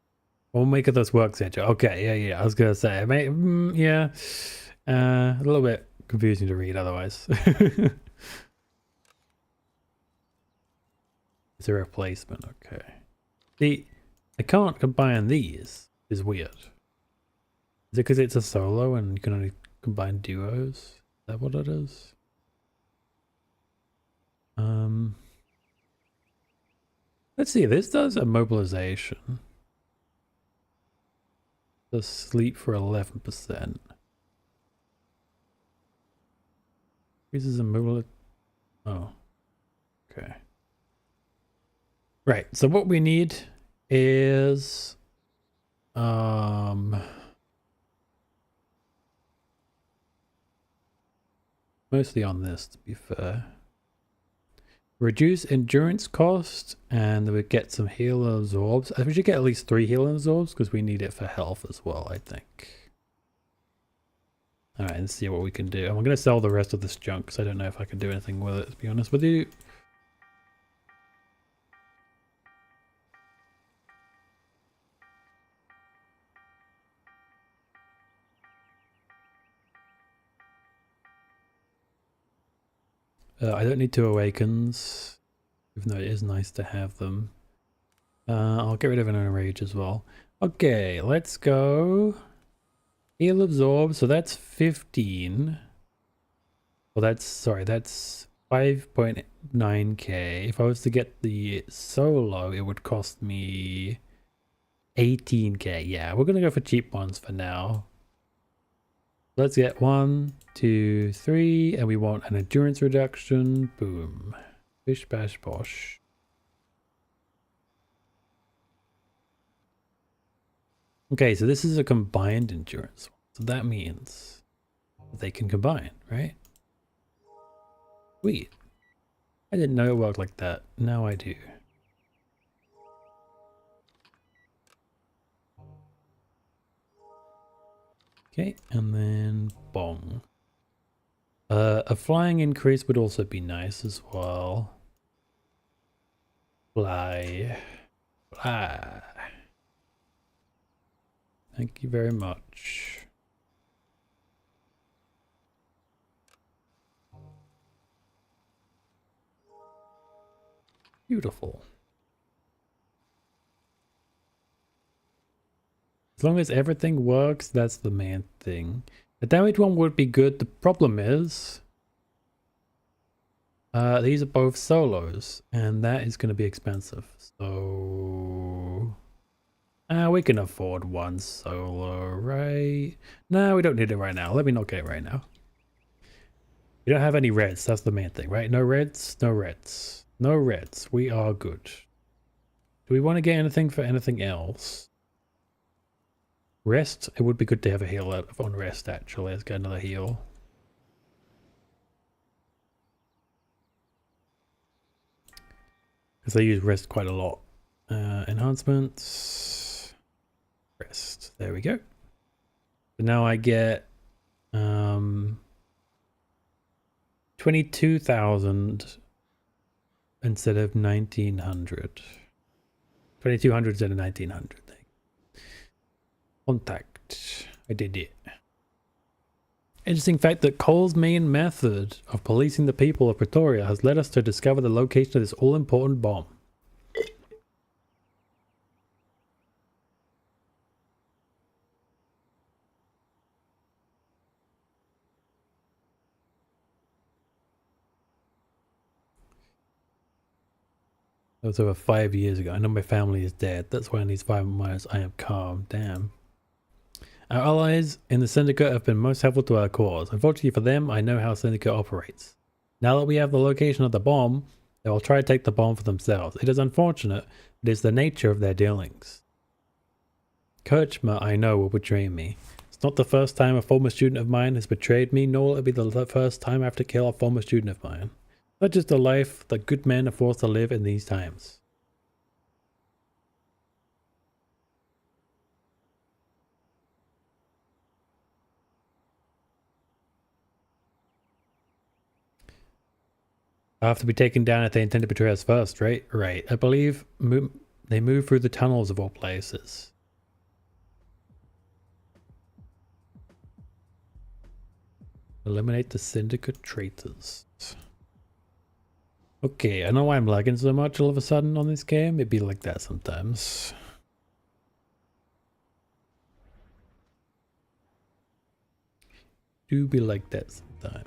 We'll make it this work, Sancho. Okay, yeah. I was gonna say, yeah, a little bit confusing to read otherwise. It's a replacement. Okay. See, I can't combine these. Is weird. Is it because it's a solo and you can only combine duos? Is that what it is? Let's see. This does a mobilization. Does sleep for 11%. Increases a mobile. Oh. Okay. Right. So what we need is mostly on this, to be fair. Reduce endurance cost, and we get some healer absorbs. We should get at least 3 healer absorbs because we need it for health as well, I think. Alright, let's see what we can do. I'm going to sell the rest of this junk because I don't know if I can do anything with it, to be honest with you. I don't need 2 awakens, even though it is nice to have them. I'll get rid of an enrage as well. Okay, let's go. Heal absorb, so that's 15. Well, that's 5.9k. If I was to get the solo, it would cost me 18k. Yeah, we're gonna go for cheap ones for now. Let's get 1, 2, 3, and we want an endurance reduction. Boom. Bish bash bosh. Okay, so this is a combined endurance. So that means they can combine, right? Sweet. I didn't know it worked like that. Now I do. Okay, and then bong. A flying increase would also be nice as well. Fly. Fly. Thank you very much. Beautiful. As long as everything works, that's the main thing. The damage one would be good. The problem is these are both solos, and that is going to be expensive. So we can afford one solo, right? No, we don't need it right now. Let me not get it right now. We don't have any reds. That's the main thing, right? No reds, no reds. No reds. We are good. Do we want to get anything for anything else? Rest? It would be good to have a heal out on rest, actually. Let's get another heal. Because I use rest quite a lot. Enhancements. Rest. There we go. So now I get 22,000 instead of 1,900. 2,200 instead of 1,900. Contact. I did it. Interesting fact that Cole's main method of policing the people of Pretoria has led us to discover the location of this all-important bomb. That was over 5 years ago. I know my family is dead. That's why in these 5 months I am calm. Damn. Our allies in the Syndicate have been most helpful to our cause. Unfortunately for them, I know how Syndicate operates. Now that we have the location of the bomb, they will try to take the bomb for themselves. It is unfortunate, but it is the nature of their dealings. Kirchma, I know, will betray me. It's not the first time a former student of mine has betrayed me, nor will it be the first time I have to kill a former student of mine. Such is the life that good men are forced to live in these times. I have to be taken down if they intend to betray us first, right? Right. I believe they move through the tunnels of all places. Eliminate the Syndicate traitors. Okay, I know why I'm lagging so much all of a sudden on this game. It'd be like that sometimes. Do be like that sometimes.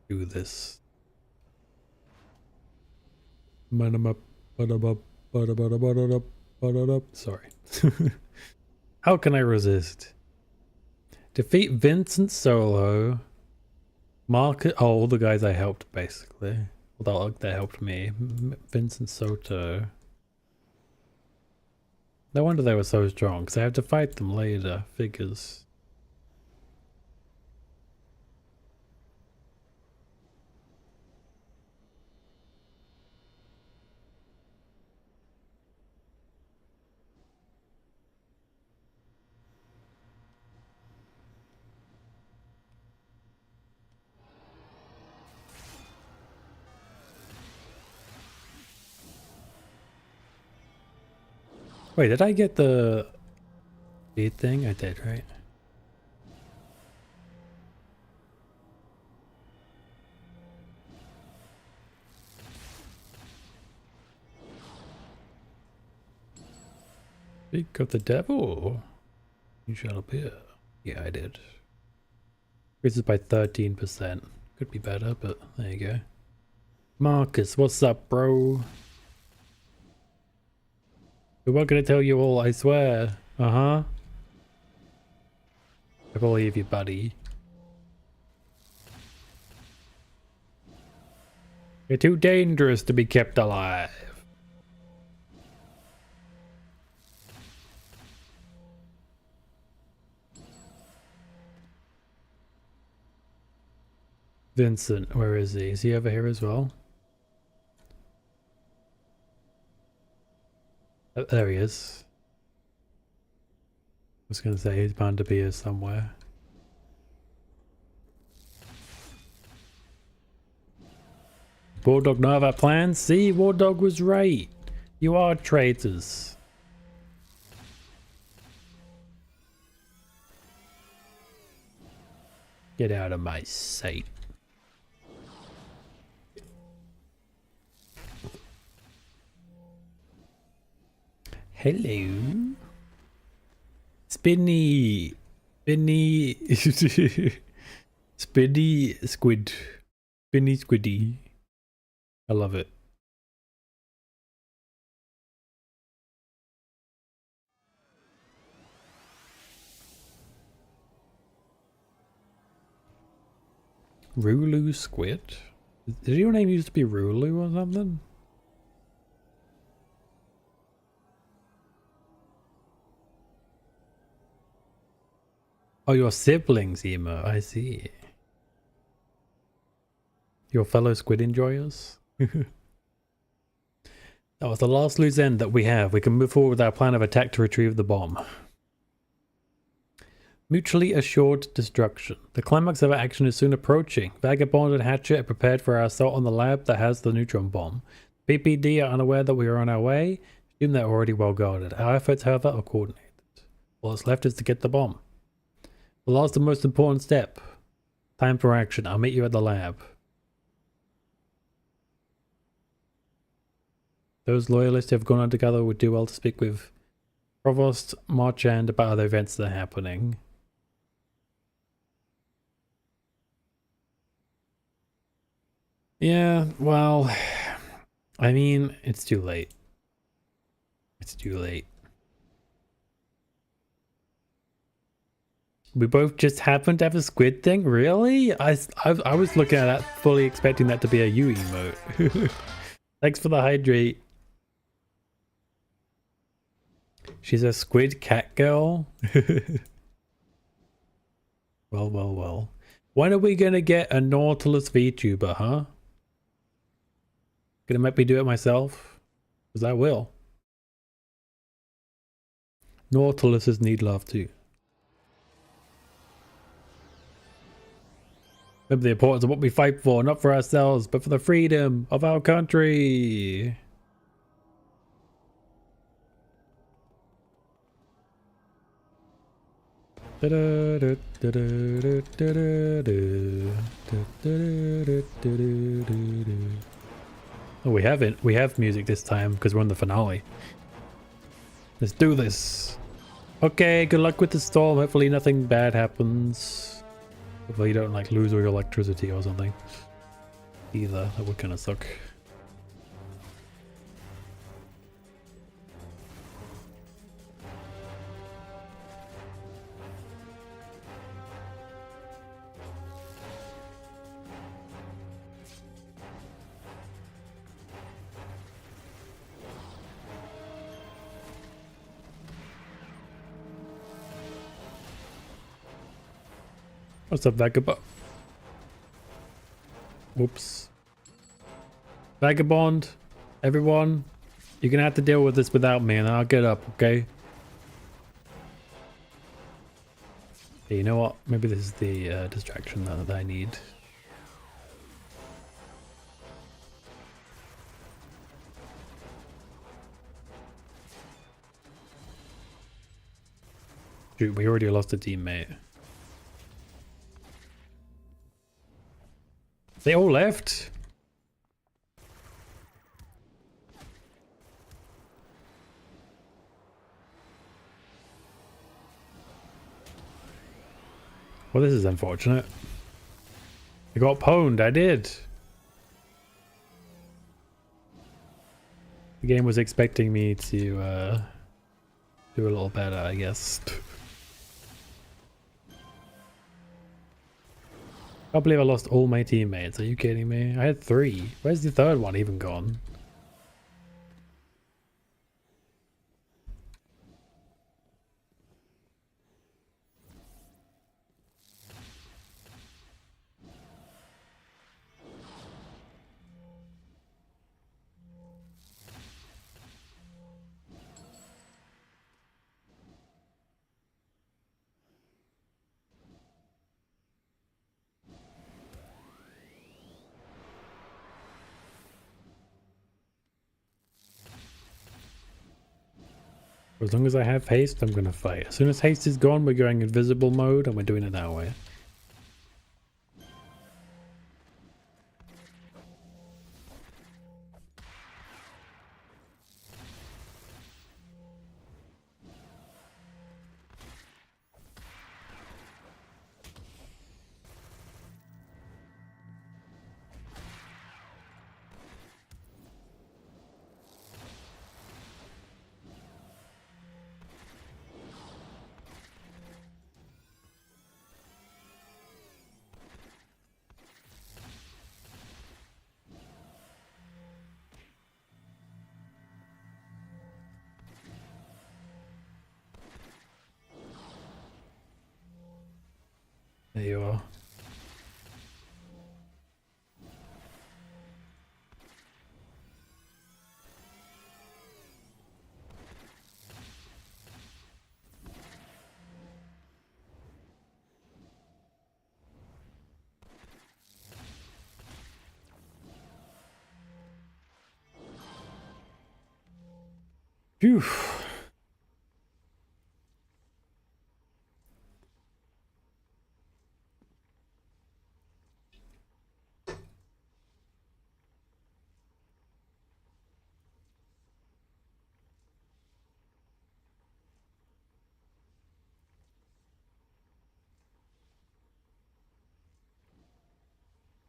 Do this. Sorry. How can I resist? Defeat Vincent solo. Mark, oh, all the guys I helped basically. Well, that helped me. Vincent Soto. No wonder they were so strong, because I have to fight them later. Figures. Wait, did I get the speed thing? I did, right? Speak of the devil. You shall appear. Yeah, I did. Increases by 13%. Could be better, but there you go. Marcus, what's up, bro? We weren't gonna tell you all, I swear. Uh-huh. I believe you, buddy. You're too dangerous to be kept alive. Vincent, where is he? Is he over here as well? Oh, there he is. I was gonna say he's bound to be here somewhere. Wardog know of our plans? See, Wardog was right. You are traitors. Get out of my sight. Hello. Spinny. Spinny. Spinny squid. Spinny squiddy. I love it. Rulu squid? Did your name used to be Rulu or something? Oh, your siblings, Emo. I see. Your fellow squid enjoyers? That was the last loose end that we have. We can move forward with our plan of attack to retrieve the bomb. Mutually assured destruction. The climax of our action is soon approaching. Vagabond and Hatchet are prepared for our assault on the lab that has the neutron bomb. PPD are unaware that we are on our way. Assume they're already well guarded. Our efforts, however, are coordinated. All that's left is to get the bomb. The last and most important step. Time for action. I'll meet you at the lab. Those loyalists who have gone on together would do well to speak with Provost Marchand about other events that are happening. Yeah, well, I mean, it's too late. It's too late. We both just happened to have a squid thing? Really? I was looking at that, fully expecting that to be a you emote. Thanks for the hydrate. She's a squid cat girl? Well, well, well. When are we gonna get a Nautilus VTuber, huh? Gonna make me do it myself? Because I will. Nautiluses need love too. Remember the importance of what we fight for, not for ourselves, but for the freedom of our country. Oh, we have music this time because we're on the finale. Let's do this. Okay, good luck with the storm. Hopefully nothing bad happens. Hopefully you don't like lose all your electricity or something. Either, that would kind of suck. What's up, Vagabond? Whoops. Vagabond, everyone, you're gonna have to deal with this without me and I'll get up, okay? Hey, you know what? Maybe this is the distraction that I need. Shoot, we already lost a teammate. They all left? Well, this is unfortunate. I got pwned, I did. The game was expecting me to do a little better, I guess. I can't believe I lost all my teammates. Are you kidding me? I had 3. Where's the third one even gone? As long as I have haste, I'm gonna fight. As soon as haste is gone, we're going invisible mode and we're doing it that way. There you are. Phew.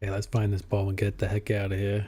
Okay, let's find this bomb and get the heck out of here.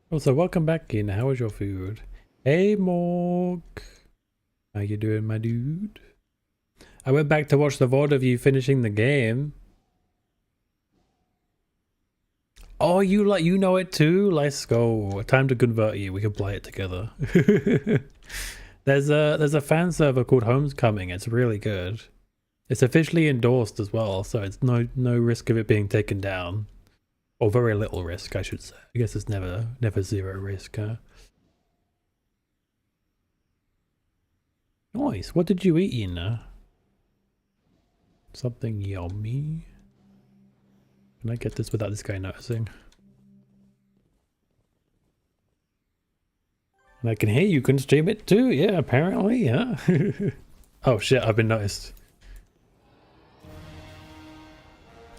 Also, welcome back in. How was your food? Hey, Morg. How you doing, my dude? I went back to watch the VOD of you finishing the game. Oh, you know it too? Let's go. Time to convert you. We can play it together. There's a fan server called Homecoming. It's really good. It's officially endorsed as well, so it's no risk of it being taken down. Or very little risk, I should say. I guess it's never zero risk, huh? Nice. What did you eat, Ina? Something yummy. Can I get this without this guy noticing? And I can hear you can stream it too. Yeah, apparently, yeah. Oh shit, I've been noticed.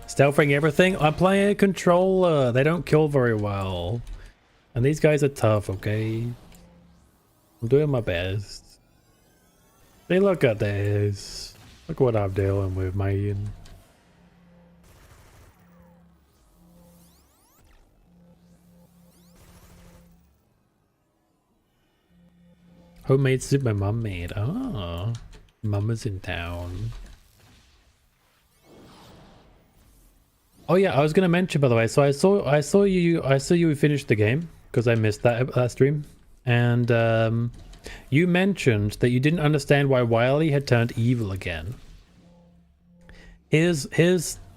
Stealthing everything? I'm playing a controller. They don't kill very well. And these guys are tough, okay? I'm doing my best. Hey, look at this. Look what I'm dealing with, man. Homemade soup my mum made. Ah, mama's in town. Oh yeah, I was gonna mention, by the way. So I saw you finished the game because I missed that stream, and you mentioned that you didn't understand why Wily had turned evil again. Here's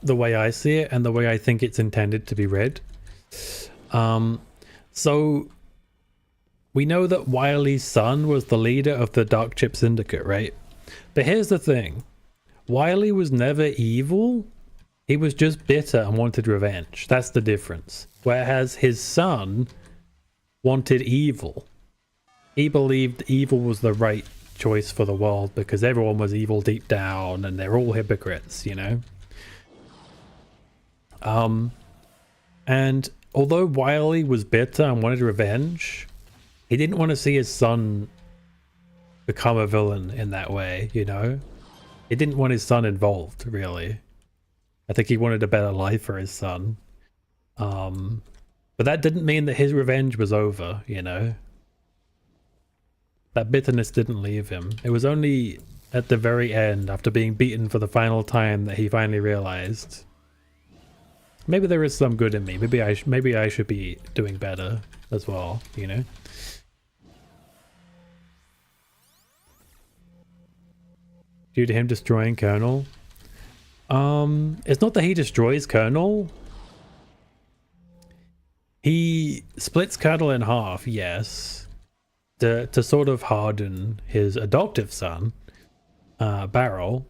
the way I see it and the way I think it's intended to be read. So we know that Wily's son was the leader of the Dark Chip Syndicate, right? But here's the thing. Wily was never evil. He was just bitter and wanted revenge. That's the difference. Whereas his son wanted evil. He believed evil was the right choice for the world because everyone was evil deep down and they're all hypocrites, you know? And although Wily was bitter and wanted revenge, he didn't want to see his son become a villain in that way, you know? He didn't want his son involved, really. I think he wanted a better life for his son. But that didn't mean that his revenge was over, you know? That bitterness didn't leave him. It was only at the very end, after being beaten for the final time, that he finally realized, maybe there is some good in me. Maybe I should be doing better as well, you know? Due to him destroying Colonel? It's not that he destroys Colonel. He splits Colonel in half, yes. To sort of harden his adoptive son, Barrel.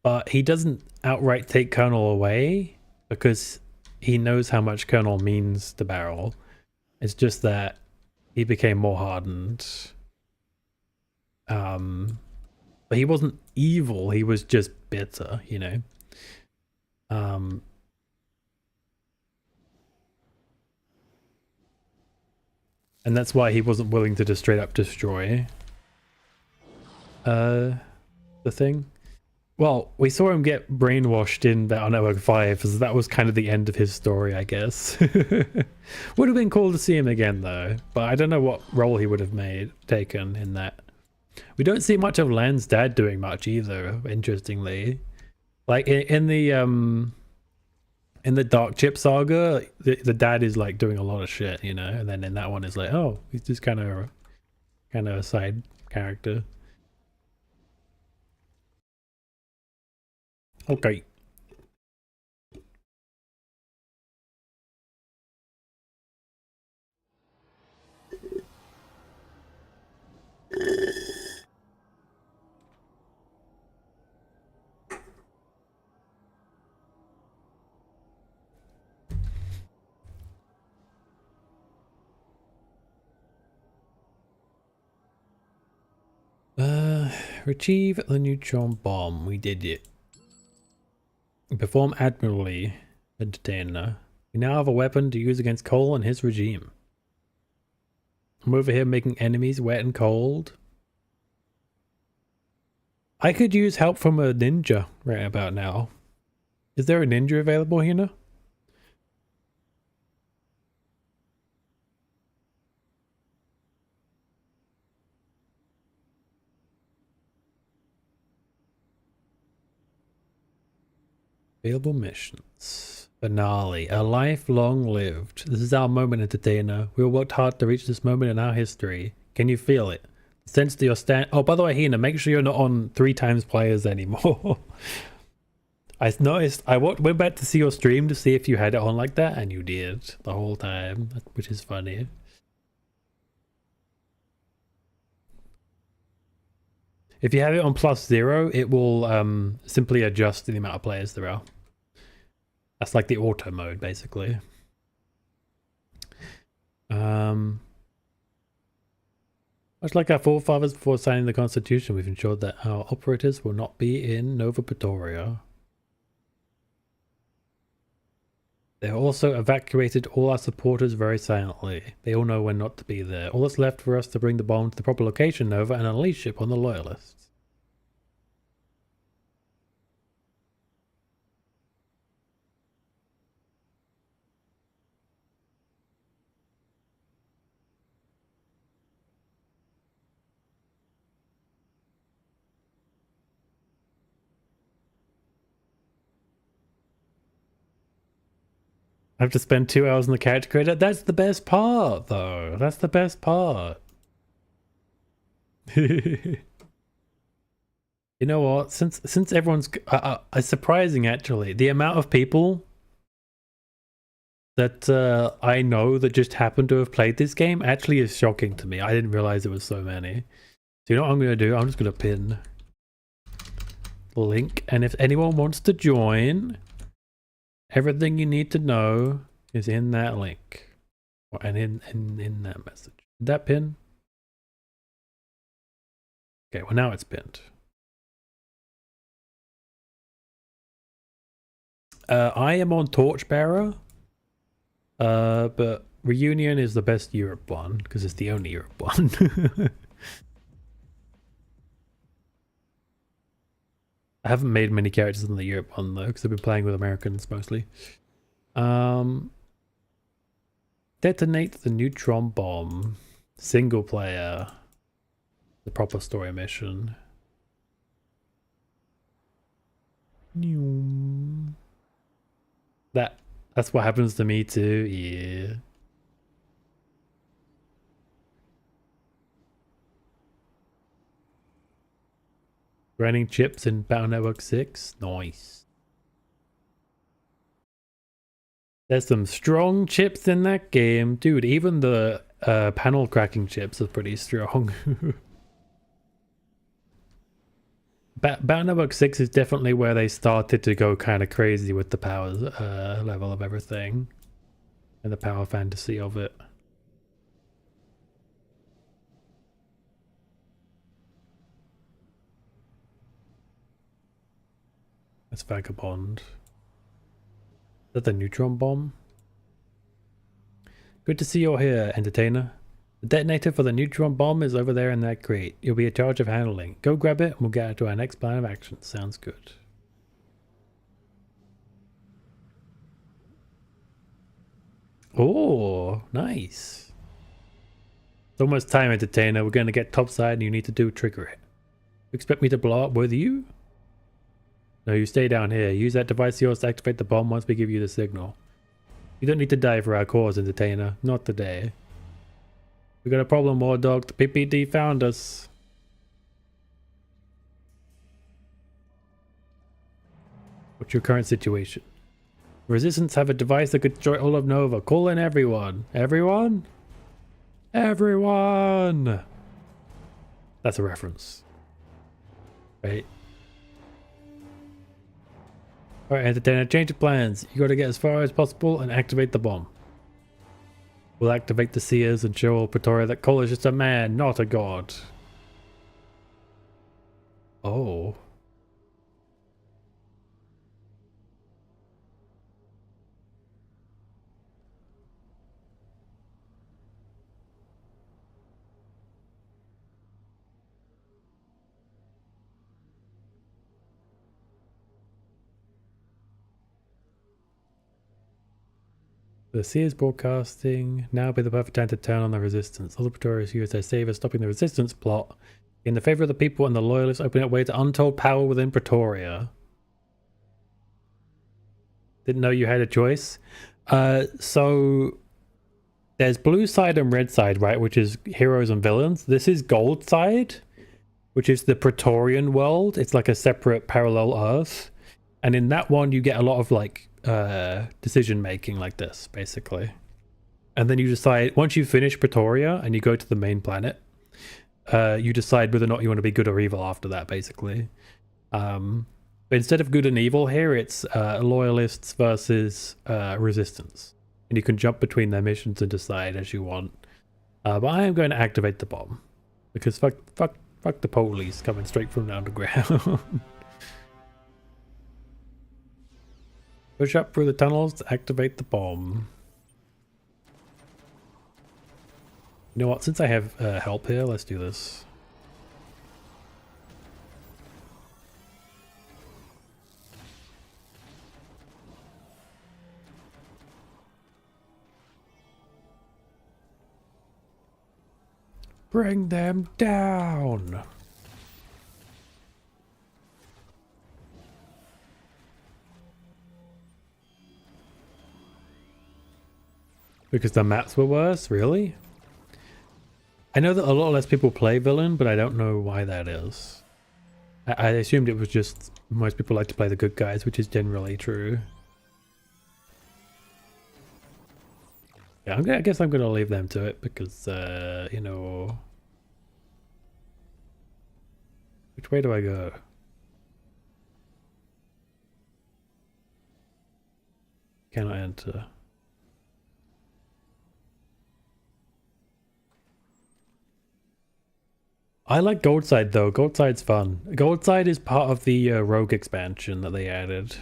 But he doesn't outright take Colonel away because he knows how much Colonel means to Barrel. It's just that he became more hardened. But he wasn't evil, he was just bitter, you know. And that's why he wasn't willing to just straight up destroy the thing. Well, we saw him get brainwashed in Battle Network 5, so that was kind of the end of his story, I guess. Would have been cool to see him again, though. But I don't know what role he would have taken in that. We don't see much of Lan's dad doing much either, interestingly. Like in the Dark Chip saga, the dad is like doing a lot of shit, you know, and then in that one is like, oh, he's just kind of a side character. Okay. Retrieve the neutron bomb. We did it. Perform admirably, Entertainer. We now have a weapon to use against Cole and his regime. I'm over here making enemies wet and cold. I could use help from a ninja right about now. Is there a ninja available here now? Available missions. Finale. A life long lived. This is our moment, Entertainer. We all worked hard to reach this moment in our history. Can you feel it? Sense that you're Oh, by the way, Hina, make sure you're not on 3 times players anymore. I noticed, I went back to see your stream to see if you had it on like that, and you did the whole time, which is funny. If you have it on +0, it will simply adjust the amount of players there are. That's like the auto mode, basically. Much like our forefathers before signing the Constitution, we've ensured that our operatives will not be in Nova Pretoria. They also evacuated all our supporters very silently. They all know when not to be there. All that's left for us to bring the bomb to the proper location, Nova, and unleash it on the Loyalists. I have to spend 2 hours on the character creator. That's the best part, though. That's the best part. You know what? Since everyone's it's surprising actually the amount of people that I know that just happen to have played this game actually is shocking to me. I didn't realize it was so many. So you know what I'm gonna do? I'm just gonna pin the link, and if anyone wants to join, everything you need to know is in that link, and in that message. Did that pin? Okay, well now it's pinned. I am on Torchbearer, but Reunion is the best Europe one because it's the only Europe one. I haven't made many characters in the Europe one though because I've been playing with Americans mostly. Detonate the neutron bomb. Single player. The proper story mission. That's what happens to me too, yeah. Running chips in Battle Network 6, nice. There's some strong chips in that game. Dude, even the panel cracking chips are pretty strong. Battle Network 6 is definitely where they started to go kind of crazy with the power level of everything. And the power fantasy of it. That's Vagabond. Is that the neutron bomb? Good to see you're here, entertainer. The detonator for the neutron bomb is over there in that crate. You'll be in charge of handling. Go grab it and we'll get to our next plan of action. Sounds good. Oh, nice. It's almost time, entertainer. We're going to get topside and you need to trigger it. You expect me to blow up with you? No, you stay down here. Use that device of yours to activate the bomb once we give you the signal. You don't need to die for our cause, entertainer. Not today. We got a problem, War Dog. The PPD found us. What's your current situation? Resistance have a device that could destroy all of Nova. Call in everyone. Everyone? Everyone! That's a reference. Right? Alright, entertainer, change of plans. You gotta get as far as possible and activate the bomb. We'll activate the seers and show all Pretoria that Cole is just a man, not a god. Oh. The Seers broadcasting. Now be the perfect time to turn on the resistance. All the Pretorians use their savior stopping the resistance plot in the favor of the people and the loyalists, opening up way to untold power within Pretoria. Didn't know you had a choice. So there's blue side and red side, right? Which is heroes and villains. This is gold side, which is the Praetorian world. It's like a separate parallel Earth. And in that one, you get a lot of like decision making like this, basically. And then you decide, once you finish Pretoria and you go to the main planet, you decide whether or not you want to be good or evil after that, basically. But instead of good and evil here, it's loyalists versus resistance. And you can jump between their missions and decide as you want. But I am going to activate the bomb. Because fuck the police coming straight from the underground. Push up through the tunnels to activate the bomb. You know what? Since I have help here, let's do this. Bring them down. Because the maps were worse, really? I know that a lot less people play villain, but I don't know why that is. I assumed it was just most people like to play the good guys, which is generally true. Yeah, I guess I'm gonna leave them to it because, you know... Which way do I go? Cannot enter. I like Goldside though. Goldside's fun. Goldside is part of the Rogue expansion that they added.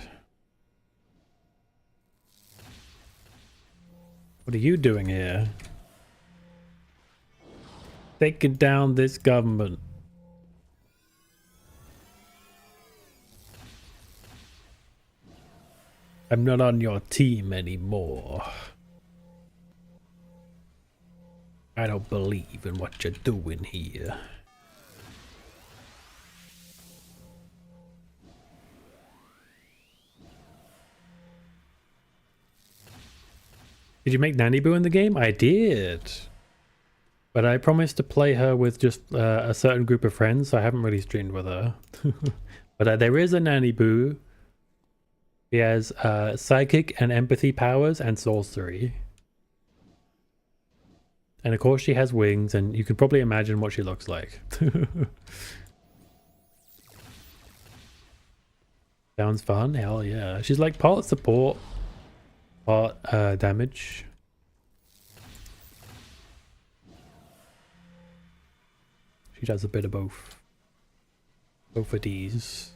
What are you doing here? Taking down this government. I'm not on your team anymore. I don't believe in what you're doing here. Did you make NaniBuu in the game? I did. But I promised to play her with just a certain group of friends, so I haven't really streamed with her. But there is a NaniBuu. He has psychic and empathy powers and sorcery. And of course she has wings, and you can probably imagine what she looks like. Sounds fun? Hell yeah. She's like part support, part damage. She does a bit of both. Both of these.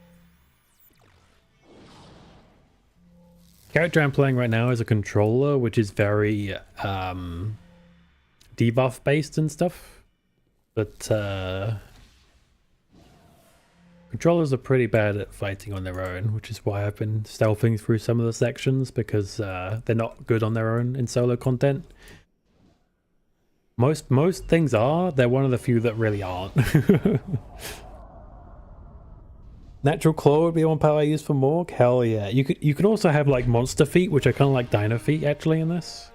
Character I'm playing right now is a controller, which is very debuff based and stuff. But controllers are pretty bad at fighting on their own, which is why I've been stealthing through some of the sections, because they're not good on their own in solo content. Most things are. They're one of the few that really aren't. Natural Claw would be one power I use for Morg. Hell yeah. You could also have like monster feet, which are kind of like dino feet actually in this.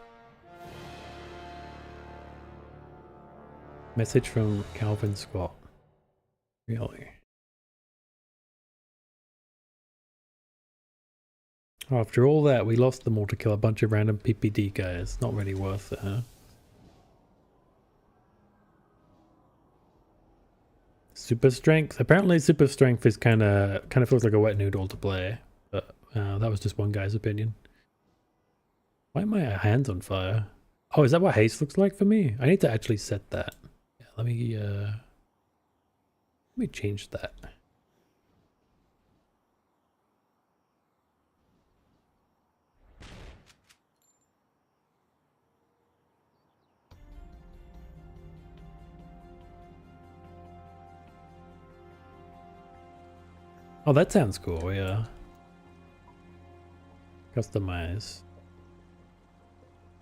Message from Calvin Scott. Really? After all that, we lost them all to kill a bunch of random PPD guys. Not really worth it, huh? Super strength. Apparently, super strength is kind of feels like a wet noodle to play, but that was just one guy's opinion. Why are my hands on fire? Oh, is that what haste looks like for me? I need to actually set that. Yeah, let me change that. Oh, that sounds cool, yeah. Customize.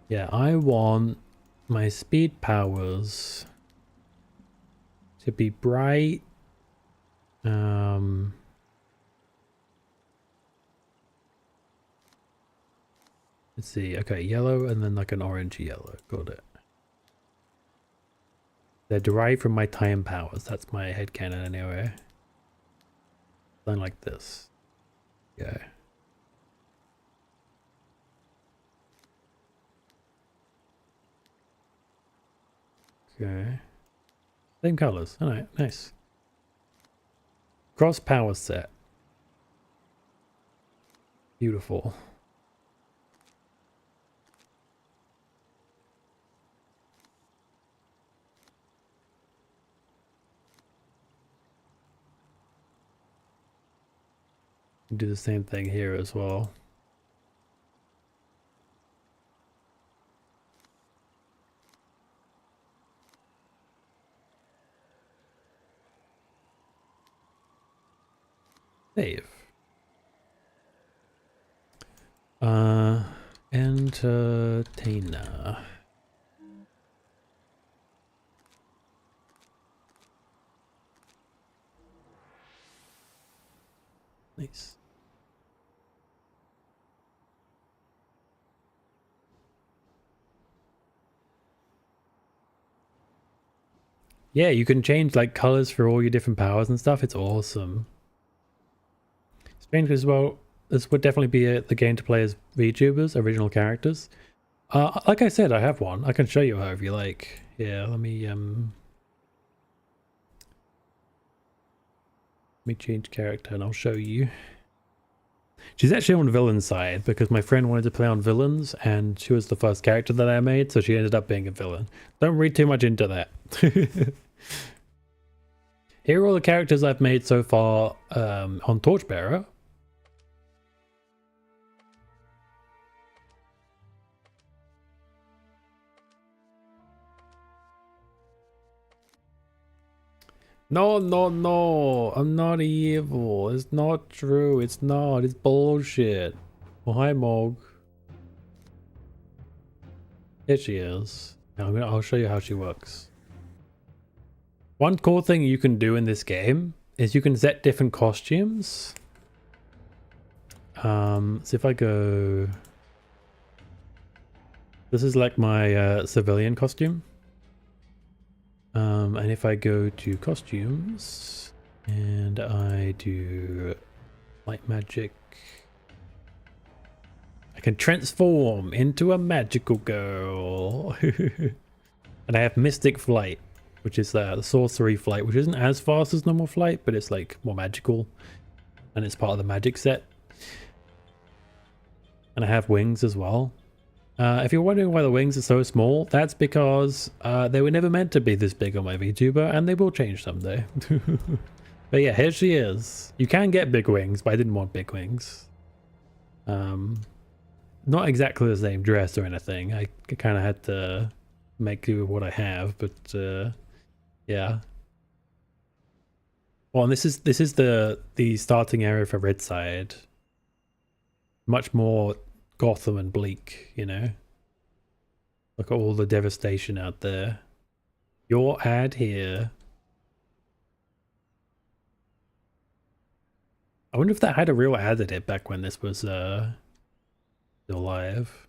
Yeah, I want my speed powers to be bright. Let's see. Okay, yellow and then like an orange yellow. Got it. They're derived from my time powers. That's my headcanon anyway. Something like this. Yeah. Okay. Same colors. Alright, nice. Cross power set. Beautiful. Do the same thing here as well. Save. Entertainer. Nice. Yeah, you can change like colors for all your different powers and stuff. It's awesome. Strange as well. This would definitely be the game to play as VTubers, original characters. Like I said, I have one. I can show you her if you like. Yeah, let me change character and I'll show you. She's actually on villain side because my friend wanted to play on villains and she was the first character that I made, so she ended up being a villain. Don't read too much into that. Here are all the characters I've made so far on Torchbearer. No, no, no. I'm not evil. It's not true. It's not. It's bullshit. Oh, hi, Mog. Here she is. Now I'll show you how she works. One cool thing you can do in this game is you can set different costumes. So if I go... This is like my civilian costume. And if I go to costumes and I do light magic, I can transform into a magical girl. And I have mystic flight, which is the sorcery flight, which isn't as fast as normal flight, but it's like more magical and it's part of the magic set. And I have wings as well. If you're wondering why the wings are so small, that's because they were never meant to be this big on my VTuber, and they will change someday. But yeah, here she is. You can get big wings, but I didn't want big wings. Not exactly the same dress or anything. I kind of had to make do with what I have, but yeah. Well, and this is the starting area for Red Side. Much more Gotham and bleak, you know. Look at all the devastation out there. Your ad here. I wonder if that had a real ad in it back when this was still live.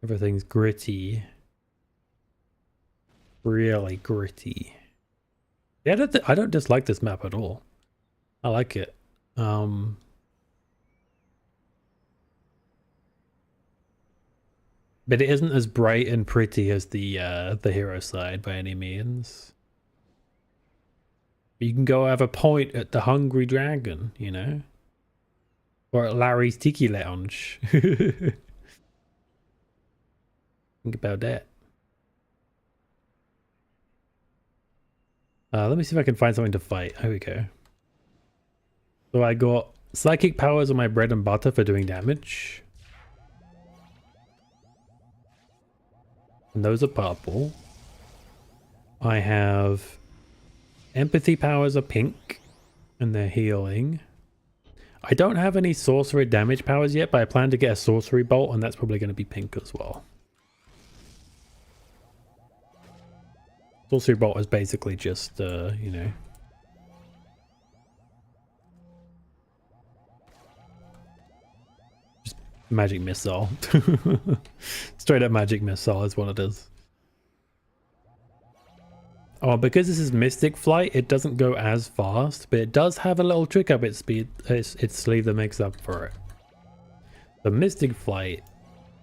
Everything's gritty. Really gritty. Yeah, I don't dislike this map at all. I like it. But it isn't as bright and pretty as the hero side by any means. You can go have a point at the Hungry Dragon, you know? Or at Larry's Tiki Lounge. Think about that. Let me see if I can find something to fight. Here we go. So I got psychic powers on my bread and butter for doing damage. And those are purple. I have empathy powers are pink and they're healing. I don't have any sorcery damage powers yet, but I plan to get a sorcery bolt and that's probably going to be pink as well. Sorcery bolt is basically just, you know. Just magic missile. Straight up magic missile is what it is. Oh, because this is Mystic Flight, it doesn't go as fast, but it does have a little trick up its speed, its sleeve that makes up for it. The Mystic Flight,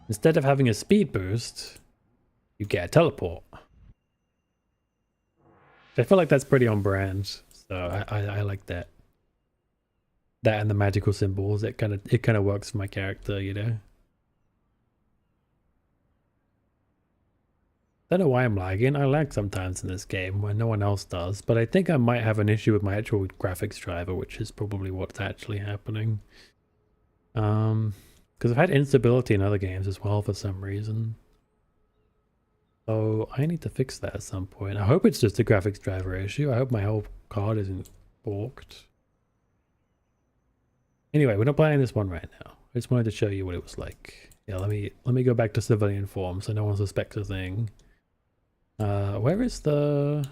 instead of having a speed boost, you get a teleport. I feel like that's pretty on brand, so I like that. That and the magical symbols, it kind of works for my character, you know. Don't know why I'm lagging. I lag sometimes in this game when no one else does, but I think I might have an issue with my actual graphics driver, which is probably what's actually happening. Because I've had instability in other games as well for some reason. So I need to fix that at some point. I hope it's just a graphics driver issue. I hope my whole card isn't forked. Anyway, we're not playing this one right now. I just wanted to show you what it was like. Yeah, let me go back to civilian form so no one suspects a thing. Where is the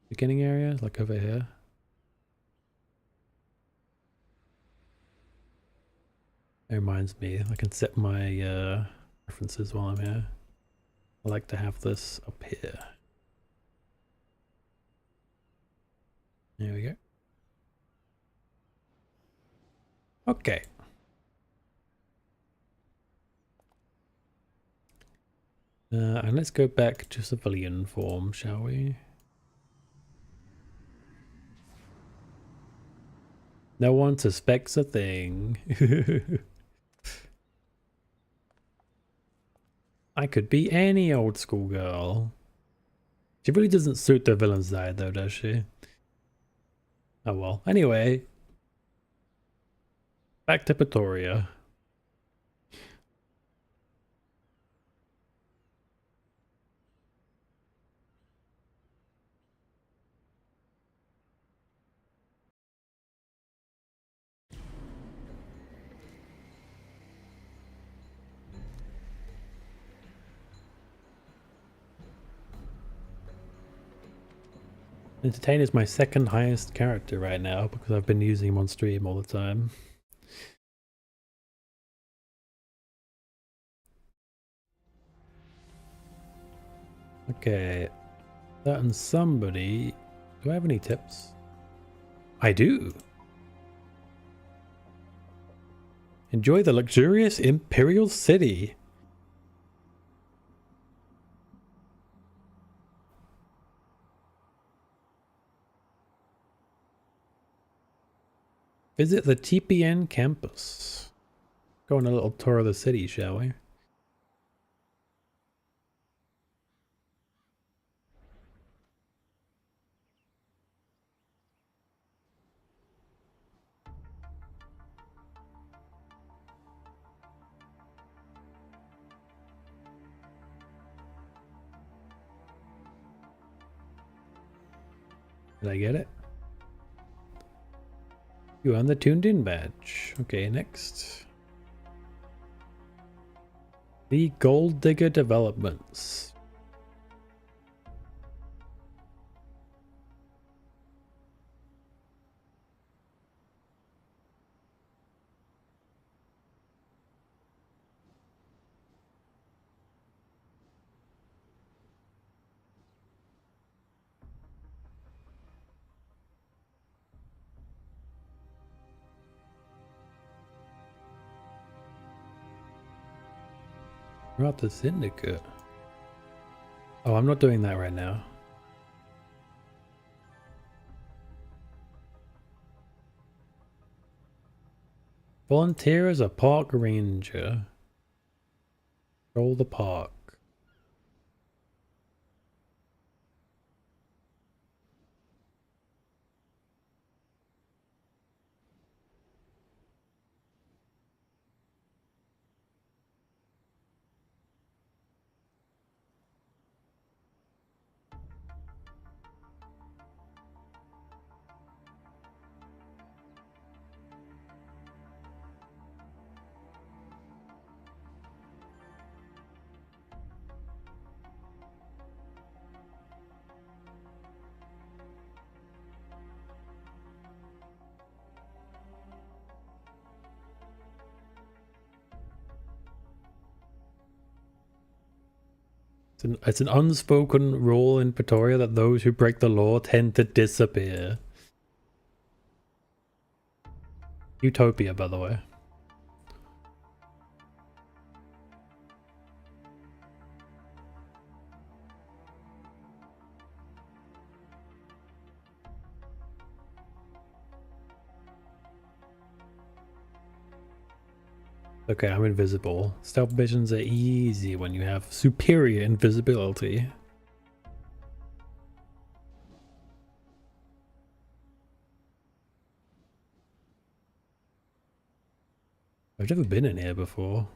beginning area? Like over here? It reminds me, I can set my preferences while I'm here. I like to have this up here. There we go. Okay. And let's go back to civilian form, shall we? No one suspects a thing. I could be any old school girl. She really doesn't suit the villain side though, does she? Oh well. Anyway. Back to Pretoria. Entertain is my second highest character right now because I've been using him on stream all the time. Okay, certain somebody. Do I have any tips? I do. Enjoy the luxurious Imperial City. Visit the TPN campus. Go on a little tour of the city, shall we? Did I get it? You earned the tuned in badge. Okay, next. The Gold Digger Developments. We're at the Syndicate. Oh, I'm not doing that right now. Volunteer as a park ranger. Control the park. It's an unspoken rule in Pretoria that those who break the law tend to disappear. Utopia, by the way. Okay, I'm invisible. Stealth missions are easy when you have superior invisibility. I've never been in here before.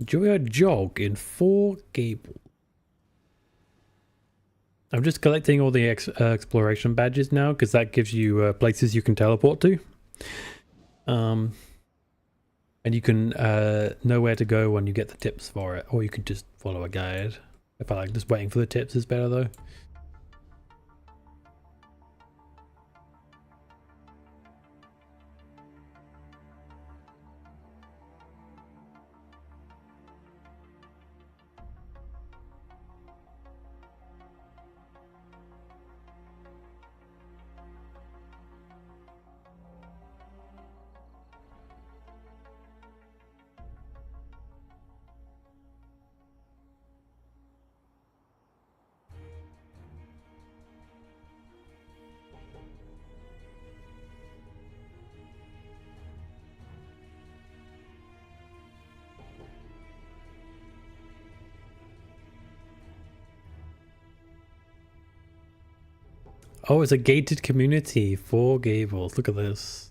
Enjoy a jog in 4 Gable. I'm just collecting all the exploration badges now because that gives you places you can teleport to. And you can know where to go when you get the tips for it, or you could just follow a guide. I feel like just waiting for the tips is better though. Oh, it's a gated community. 4 Gables. Look at this.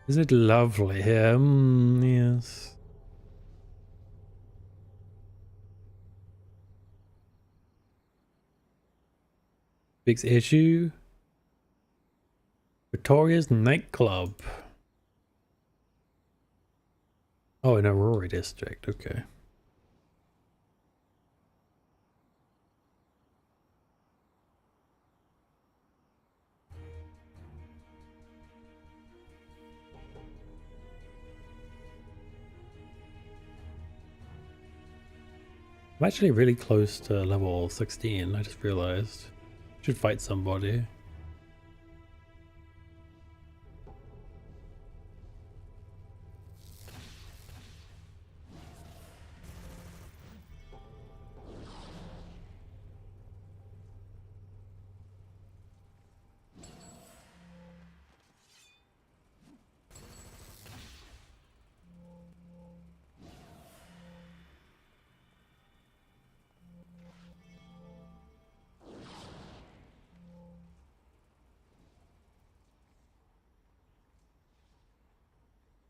Isn't it lovely here? Yes. Big issue. Victoria's nightclub. Oh, in Aurora district. Okay. I'm actually really close to level 16. I just realized. Should fight somebody.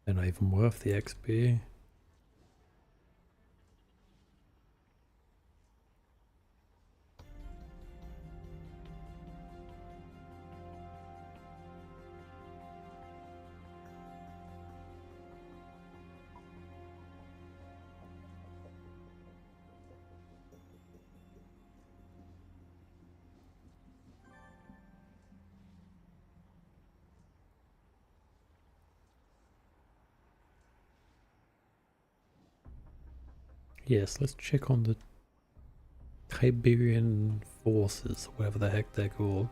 They're not even worth the XP. Yes, let's check on the Tiberian forces, whatever the heck they're called.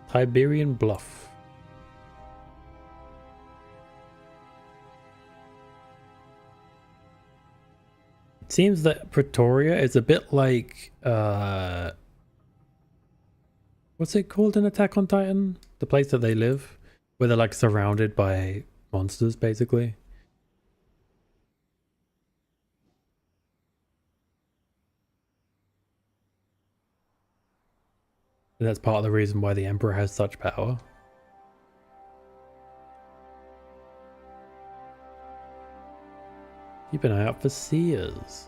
Tiberian Bluff. It seems that Pretoria is a bit like what's it called in Attack on Titan? The place that they live, where they're like surrounded by monsters basically. And that's part of the reason why the Emperor has such power. Keep an eye out for seers.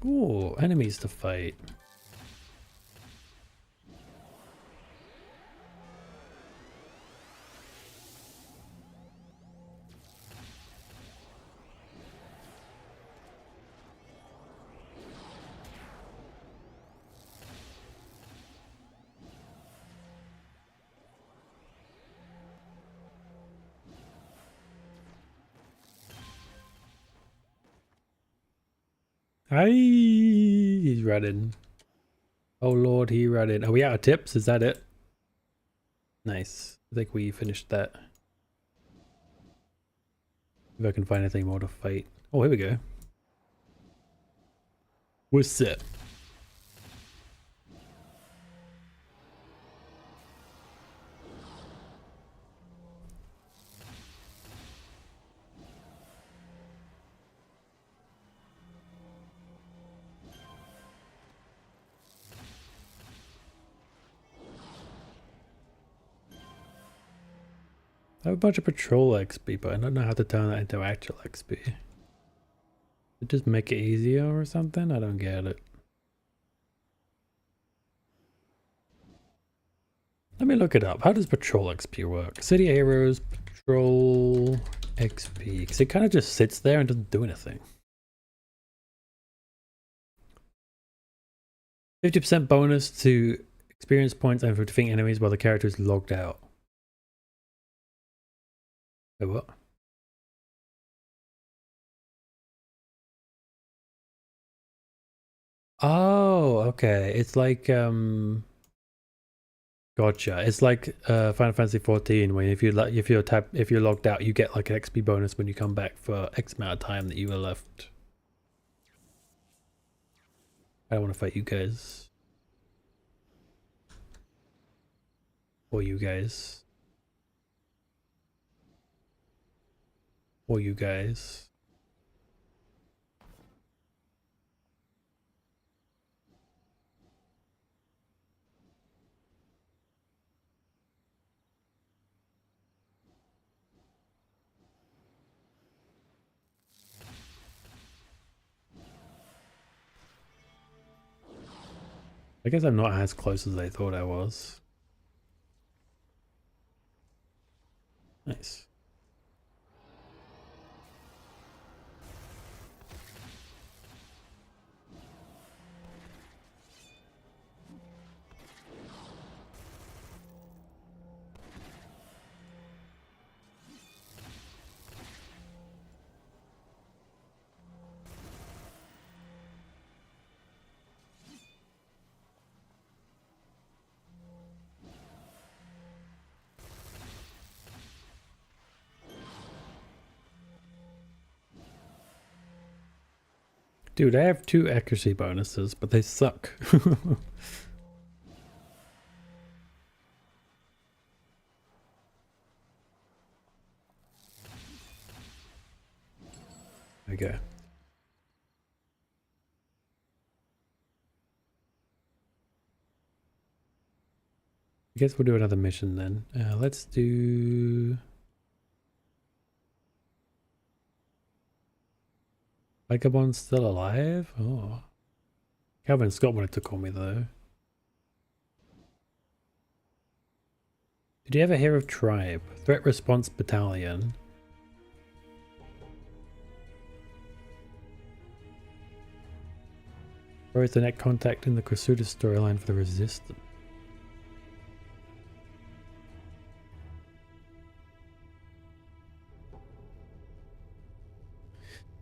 Ooh, enemies to fight. Aye, he's running. Oh lord, he running. Are we out of tips? Is that it? Nice. I think we finished that. If I can find anything more to fight. Oh, here we go. We're set. I have a bunch of patrol XP, but I don't know how to turn that into actual XP. It just make it easier or something? I don't get it. Let me look it up. How does patrol XP work? City heroes, patrol XP. Because it kind of just sits there and doesn't do anything. 50% bonus to experience points and for defeating enemies while the character is logged out. Wait, what? Oh, okay. It's like gotcha. It's like Final Fantasy 14 where if you're logged out, you get like an XP bonus when you come back for X amount of time that you were left. I don't want to fight you guys. Or you guys. Or you guys. I guess I'm not as close as I thought I was. Nice. Dude, I have 2 accuracy bonuses, but they suck. Okay. I guess we'll do another mission then. Let's do... Vagabond's still alive? Oh. Calvin Scott wanted to call me though. Did you ever hear of Tribe? Threat Response Battalion. Where is the net contact in the Cressida storyline for the Resistance?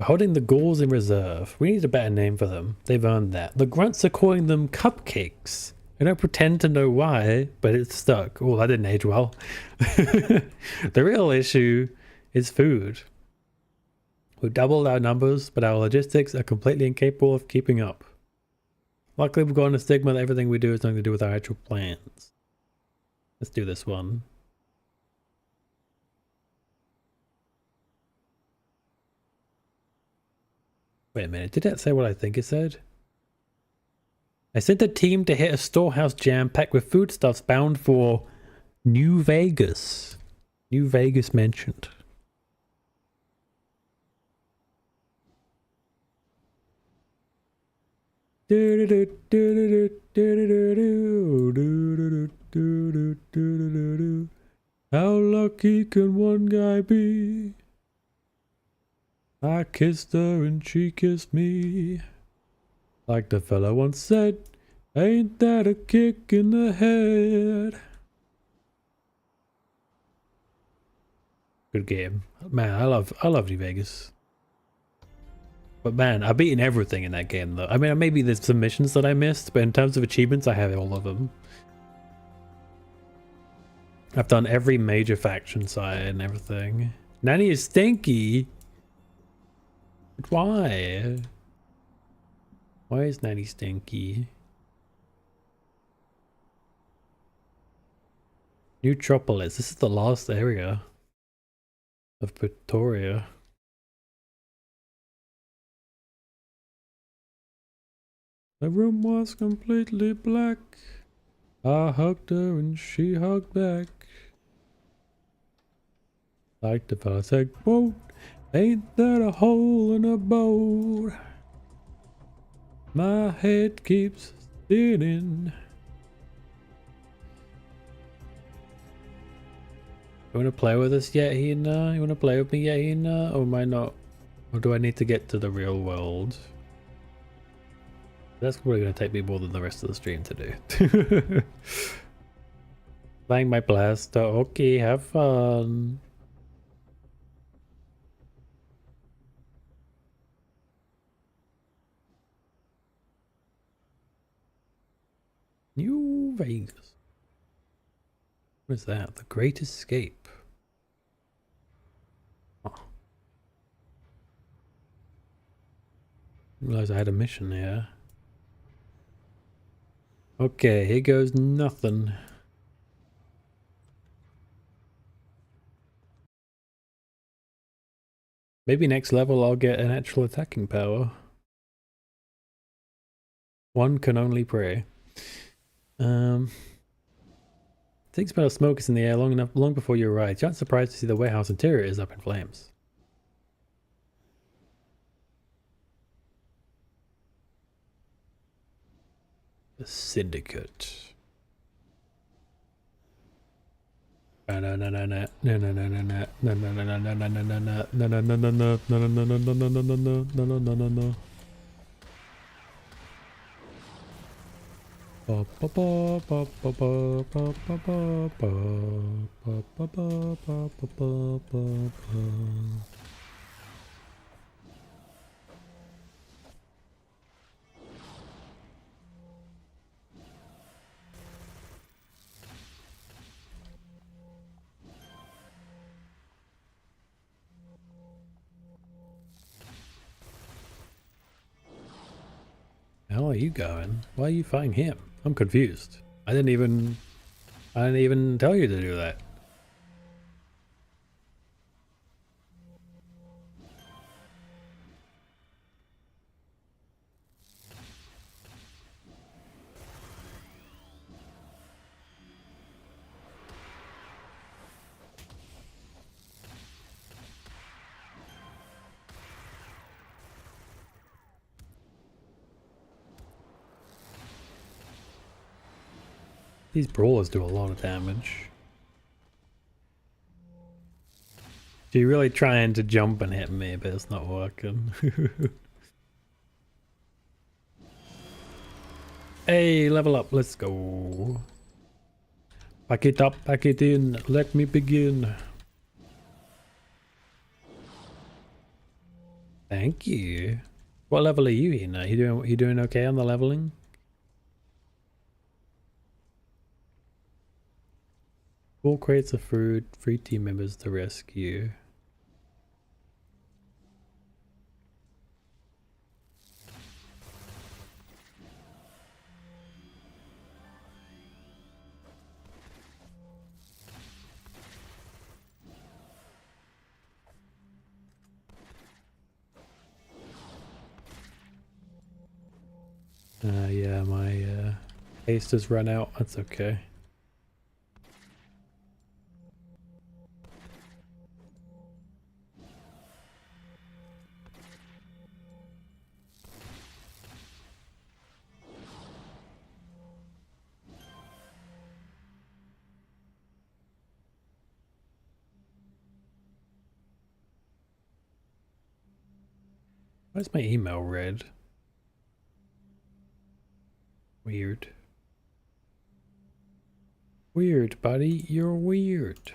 Holding the ghouls in reserve. We need a better name for them. They've earned that. The grunts are calling them cupcakes. I don't pretend to know why, but it's stuck. Oh, that didn't age well. The real issue is food. We've doubled our numbers, but our logistics are completely incapable of keeping up. Luckily, we've gotten a stigma that everything we do has nothing to do with our actual plans. Let's do this one. Wait a minute, did that say what I think it said? I sent a team to hit a storehouse jam packed with foodstuffs bound for New Vegas. New Vegas mentioned. How lucky can one guy be? I kissed her and she kissed me. Like the fella once said, ain't that a kick in the head? Good game. Man, I love New Vegas. But man, I've beaten everything in that game though. I mean, maybe there's some missions that I missed, but in terms of achievements, I have all of them. I've done every major faction side and everything. Nani is stinky. But why? Why is Nani stinky? Neutropolis. This is the last area of Pretoria. The room was completely black. I hugged her and she hugged back. Like the fella said, quote, ain't that a hole in a boat? My head keeps spinning. You wanna play with us yet, Hina? You wanna play with me yet, Hina? Or am I not? Or do I need to get to the real world? That's probably gonna take me more than the rest of the stream to do. Playing my blaster. Okay, have fun. New Vegas. What is that? The Great Escape. Oh. Realized I had a mission here. Okay, here goes nothing. Maybe next level I'll get an actual attacking power. One can only pray. Thick smell of smoke is in the air long before you arrive. You aren't surprised to see the warehouse interior is up in flames. The Syndicate. How are you going? Why are you fighting him? I'm confused. I didn't even tell you to do that. These brawlers do a lot of damage. She's really trying to jump and hit me, but it's not working. Hey, level up, let's go. Pack it up, pack it in, let me begin. Thank you. What level are you in? You doing okay on the leveling? Full crates of food, 3 team members to rescue. Yeah, my haste has run out. That's okay. Why is my email red? Weird. Weird, buddy. You're weird.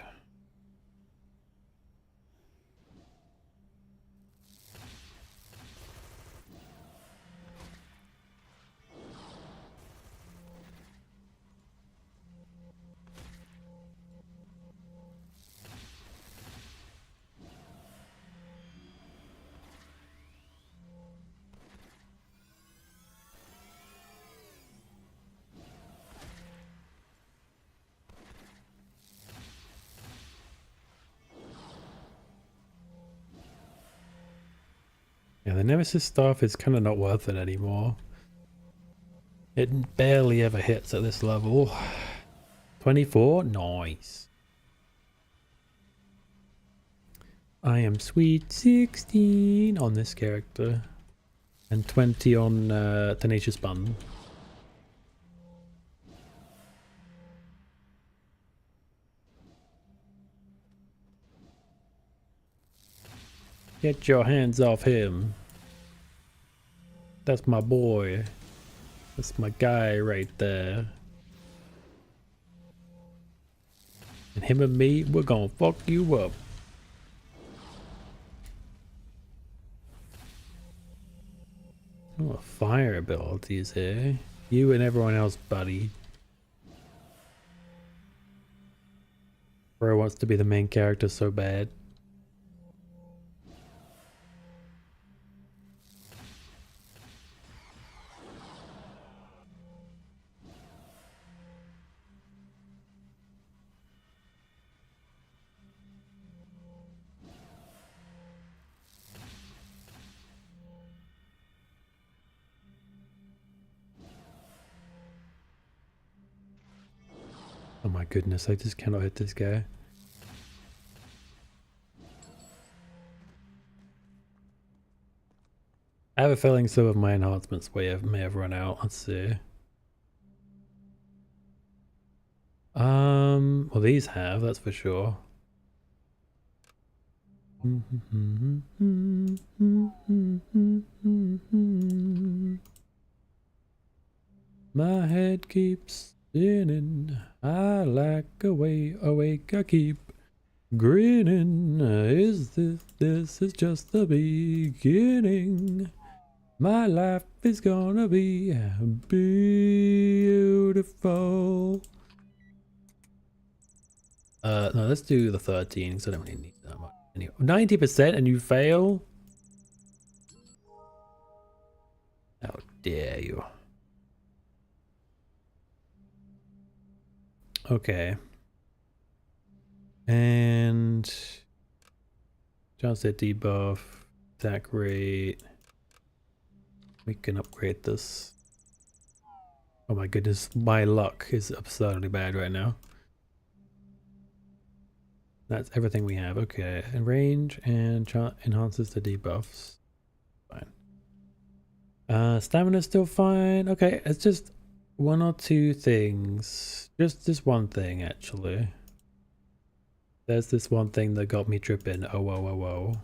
Yeah, the Nemesis stuff is kind of not worth it anymore. It barely ever hits at this level. 24? Nice. I am sweet 16 on this character. And 20 on Tenacious Bun. Get your hands off him. That's my boy. That's my guy right there. And him and me, we're gonna fuck you up. Oh, fire abilities here. You and everyone else, buddy. Bro wants to be the main character so bad. Oh my goodness, I just cannot hit this guy. I have a feeling some of my enhancements may have run out. Let's see. Well these have, that's for sure. My head keeps spinning. I like a way awake. I keep grinning. This is just the beginning. My life is gonna be beautiful. No, let's do the 13 because I don't really need that much. Anyway, 90% and you fail? How dare you? Okay. And chance to debuff, attack rate. We can upgrade this. Oh my goodness, my luck is absurdly bad right now. That's everything we have. Okay, and range and enhances the debuffs. Fine. Stamina's still fine. Okay, it's just one or two things. Just this one thing, actually. There's this one thing that got me tripping. Oh, whoa, whoa, whoa.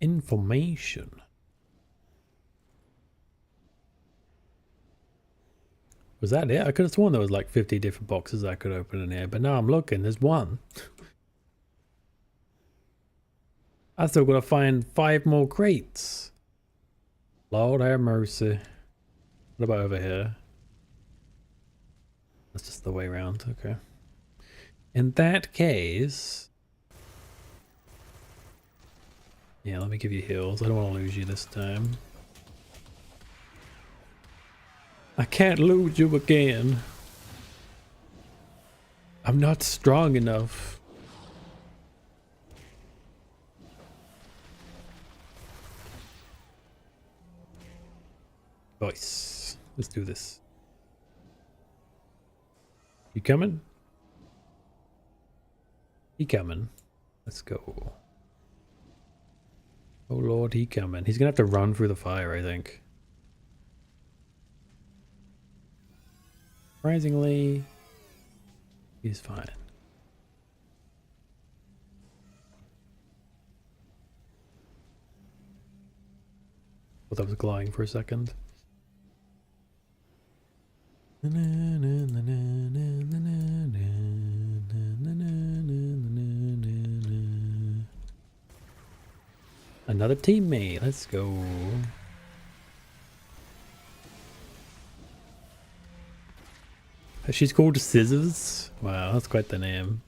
Information. Was that it? I could have sworn there was like 50 different boxes I could open in here, but now I'm looking, there's one. I still gotta find 5 more crates. Lord have mercy. What about over here? That's just the way around, okay. In that case... Yeah, let me give you heals. I don't want to lose you this time. I can't lose you again. I'm not strong enough. Nice. Let's do this. You coming? He coming. Let's go. Oh lord, he coming. He's gonna have to run through the fire, I think. Surprisingly, he's fine. Thought I was glowing for a second. Another teammate, let's go. She's called Scissors. Wow, that's quite the name.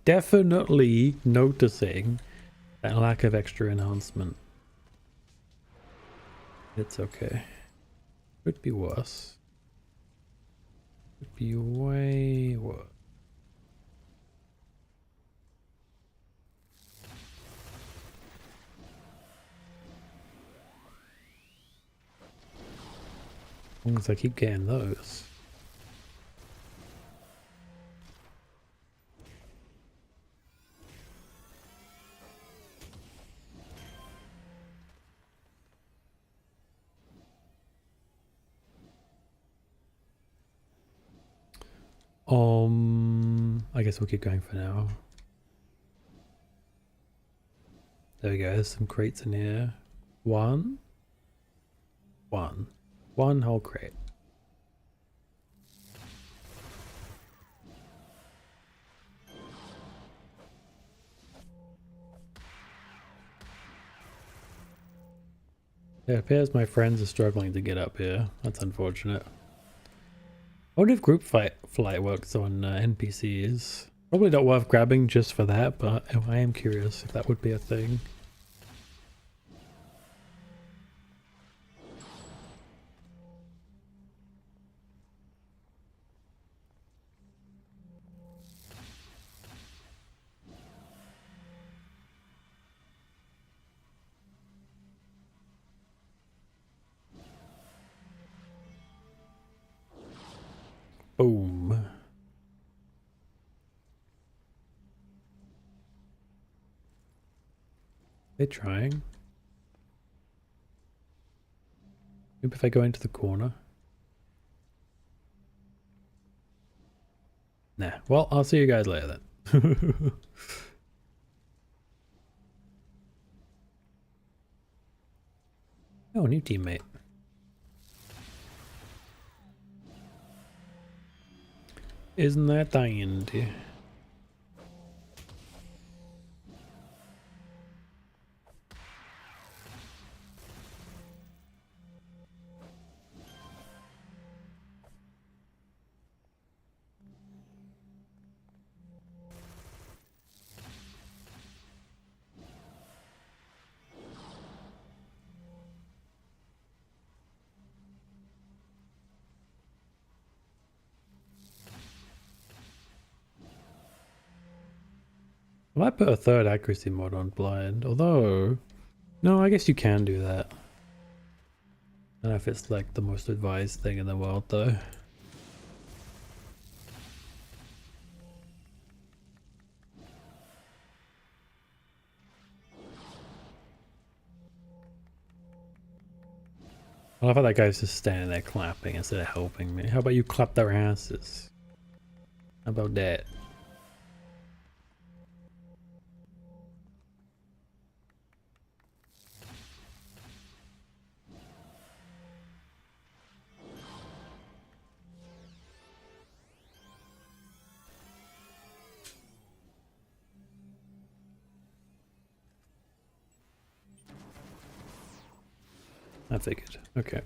Definitely noticing that lack of extra enhancement. It's okay. Could be worse. Could be way worse. As long as I keep getting those. I guess we'll keep going for now. There we go, there's some crates in here. One whole crate. It appears my friends are struggling to get up here. That's unfortunate. I wonder if group flight works on NPCs. Probably not worth grabbing just for that, but I am curious if that would be a thing. Boom. They're trying. Maybe if I go into the corner. Nah. Well, I'll see you guys later then. Oh, new teammate. Isn't that dandy? I might put a third accuracy mod on blind, although... No, I guess you can do that. I don't know if it's like the most advised thing in the world though. I love how that guy's just standing there clapping instead of helping me. How about you clap their asses? How about that? I figured. Okay.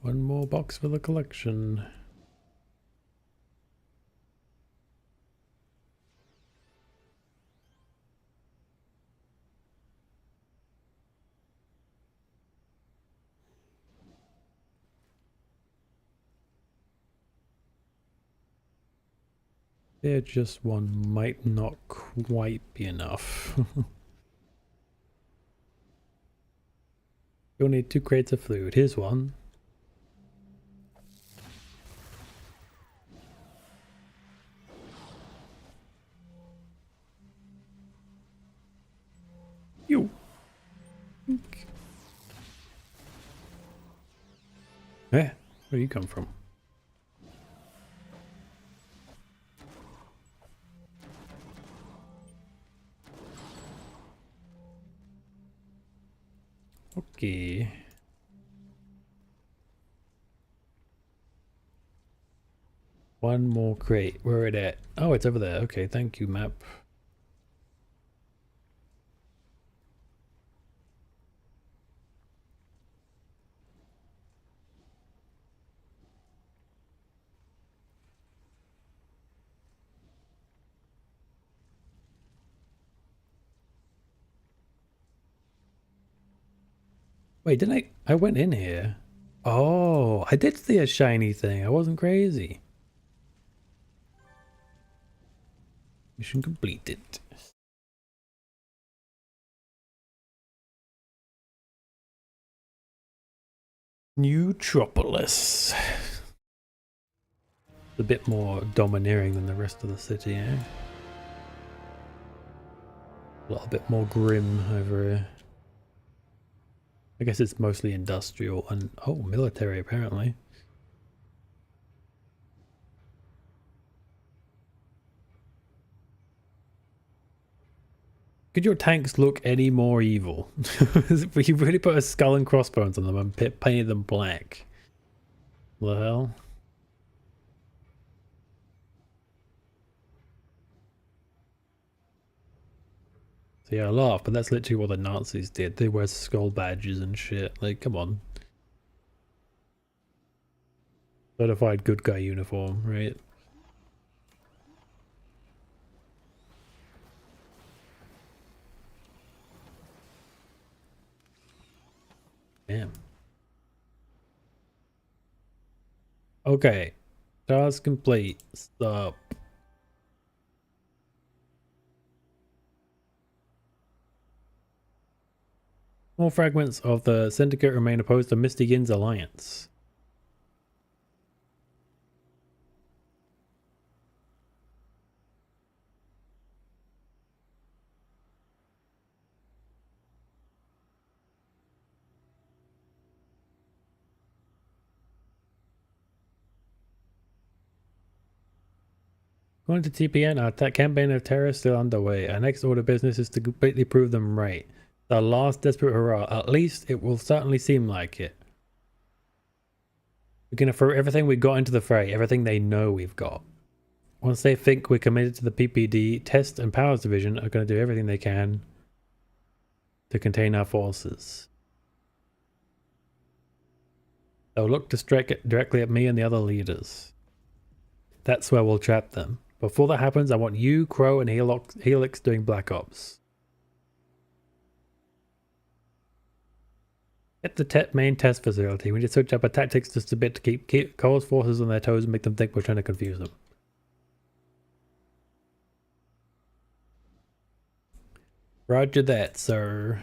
One more box for the collection. There just one might not quite be enough. You'll need 2 crates of food. Here's one. You. Where do you come from? Okay. One more crate. Where it at? Oh, it's over there. Okay, thank you, map. Wait, didn't I went in here. Oh, I did see a shiny thing. I wasn't crazy. Mission completed. Neutropolis. A bit more domineering than the rest of the city, eh? A little bit more grim over here. I guess it's mostly industrial and, oh, military apparently. Could your tanks look any more evil? You really put a skull and crossbones on them and painted them black. What the hell? So yeah, I laugh, but that's literally what the Nazis did. They wear skull badges and shit. Like, come on. Certified good guy uniform, right? Damn. Okay. Task complete. Stop. More fragments of the Syndicate remain opposed to Misty Gin's alliance. According to TPN, our campaign of terror is still underway. Our next order of business is to completely prove them right. The last desperate hurrah. At least it will certainly seem like it. We're gonna throw everything we got into the fray, everything they know we've got. Once they think we're committed to the PPD, Test and Powers Division are going to do everything they can to contain our forces. They'll look directly at me and the other leaders. That's where we'll trap them. Before that happens, I want you, Crow, and Helix doing Black Ops. At the main test facility, we need to switch up our tactics just a bit to keep Cole's forces on their toes and make them think we're trying to confuse them. Roger that, sir.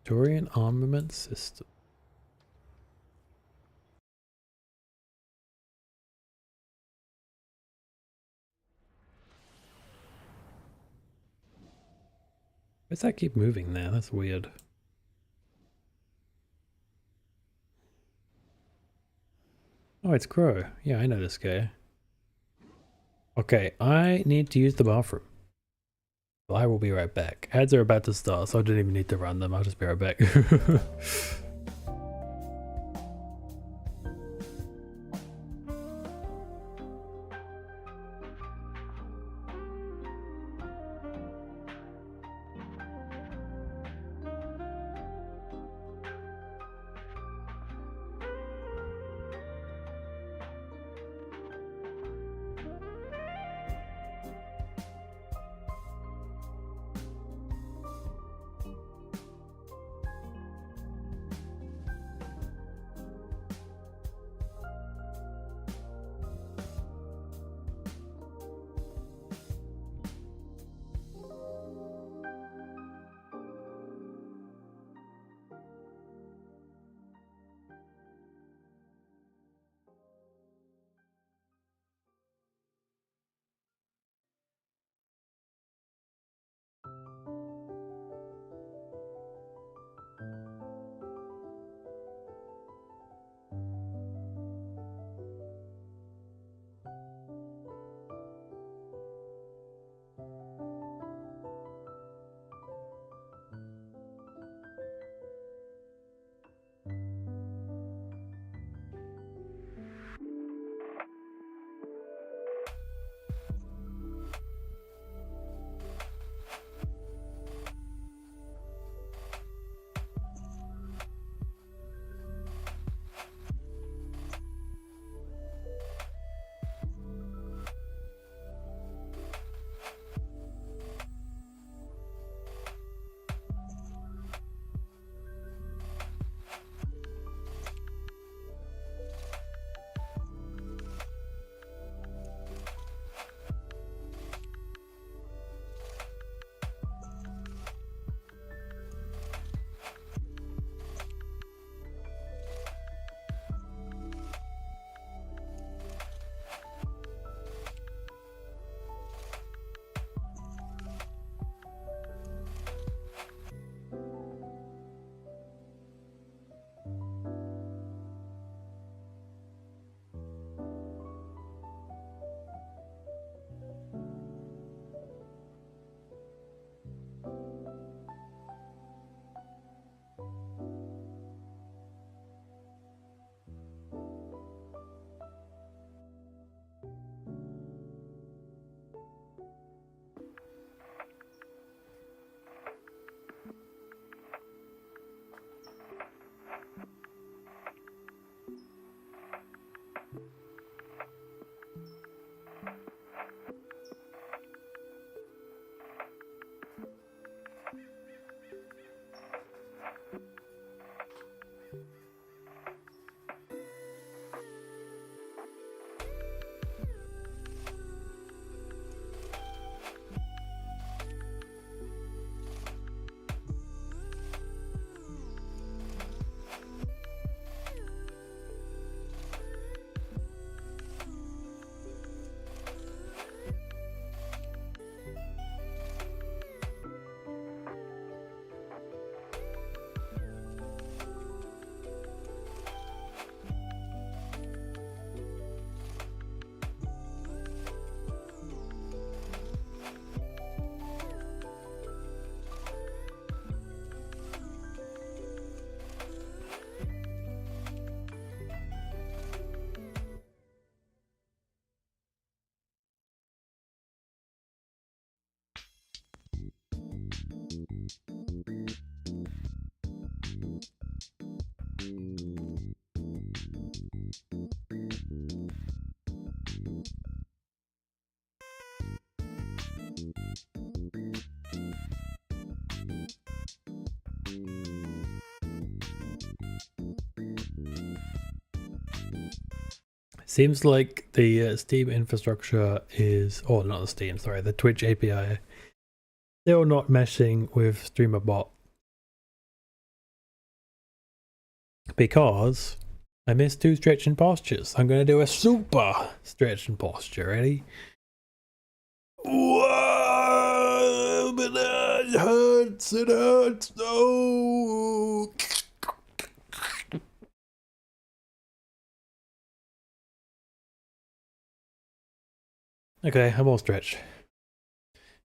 Dorian armament system. Why does that keep moving there? That's weird. Oh, it's Crow. Yeah, I know this guy. Okay, I need to use the bathroom. Well, I will be right back. Ads are about to start, so I don't even need to run them. I'll just be right back. Seems like the Steam infrastructure is, or not the Steam, sorry, the Twitch API, still not meshing with StreamerBot. Because I missed 2 stretching postures. I'm going to do a super stretching posture. Ready? Whoa, but it hurts, no. Okay, I'm all stretched.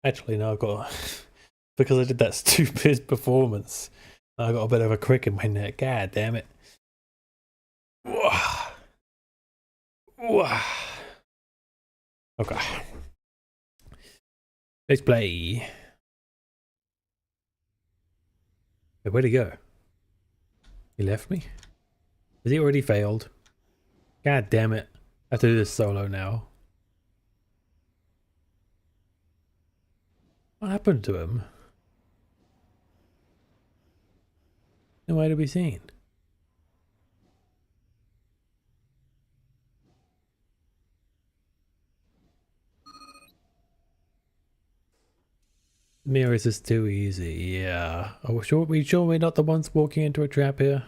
Actually, no, I've got because I did that stupid performance. I got a bit of a crick in my neck. God damn it! Wah. Wah. Okay, let's play. Hey, where'd he go? He left me? Has he already failed? God damn it. I have to do this solo now. What happened to him? Nowhere to be seen. Mirrors is too easy, yeah. Oh, sure, we sure we're not the ones walking into a trap here?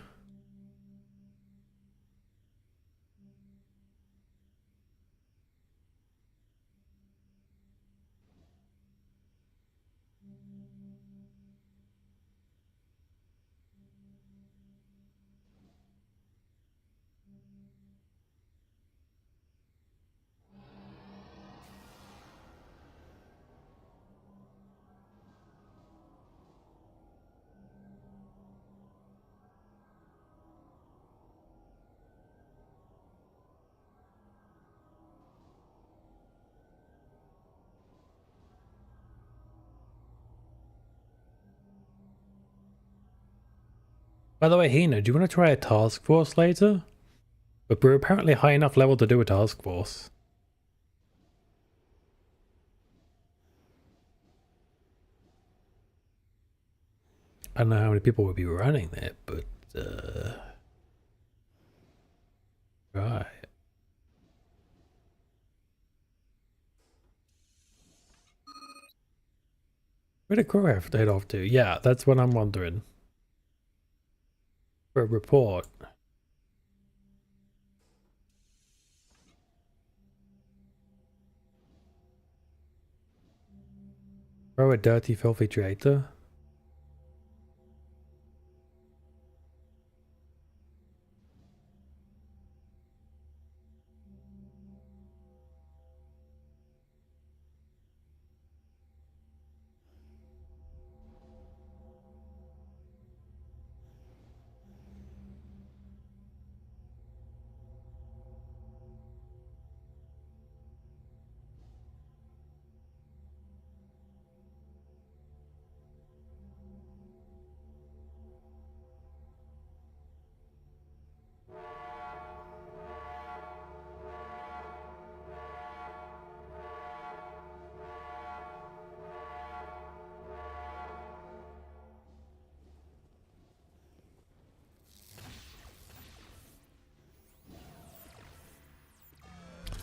By the way, Hina, do you want to try a task force later? But we're apparently high enough level to do a task force. I don't know how many people will be running it, but right. Where did Crow have to head off to? Yeah, that's what I'm wondering. For a report. Crow, a dirty, filthy traitor?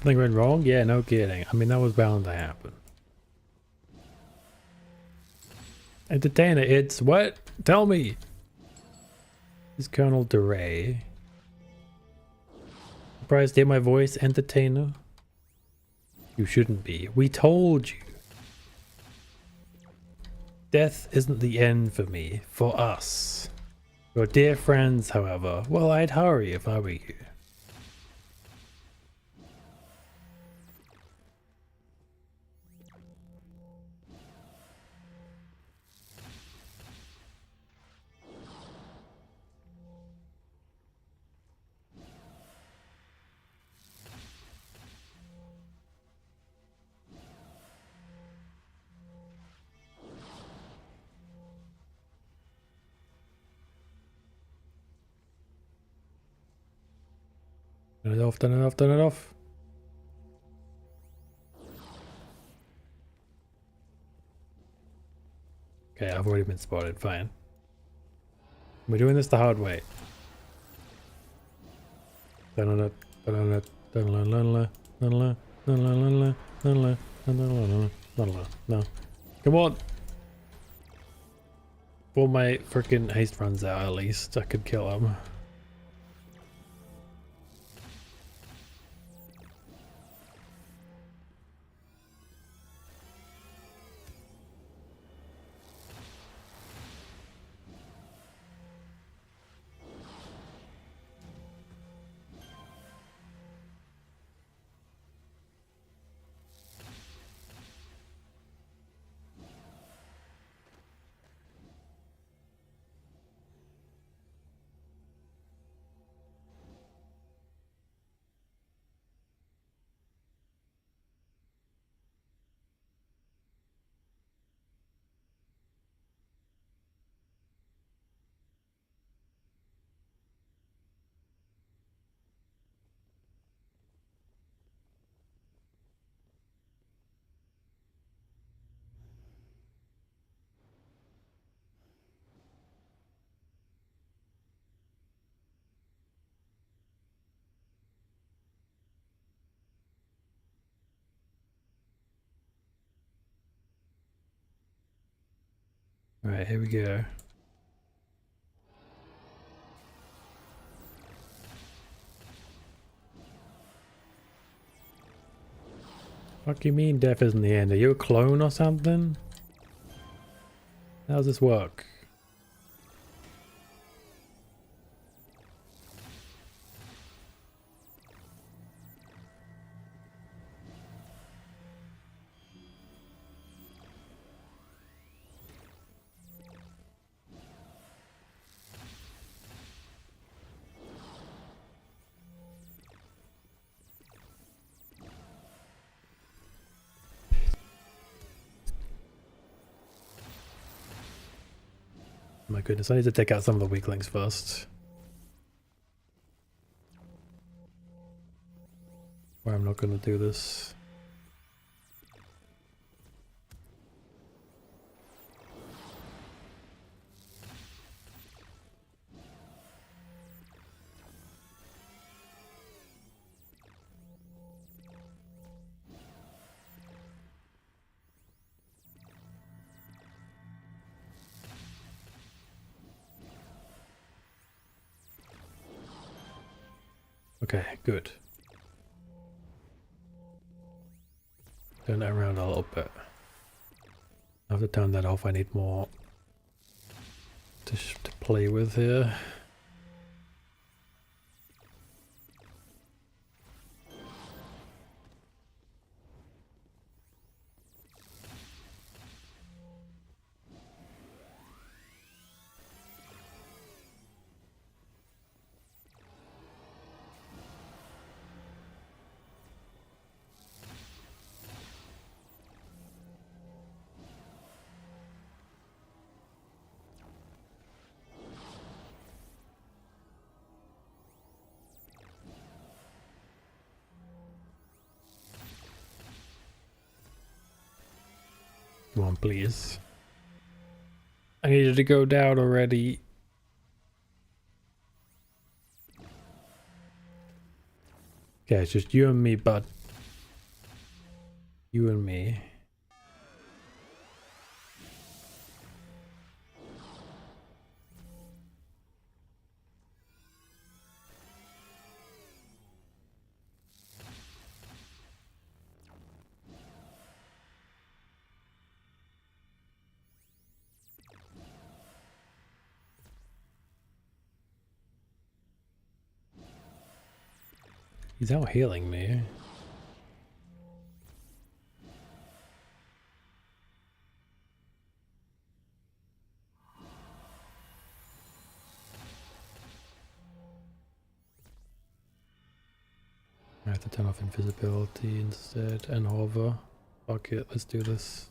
Something went wrong? Yeah, no kidding. I mean, that was bound to happen. Entertainer, it's what? Tell me! Is Colonel DeRay. Surprised to hear my voice, entertainer? You shouldn't be. We told you. Death isn't the end for me. For us. Your dear friends, however. Well, I'd hurry if I were you. Turn it off, turn it off, turn it off. Okay, I've already been spotted, fine. We're doing this the hard way. No. Come on. Before my freaking haste runs out, at least I could kill him. Alright, here we go. What do you mean death isn't the end? Are you a clone or something? How does this work? My goodness, I need to take out some of the weaklings first. Or I'm not going to do this. Okay, good. Turn that around a little bit. I have to turn that off. I need more to play with here. Come on, please. I needed to go down already. Okay, it's just you and me, bud. You and me. He's out healing me. I have to turn off invisibility instead and hover. Fuck it, let's do this.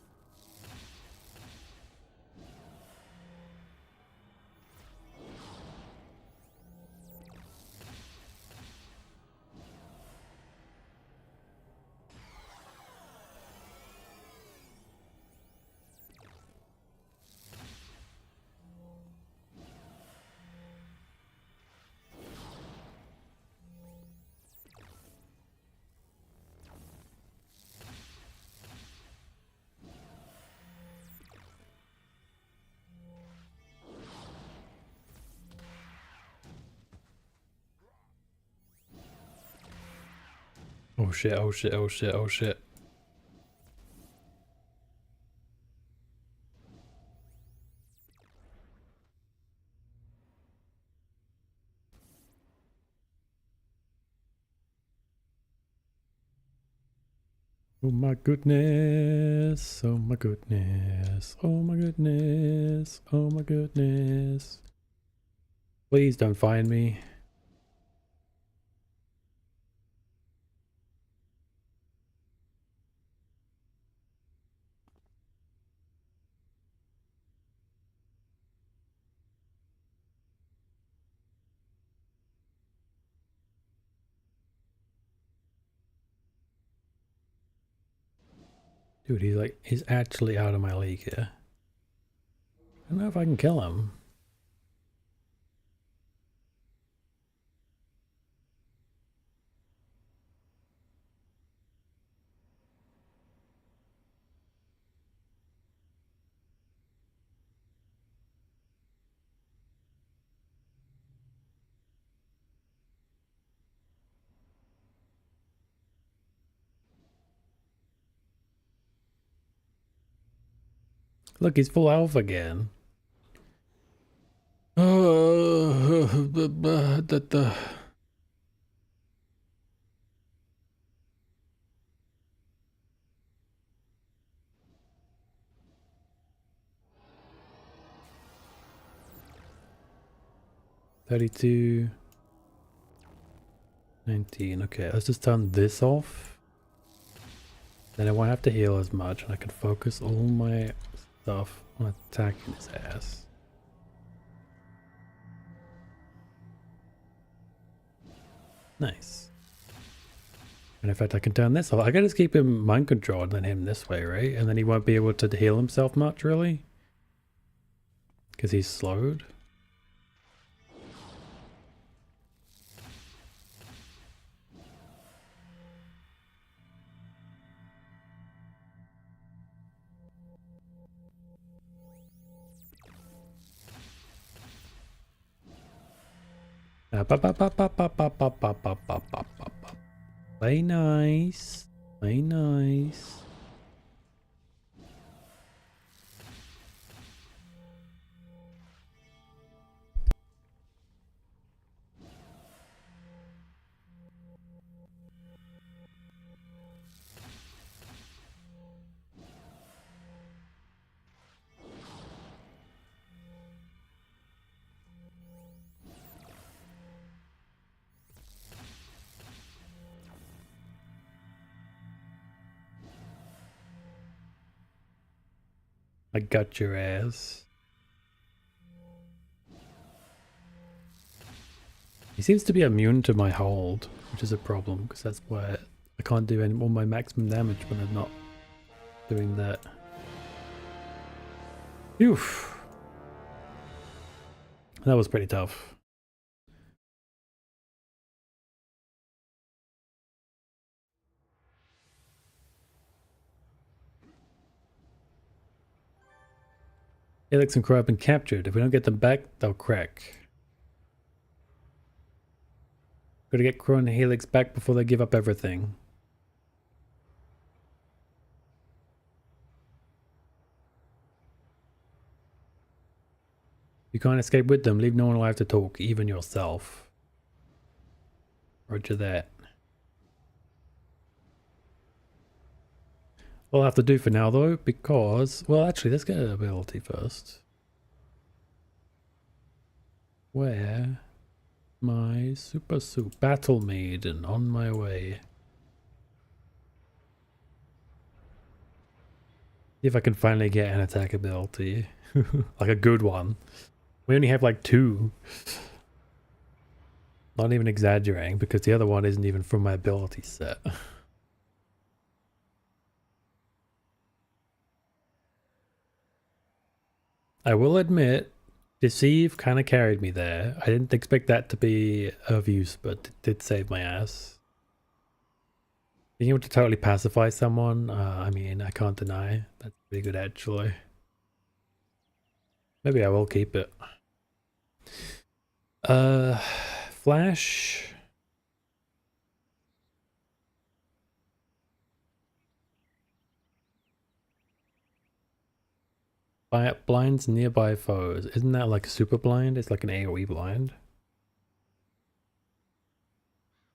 Oh shit, oh shit, oh shit, oh shit. Oh my goodness, oh my goodness, oh my goodness, oh my goodness. Please don't find me. Dude, he's actually out of my league here. I don't know if I can kill him. Look, he's full health again. Oh, 32, 19. Okay, let's just turn this off. Then I won't have to heal as much, and I can focus all my stuff on attacking his ass. Nice. And in fact, I can turn this off. I can just keep him mind controlled and then him this way, right? And then he won't be able to heal himself much, really. Because he's slowed. Play nice. Play nice. I got your ass. He seems to be immune to my hold, which is a problem, because that's why I can't do any more my maximum damage when I'm not doing that. Oof. That was pretty tough. Helix and Crow have been captured. If we don't get them back, they'll crack. Gotta get Crow and Helix back before they give up everything. You can't escape with them. Leave no one alive to talk, even yourself. Roger that. All I have to do for now, though, because... Well, actually, let's get an ability first. Where? My super suit. Battle Maiden, on my way. See if I can finally get an attack ability. Like a good one. We only have like 2. Not even exaggerating, because the other one isn't even from my ability set. I will admit, Deceive kind of carried me there. I didn't expect that to be of use, but it did save my ass. Being able to totally pacify someone, I mean, I can't deny. That's pretty good, actually. Maybe I will keep it. Flash. Blinds nearby foes. Isn't that like a super blind? It's like an AoE blind.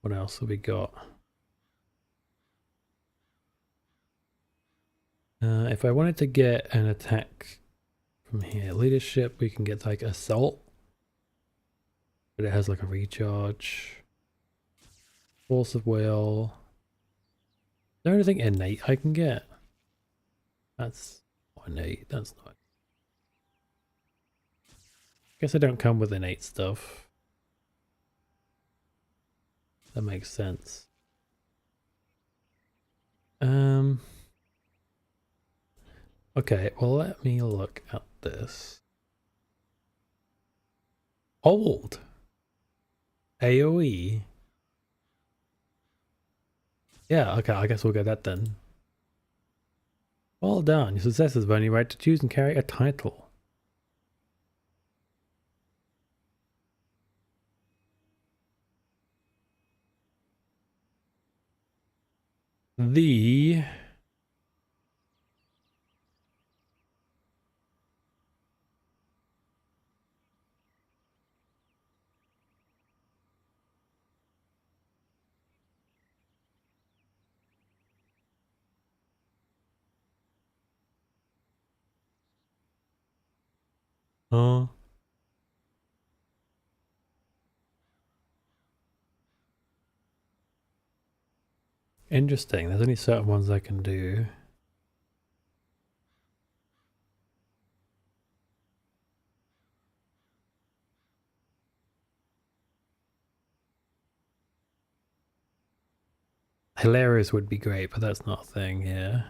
What else have we got? If I wanted to get an attack from here, leadership, we can get like assault. But it has like a recharge. Force of will. Is there anything innate I can get? That's not innate, that's not. Guess I don't come with innate stuff. That makes sense. Okay, well let me look at this. Hold. AoE. Yeah, okay, I guess we'll get that then. Well done, your successors have only right to choose and carry a title. The Oh. Interesting. There's only certain ones I can do. Hilarious would be great, but that's not a thing, yeah.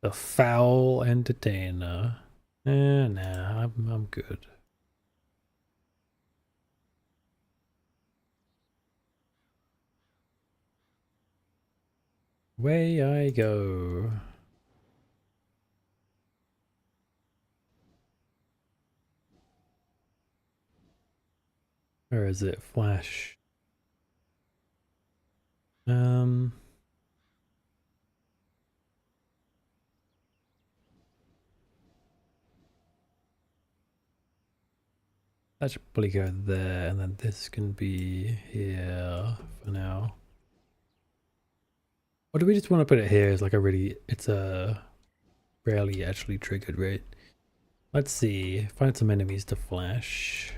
The foul entertainer. Nah, I'm good. Away I go. Where is it? Flash. That should probably go there, and then this can be here for now. Or do we just want to put it here as like a really, it's a rarely actually triggered, right? Let's see, find some enemies to flash.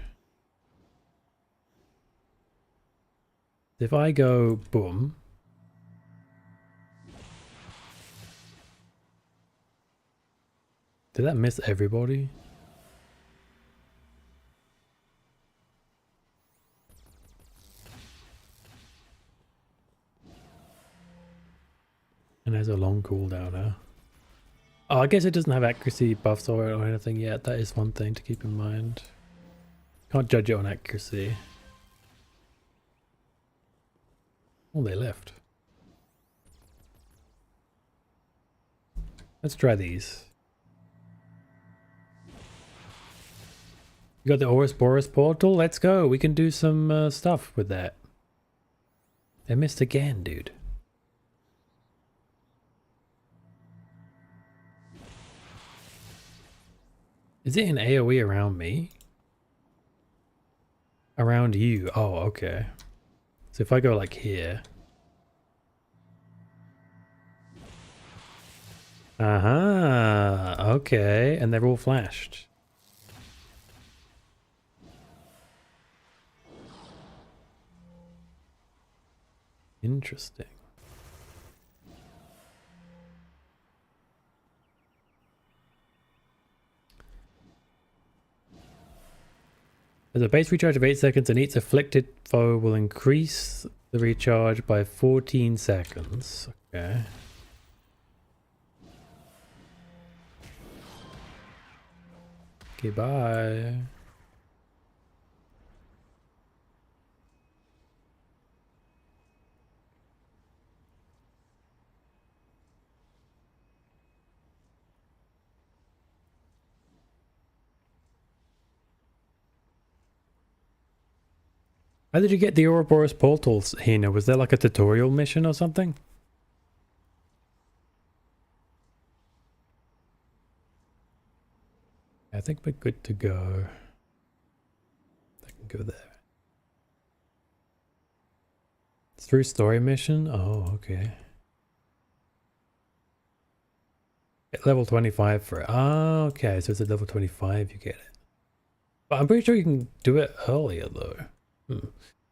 If I go boom. Did that miss everybody? And there's a long cooldown now. Oh, I guess it doesn't have accuracy buffs or anything yet. That is one thing to keep in mind. Can't judge it on accuracy. Oh, they left. Let's try these. You got the Ouroboros portal? Let's go. We can do some stuff with that. They missed again, dude. Is it an AoE around me? Around you? Oh, okay. So if I go like here. Okay. And they're all flashed. Interesting. There's a base recharge of 8 seconds, and each afflicted foe will increase the recharge by 14 seconds. Okay. Okay, bye. How did you get the Ouroboros portals, Hina? Was there like a tutorial mission or something? I think we're good to go. I can go there. It's through story mission? Oh, okay. At level 25 for it. Oh, okay. So it's at level 25 you get it. But I'm pretty sure you can do it earlier though.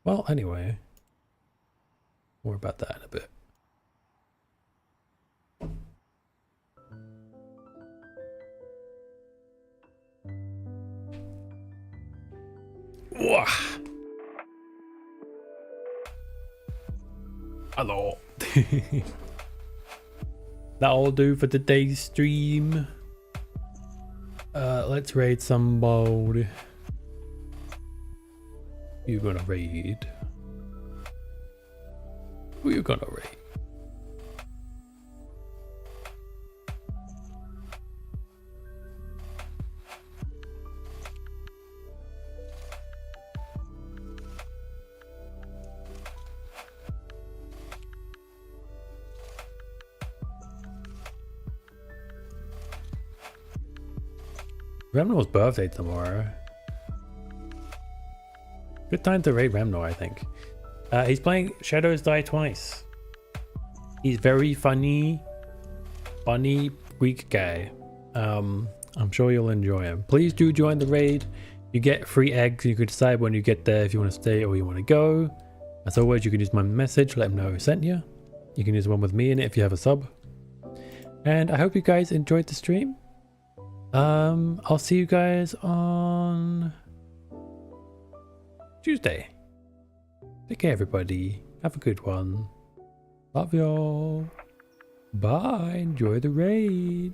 Well, anyway. More about that in a bit. Wah. Hello. That'll do for today's stream. Let's raid some mode. Who you gonna raid? Who you gonna raid? Remno's birthday tomorrow. Good time to raid Remnor, I think. He's playing Shadows Die Twice. He's very funny Greek guy. I'm sure you'll enjoy him. Please do join the raid. You get free eggs. You can decide when you get there if you want to stay or you want to go. As always, you can use my message, let them know who sent you. You can use one with me in it if you have a sub. And I hope you guys enjoyed the stream. I'll see you guys on Tuesday. Take care, everybody. Have a good one. Love y'all. Bye. Enjoy the raid.